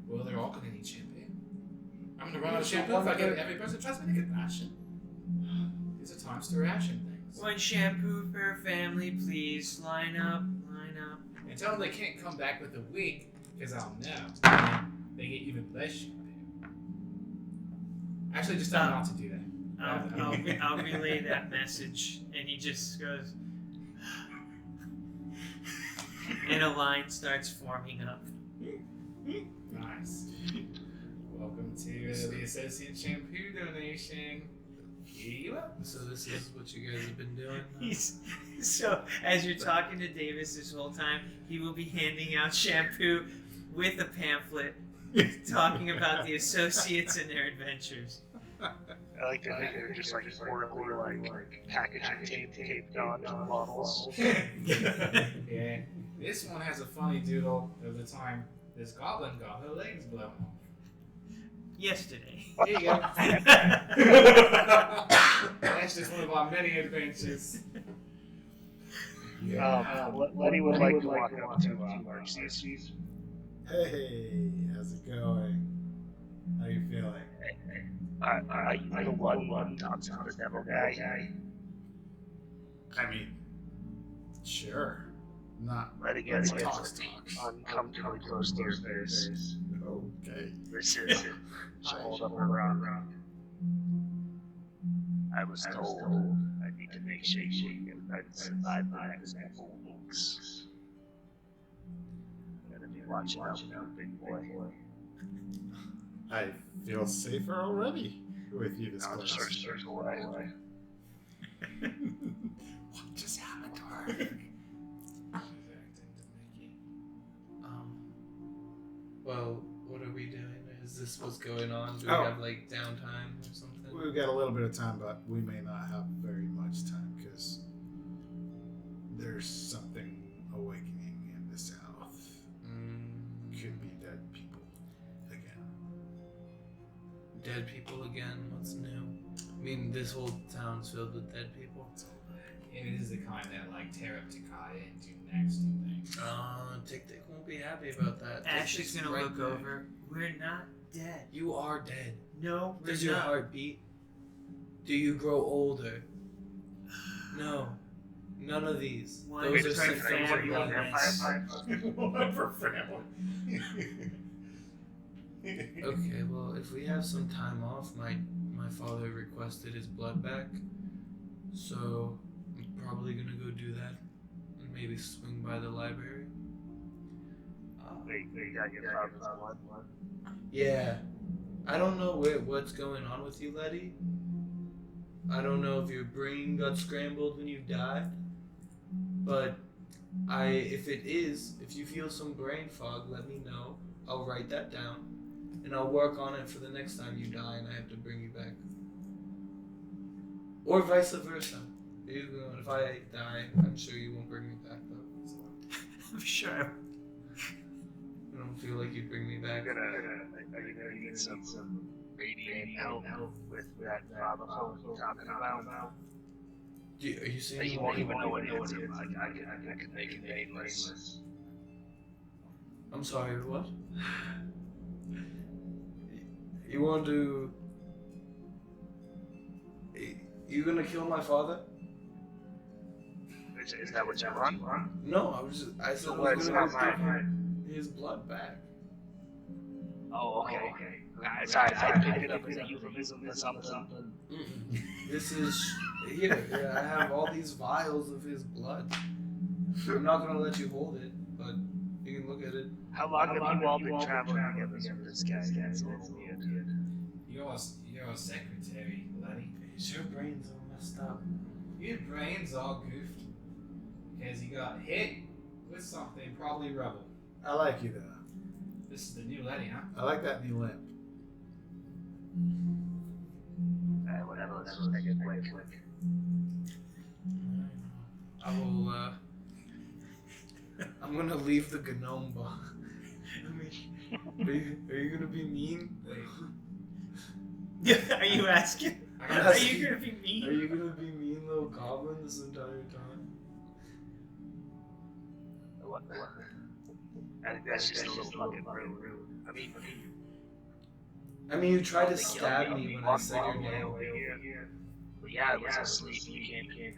Well, they're all going to need shampoo. I'm going to run out of shampoo if I give every person. Trust me, they get ration. These are times to ration things. 1 shampoo per family, please. Line up, line up. And tell them they can't come back with a week, because I'll know. They get even less shampoo. Actually, just tell them not to do that. I'll relay that message, and he just goes, and a line starts forming up. Nice. Welcome to the Associate Shampoo donation. Here you are. So this is what you guys have been doing? So as you're talking to Davis this whole time, he will be handing out shampoo with a pamphlet talking about the associates and their adventures. I like to think they're just like horribly like packaging taped onto the bottles. Yeah. This one has a funny doodle of the time this goblin got her legs blown off. Yesterday. Here you go. That's just one of our many adventures. Letty would like to walk up to Mercy's. Hey, how's it going? How you feeling? I the one talks to the devil guy. I mean, sure. Not Letty gets talks. uncomfortably close to your face. Okay. She'll hold up her rock. I was told I need to make sure I can survive the next couple weeks. I'm gonna be watching out for you, big boy. I feel safer already with you this I'll close. just circle away. What just happened to her? Well, what are we doing? Is this what's going on? Do we Oh. have like downtime or something? We've got a little bit of time, but we may not have very much time because there's something awakening in the south. Could be dead people again. Dead people again? What's new? I mean, this whole town's filled with dead people. It is the kind that like tear up Takaya and do nasty things. Tick Tick won't be happy about that. Ash Tick is Tick's gonna right look there. over. We're not dead. You are dead. No, we're Does your not. heart beat? Do you grow older? No. None of these. One Those per are symptoms family. of illness. One per family. Okay, well, if we have some time off, my father requested his blood back, so I'm probably gonna go do that, and maybe swing by the library. Wait, you got your father's blood? Yeah, I don't know what's going on with you, Letty. I don't know if your brain got scrambled when you died, but if you feel some brain fog, let me know. I'll write that down, and I'll work on it for the next time you die and I have to bring you back. Or vice versa. If I die, I'm sure you won't bring me back though. So I'm sure. I don't feel like you'd bring me back. Are you gonna need some radiant help with that father you're talking about? Are you saying You won't even know what it is. I can make it painless. I'm sorry, what? You want to... You gonna kill my father? Is that what you want? No, I said I was gonna give him his blood back. Oh, okay. Sorry, I picked it up as a euphemism or something. This is... Here, I have all these vials of his blood. I'm not gonna let you hold it, but you can look at it. How long have you all been traveling together with this guy? That's a little weird. You're a secretary, Letty. Is your brain's all messed up? Your brain's all goofed because you got hit with something, probably rubble. I like you though. This is the new Letty, huh? I like that new limp. Whatever, let's just make it quick. I will, I'm gonna leave the gnome bar. Are you gonna be mean? Are you asking? I Are gotta you gonna be Are mean? you gonna be mean, little goblin, this entire time? I think that's just a little fucking rude. I mean, you tried to They stab yelled me when I walk said your all the way name. over here. But yeah, I was asleep. You can't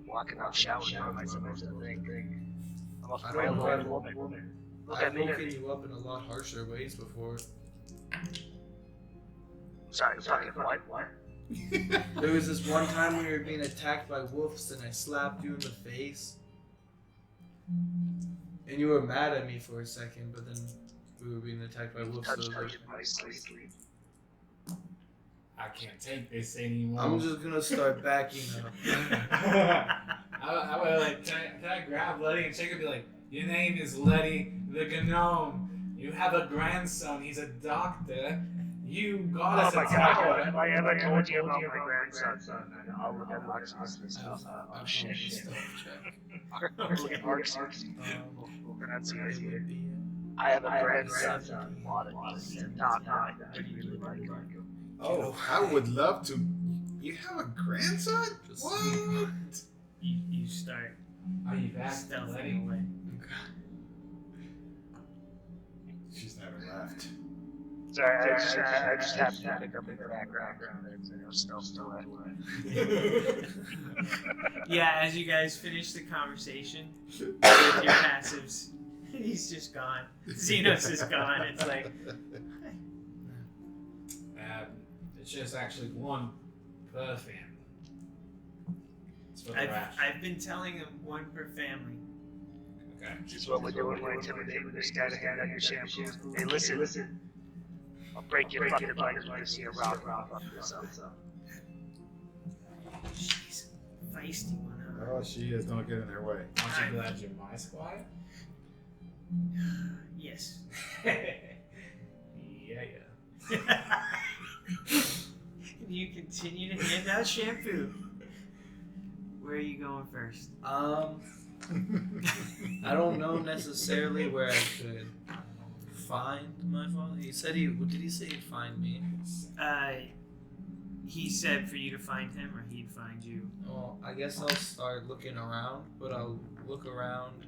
walking out showering. How am I supposed to think? I'm a I frail don't know. old woman. Look I've at me. woken you up in a lot harsher ways before. Sorry, fucking what? There was this one time we were being attacked by wolves and I slapped you in the face. And you were mad at me for a second, but then we were being attacked by wolves. So Touch my sleep. I can't take this anymore. I'm just gonna start backing up. I would like, can I grab Letty and shake her and be like, your name is Letty the Gnome. You have a grandson. He's a doctor. You got us Oh a my tower. god, have I ever told you about my grandson? I'll look at Mark's stuff. Oh shit. I'll look at Mark's pronunciation. I have a grandson. He's a doctor. Do you really like him? Oh, I would love to. You have a grandson? Just- What? You start Are you back, stealthing Letty? away. She's never left. Sorry, I just have to pick up in the background. Still that way. Yeah, as you guys finish the conversation with your passives, he's just gone. Xenos is gone. It's like, It's just actually one per family. It's for the I've, rash. I've been telling him one per family. Okay. This is what we're doing. We're intimidating this guy to hand out your shampoo. Hey, listen. I'll break your fucking legs when I see a rock fuck this up. Jeez, feisty one, huh? Oh, she is. Don't get in her way. Aren't you glad you're my squire? Yes. Yeah. You continue to hand out shampoo. Where are you going first? I don't know necessarily where I could find my father. He said what did he say he'd find me? He said for you to find him, or he'd find you. Well, I guess I'll start looking around, but I'll look around.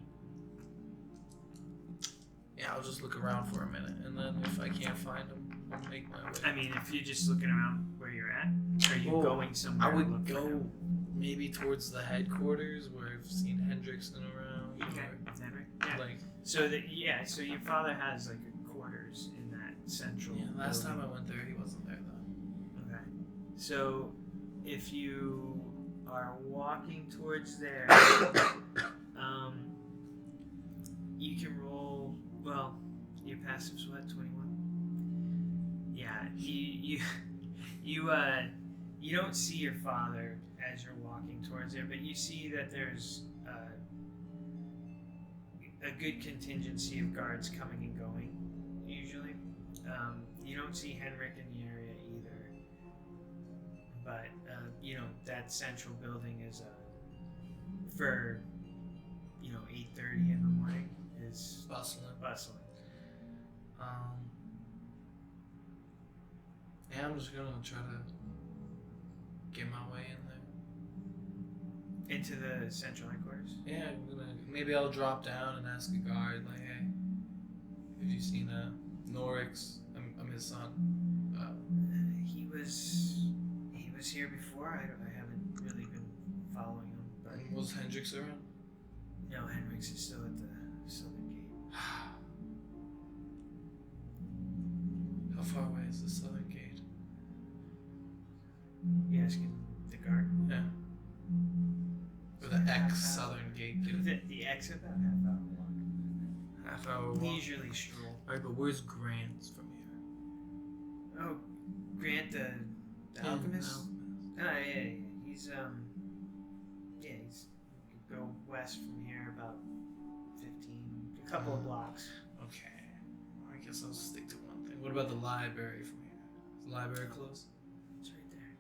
Yeah, I'll just look around for a minute, and then if I can't find him, I'll make my way. I mean, if you're just looking around where you're at, are you Well, going somewhere? I to would look for go him? maybe towards the headquarters where I've seen Hendrickson around. Okay, Or, Henry. Yeah. like, So your father has like a quarters in that central. yeah, last time building. I went there, he wasn't there though. Okay. So if you are walking towards there, you can roll. Well, your passive's what? 21. Yeah. You don't see your father as you're walking towards there, but you see that there's a good contingency of guards coming and going. Usually, you don't see Henrik in the area either. But that central building is for 8:30 in the morning is Bustling. Yeah, I'm just gonna try to get my way in there. into the central headquarters. Yeah, maybe I'll drop down and ask a guard, like, hey, have you seen Norix? I'm his son. He was here before. I haven't really been following him, but Was Hendrix around? no, Henrik's is still at the southern gate. How far away is the southern gate? You asking the guard? Yeah. Or the ex-southern gate. The exit about half hour walk. Half-hour walk. leisurely stroll. Alright, but where's Grant from here? Oh, Grant the alchemist. Oh yeah. He's yeah, he's you could go west from here about a couple of blocks. Okay. Well, I guess I'll stick to one thing. What about the library from here? Is the library close? It's right there.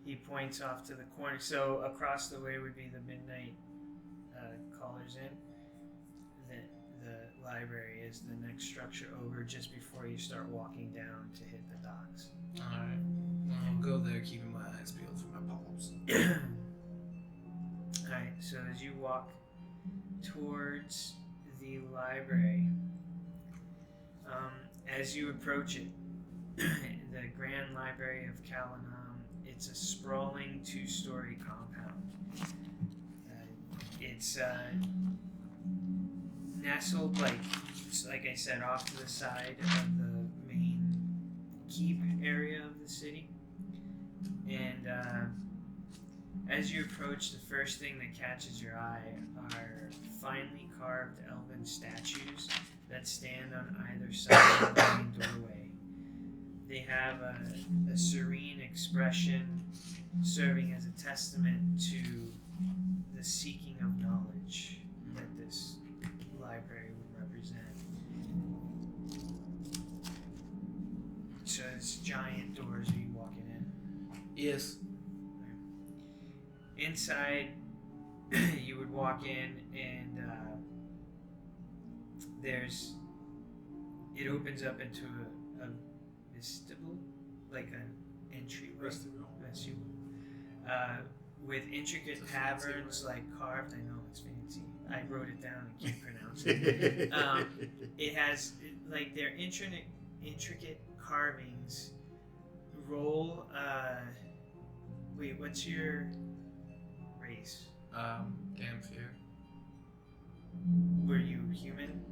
He points off to the corner. So across the way would be the Midnight Callers Inn. The library is the next structure over just before you start walking down to hit the docks. Alright. Well, I'll go there keeping my eyes peeled for my palms. Alright, so as you walk towards the library, as you approach it, the Grand Library of Kalanam, it's a sprawling 2-story compound. It's nestled, like I said, off to the side of the main keep area of the city. And as you approach, the first thing that catches your eye are finely carved elven statues that stand on either side of the main doorway. They have a serene expression, serving as a testament to the seeking of knowledge that this library would represent. So it's giant doors. Are you walking in? Yes. Inside, you would walk in, and it opens up into a vestibule, like an entryway. Vestibule. With intricate patterns, like carved. I know it's fancy. I wrote it down and can't pronounce it. It has like their intricate carvings. Roll. Wait, what's your race? Damphir. Were you human?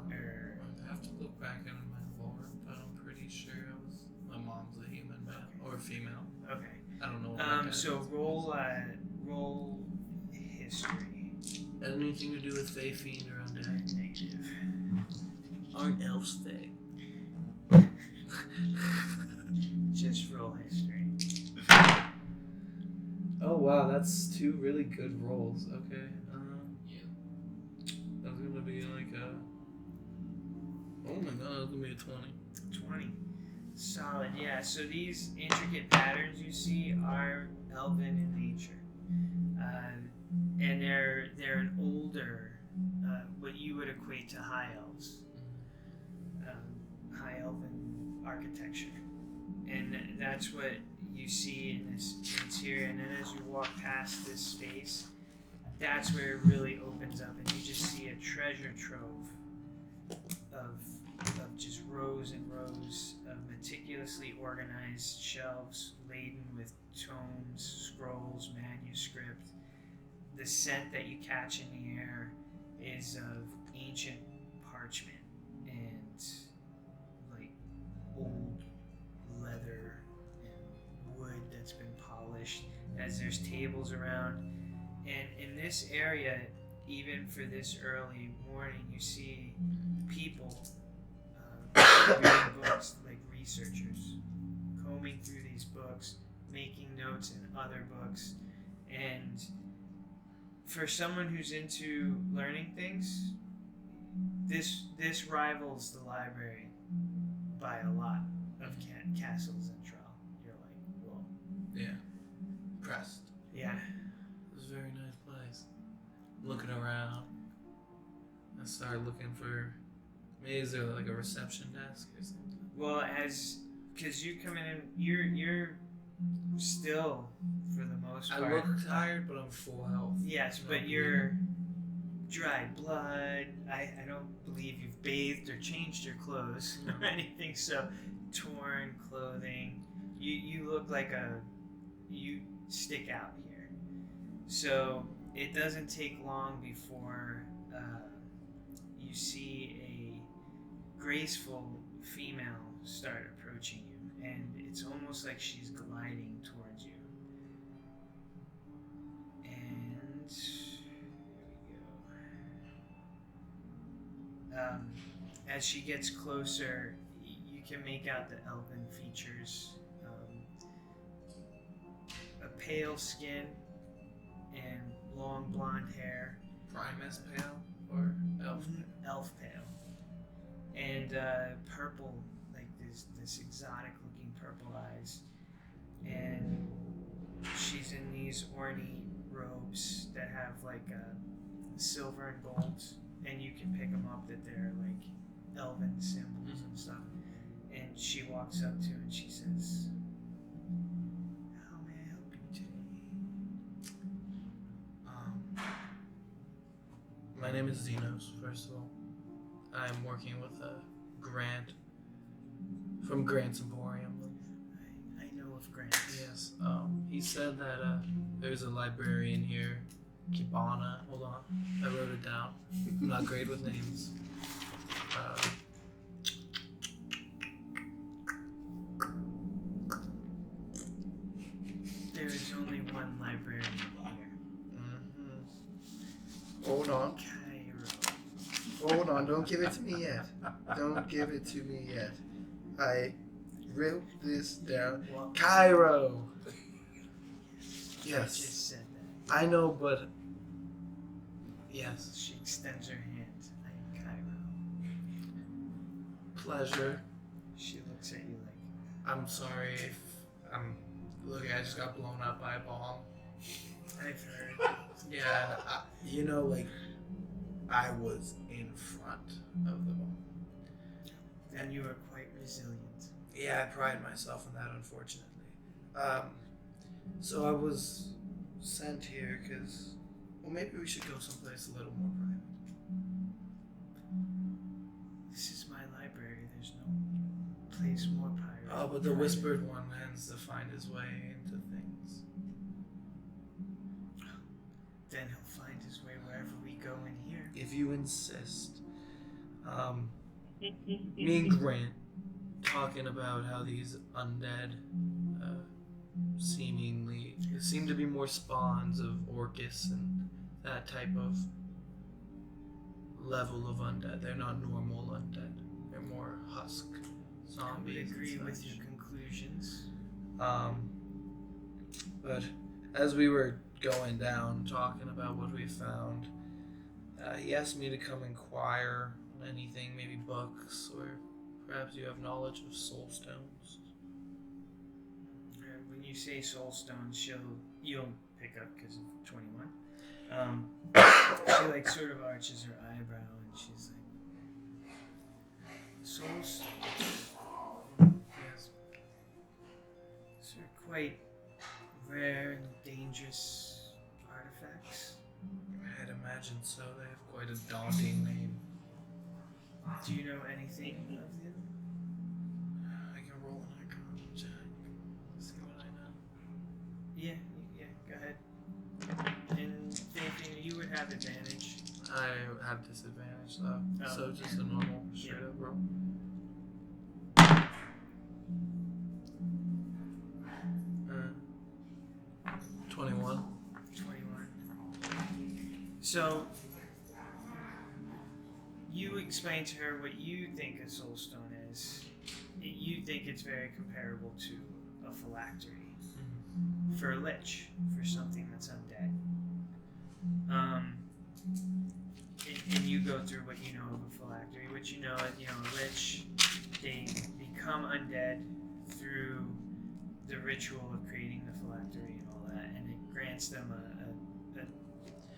Or I'd have to look back into my lore, but I'm pretty sure my mom's a human man or female. okay. I don't know. What So roll history. Anything to do with Fae, Fiend, or Undead? Negative. Aren't elves Fae? Just roll history. Oh wow, that's 2 really good rolls. Okay. That's gonna be like a. Oh my god, that's gonna be a 20. 20. Solid, yeah. So these intricate patterns you see are elven in nature. And they're an older, what you would equate to high elves. High elven architecture. And that's what you see in this interior. And then as you walk past this space, that's where it really opens up, and you just see a treasure trove of just rows and rows of meticulously organized shelves laden with tomes, scrolls, manuscript. The scent that you catch in the air is of ancient parchment and like old leather and wood that's been polished, as there's tables around. And in this area, even for this early morning, you see people reading books, like researchers, combing through these books, making notes in other books. And for someone who's into learning things, this rivals the library by a lot of castles and Trell. You're like, whoa. Yeah. Impressed. Yeah. It was a very nice place. Looking around. I started looking for. Maybe is there like a reception desk or something? Well, because you come in, you're still, for the most I part. look tired, but I'm full health. Yes, but you're dried blood. I don't believe you've bathed or changed your clothes or anything. So torn clothing. You look like you stick out here. So it doesn't take long before you see a graceful female start approaching you, and it's almost like she's gliding towards you. And here we As she gets closer, you can make out the elven features. A pale skin and long blonde hair. Primus pale or elf? Elf pale. And purple, like this exotic looking purple eyes. And she's in these ornate robes that have like silver and gold, and you can pick them up that they're like elven symbols and stuff. And she walks up to him and she says, "How may I help you today?" My name is Xenos, first of all. I'm working with Grant from Grant's Emporium. I know of Grant. Yes. He said that there's a librarian here, Kibana. Hold on, I wrote it down. I'm not great with names. There is only one librarian here. Hold on. Cairo. Hold on, don't give it to me yet. Don't give it to me yet. I wrote this down. Well, Cairo! I Yes, just said that. I know, but... Yes, She extends her hand. I am Cairo. pleasure. She looks at you like, I'm sorry if I'm... Look, I just got blown up by a bomb. I've heard. Yeah, and I was in front of the bomb. And you are quite resilient. Yeah, I pride myself in that, unfortunately. So I was sent here because, well, maybe we should go someplace a little more private. This is my library. There's no place more private. Oh, but the Whispered One tends to find his way into things. Then he'll find his way wherever we go in here. If you insist. Me and Grant talking about how these undead seem to be more spawns of Orcus and that type of level of undead. They're not normal undead. They're more husk I would zombies. agree and with such. your conclusions. But as we were going down, talking about what we found, he asked me to come inquire on anything, maybe books, or perhaps you have knowledge of soul stones. When you say soul stones, you'll pick up because of 21. She like sort of arches her eyebrow and she's like, soul stones. Yes. These are quite rare and dangerous artifacts. I'd imagine so. They have quite a daunting name. Do you know anything of them? I can roll an Arcana check. See what I know. Yeah, go ahead. And anything, you would have advantage. I have disadvantage though, Oh, so just a normal straight up roll. Uh, 21. 21. So, you explain to her what you think a soul stone is. You think it's very comparable to a phylactery for a lich, for something that's undead. And you go through what you know of a phylactery, which you know, a lich, they become undead through the ritual of creating the phylactery and all that, and it grants them a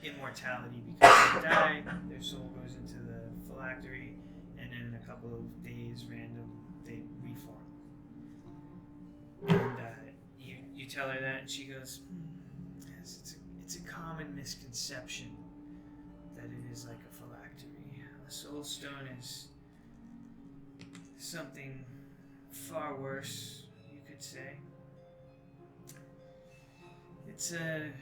immortality because they die, their soul goes into the phylactery, and then in a couple of days, random, they reform. And you tell her that, and she goes, yes, it's a common misconception that it is like a phylactery. A soul stone is something far worse, you could say. It's an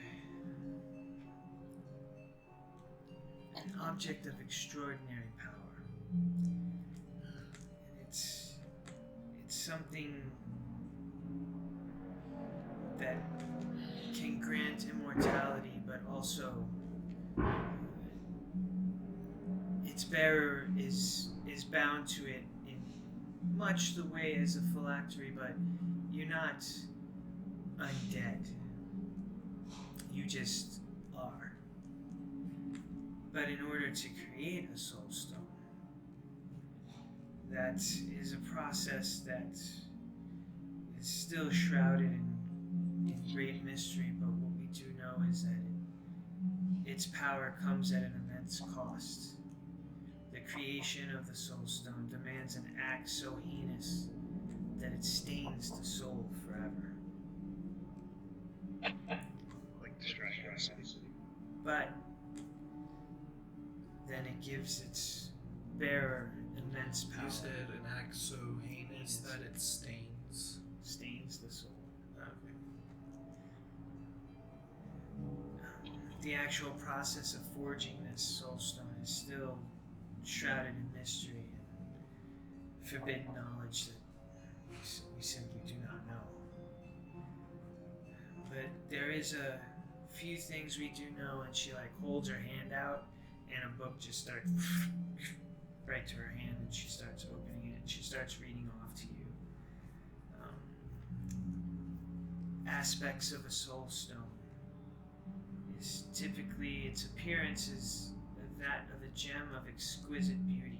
object of extraordinary power. And it's something that can grant immortality, but also it's bearer is bound to it in much the way as a phylactery, but you're not undead. You just are. But in order to create a soul stone, that is a process that is still shrouded in great mystery, but what we do know is that its power comes at an immense cost. The creation of the soul stone demands an act so heinous that it stains the soul forever. Like destroying ourselves. But then it gives its bearer immense power. You said an act so heinous that it stains. Stains the soul. Okay. The actual process of forging this soul stone is still shrouded in mystery and forbidden knowledge that we simply do not know. But there is a few things we do know, and she holds her hand out, and a book just starts right to her hand, and she starts opening it, and she starts reading off to you aspects of a soul stone. Is typically its appearance is that of a gem of exquisite beauty,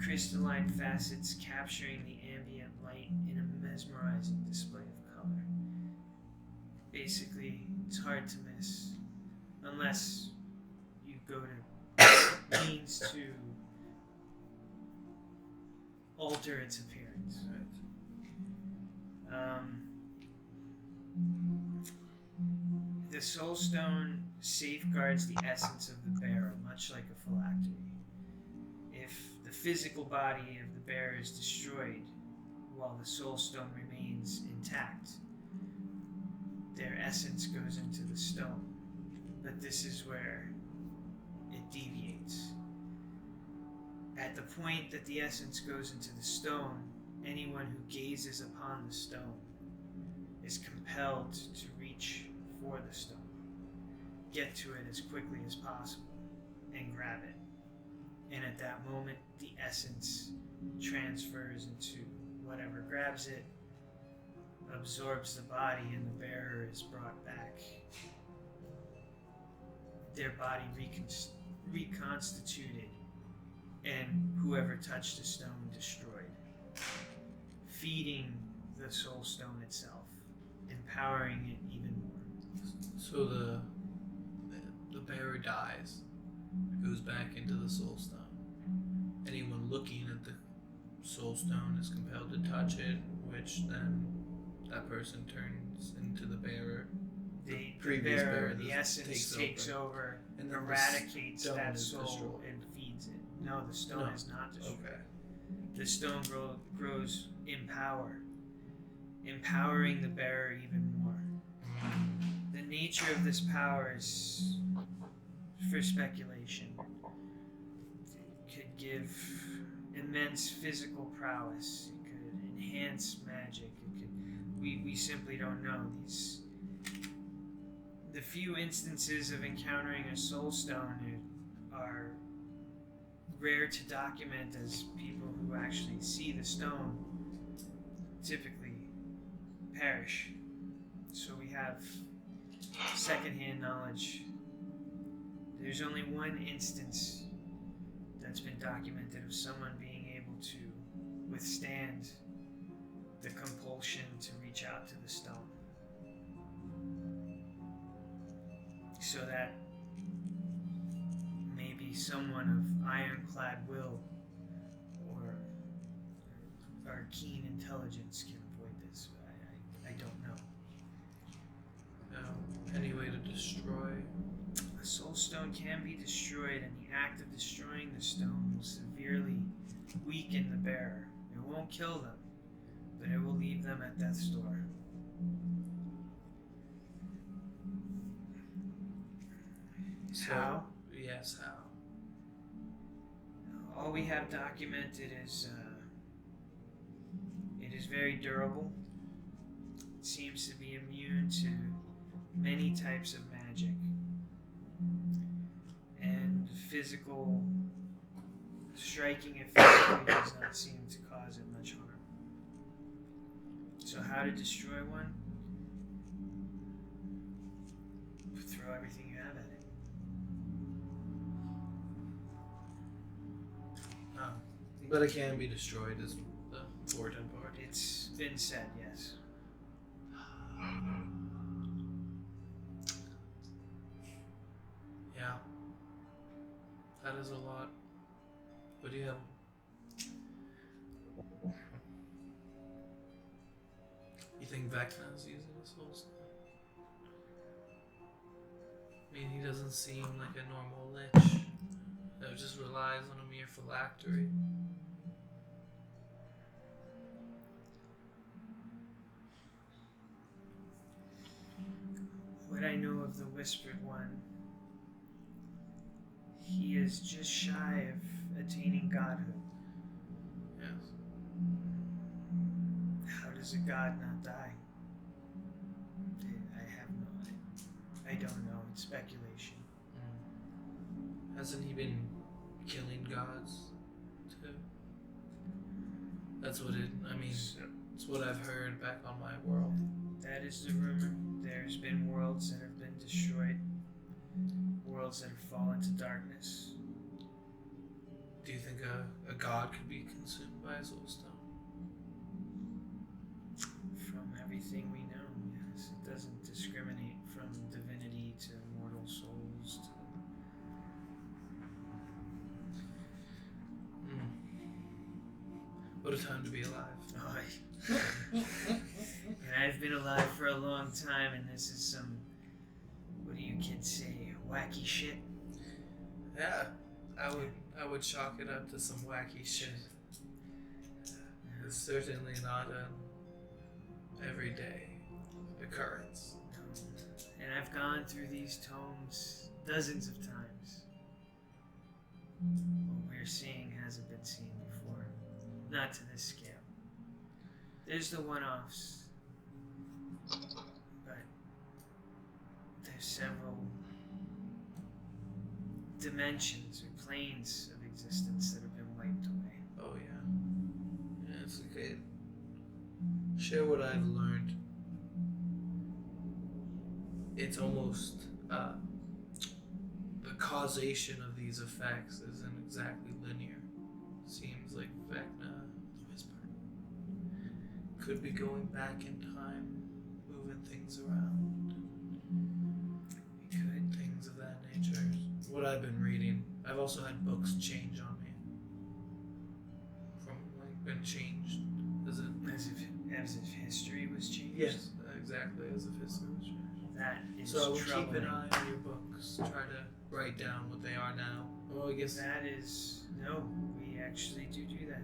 crystalline facets capturing the ambient light in a mesmerizing display of color. Basically, it's hard to miss unless you go to means to alter its appearance. The soul stone safeguards the essence of the bearer, much like a phylactery. If the physical body of the bearer is destroyed while the soul stone remains intact, their essence goes into the stone. But this is where it deviates. At the point that the essence goes into the stone, anyone who gazes upon the stone is compelled to reach for the stone, get to it as quickly as possible, and grab it. And at that moment, the essence transfers into whatever grabs it, absorbs the body, and the bearer is brought back. Their body reconstituted, and whoever touched the stone destroyed, feeding the soul stone itself, empowering it even more. So the bearer dies, goes back into the soul stone. Anyone looking at the soul stone is compelled to touch it, which then that person turns into the bearer. The previous bearer, bearer the essence takes over, and then the eradicates stone that is soul destroyed. and feeds it. No, the stone No. is not destroyed. Okay. The stone grows in power, empowering the bearer even more. The nature of this power is for speculation. It could give immense physical prowess. It could enhance magic. We simply don't know. The few instances of encountering a soul stone are rare to document, as people who actually see the stone typically perish. So we have secondhand knowledge. There's only one instance that's been documented of someone being able to withstand the compulsion to reach out to the stone. So that maybe someone of ironclad will or keen intelligence can avoid this. I don't know. Any way to destroy? A soul stone can be destroyed, and the act of destroying the stone will severely weaken the bearer. It won't kill them, but it will leave them at death's door. So, How? Yes, how? All we have documented is it is very durable. It seems to be immune to many types of magic and physical Striking it physically does not seem to cause it much harm. So how to destroy one? Throw everything you have at it. But it can be destroyed, is the important part. It's been said, yes. Yeah. That is a lot. What do you have? You think Vecna's using his soul stone? I mean, he doesn't seem like a normal lich that just relies on a mere phylactery. What I know of the Whispered One, he is just shy of attaining godhood. Yes. How does a god not die? I have no idea. I don't know. It's speculation. Hasn't he been killing gods too? That's what it. I mean, So, it's what I've heard back on my world. that is the rumor. There's been worlds that have been destroyed, worlds that have fallen to darkness. Do you think a god could be consumed by a soul stone? From everything we know, yes, it doesn't discriminate from divinity to mortal souls to What a time to be alive. And I've been alive for a long time, and this is some, what do you kids say, wacky shit? Yeah, I would chalk it up to some wacky shit. It's certainly not an everyday occurrence. And I've gone through these tomes dozens of times. What we're seeing hasn't been seen before. Not to this scale. There's the one-offs. But there's several dimensions or planes of existence that have been wiped away. Oh yeah. Yeah, it's okay. Share what I've learned. It's almost the causation of these effects isn't exactly linear. Seems like Vecna, the Whisper, could be going back in time, moving things around. We could. Things of that nature. What I've been reading. I've also had books change on me. From like been changed. As As if history was changed. yes, exactly as if history was changed. That is So I will troubling. keep an eye on your books. Try to write down what they are now. Well, I guess That is no. We actually do that.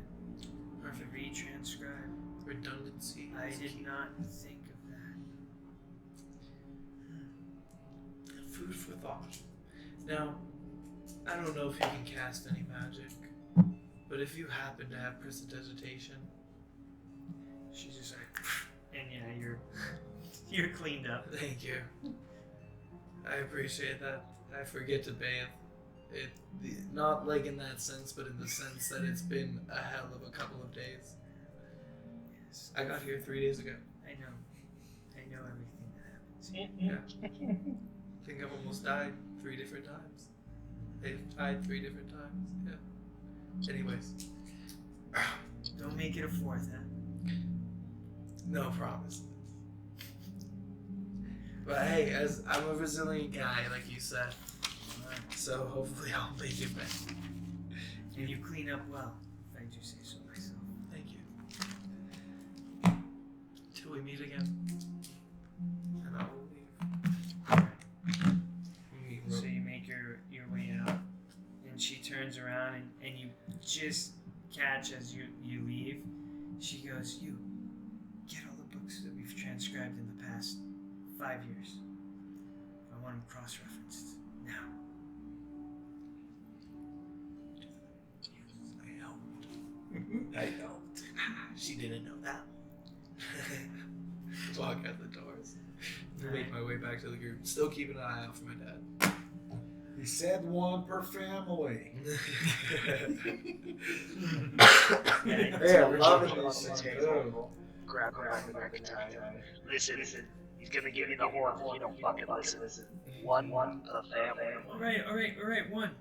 perfect. Retranscribe. Redundancy. I is did key. not think of that. Food for thought. Now, I don't know if you can cast any magic, but if you happen to have prestidigitation, She's just like, and yeah, you're cleaned up. thank you. I appreciate that. I forget to bathe. Not like in that sense, but in the sense that it's been a hell of a couple of days. Yes, I got here 3 days ago. I know everything that happens. Yeah. I think I've almost died 3 different times. I've died 3 different times. Yeah. Anyways. Don't make it a fourth, huh? No promises. But hey, as I'm a resilient guy, like you said, so hopefully I'll make it back. And you clean up well, if I do say so myself. Thank you. Till we meet again. And I will leave. So you make your way out, and she turns around, and you just catch as you leave. She goes, "You get all the books that we've transcribed in the past 5 years. I want them cross-referenced now." I helped. She didn't know that. Walk out the doors. Make my way back to the group. Still keeping an eye out for my dad. He said one per family. Yeah, love it on the table. Grab her by the neck and tie her. Listen, he's gonna give you the horn if you don't fucking listen. One per family. All right. One.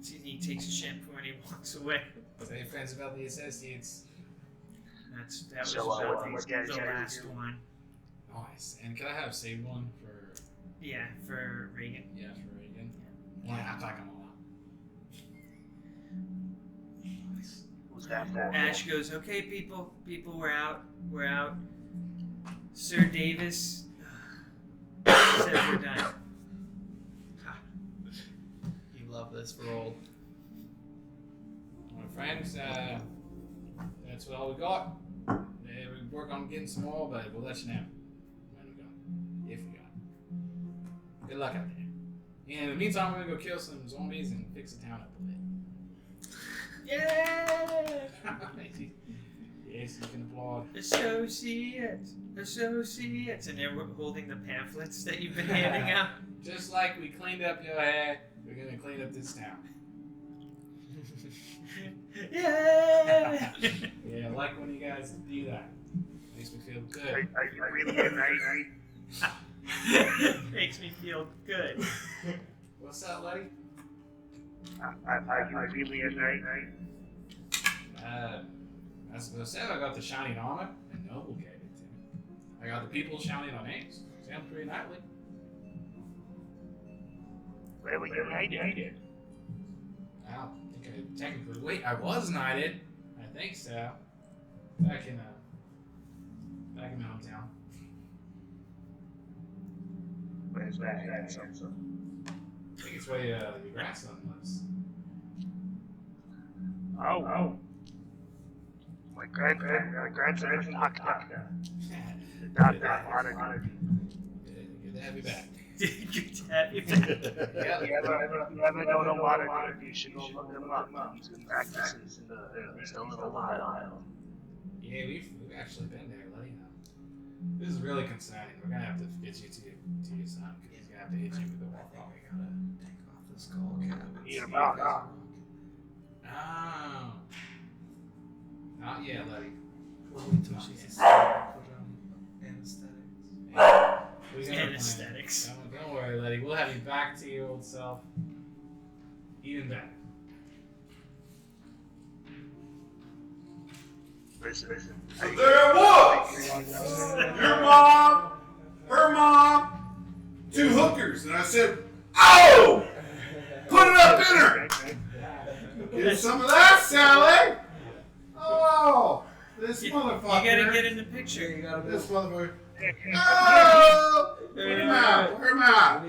He takes a shampoo and he walks away. Say friends about the associates. That was So, about what these guys the gotta last do? one. Nice. And can I have saved one for? Yeah, for Reagan. Yeah, for Reagan. Well, I pack them all out. Who's that for? Ash goes, okay, people, we're out. Sir Davis says we're done. You love this roll. My friends, that's all we got. We work on getting some more, but we'll let you know when we go. If we got. Good luck out there. And in the meantime, we're gonna go kill some zombies and fix the town up a bit. Yay! Yes, you can applaud. Associates. And they're holding the pamphlets that you've been handing out. Just like we cleaned up your hair, we're gonna clean up this town. Yeah! Yeah, I like when you guys do that. Makes me feel good. Are you really a knight? Makes me feel good. What's up, Letty? Are you really a knight? As I said, I got the shining armor, and Noble gave it to me. I got the people shouting our names. Sounds pretty knightly. Where were you knighted? Wow, I think I technically. Wait, I was knighted. I think so. Back in my hometown. Where's that? I think it's where your grandson lives. Oh. My grandson is knocked up. Not honored. Good to have you back. Good to have you back. Yeah. If you ever know no water, you should go look him up. He's been practicing at least a little while. Yeah, we've actually been there, Letty. This is really concerning. We're gonna have to get you to your son because he's gonna have to hit you with the walk off. We gotta take off the skull cap. Eat him out. Oh. Not yet, Letty. We'll wait till she's asleep. Put on anesthetics. Yeah. We got a plan. Anesthetics. Don't worry, Letty. We'll have you back to your old self. Even better. Listen. There it was! Her mom, two hookers, and I said, "Oh! Put it up in her! Get some of that, Sally! Oh! This motherfucker. You gotta get in the picture. This motherfucker. Oh! Put him out! Put him out!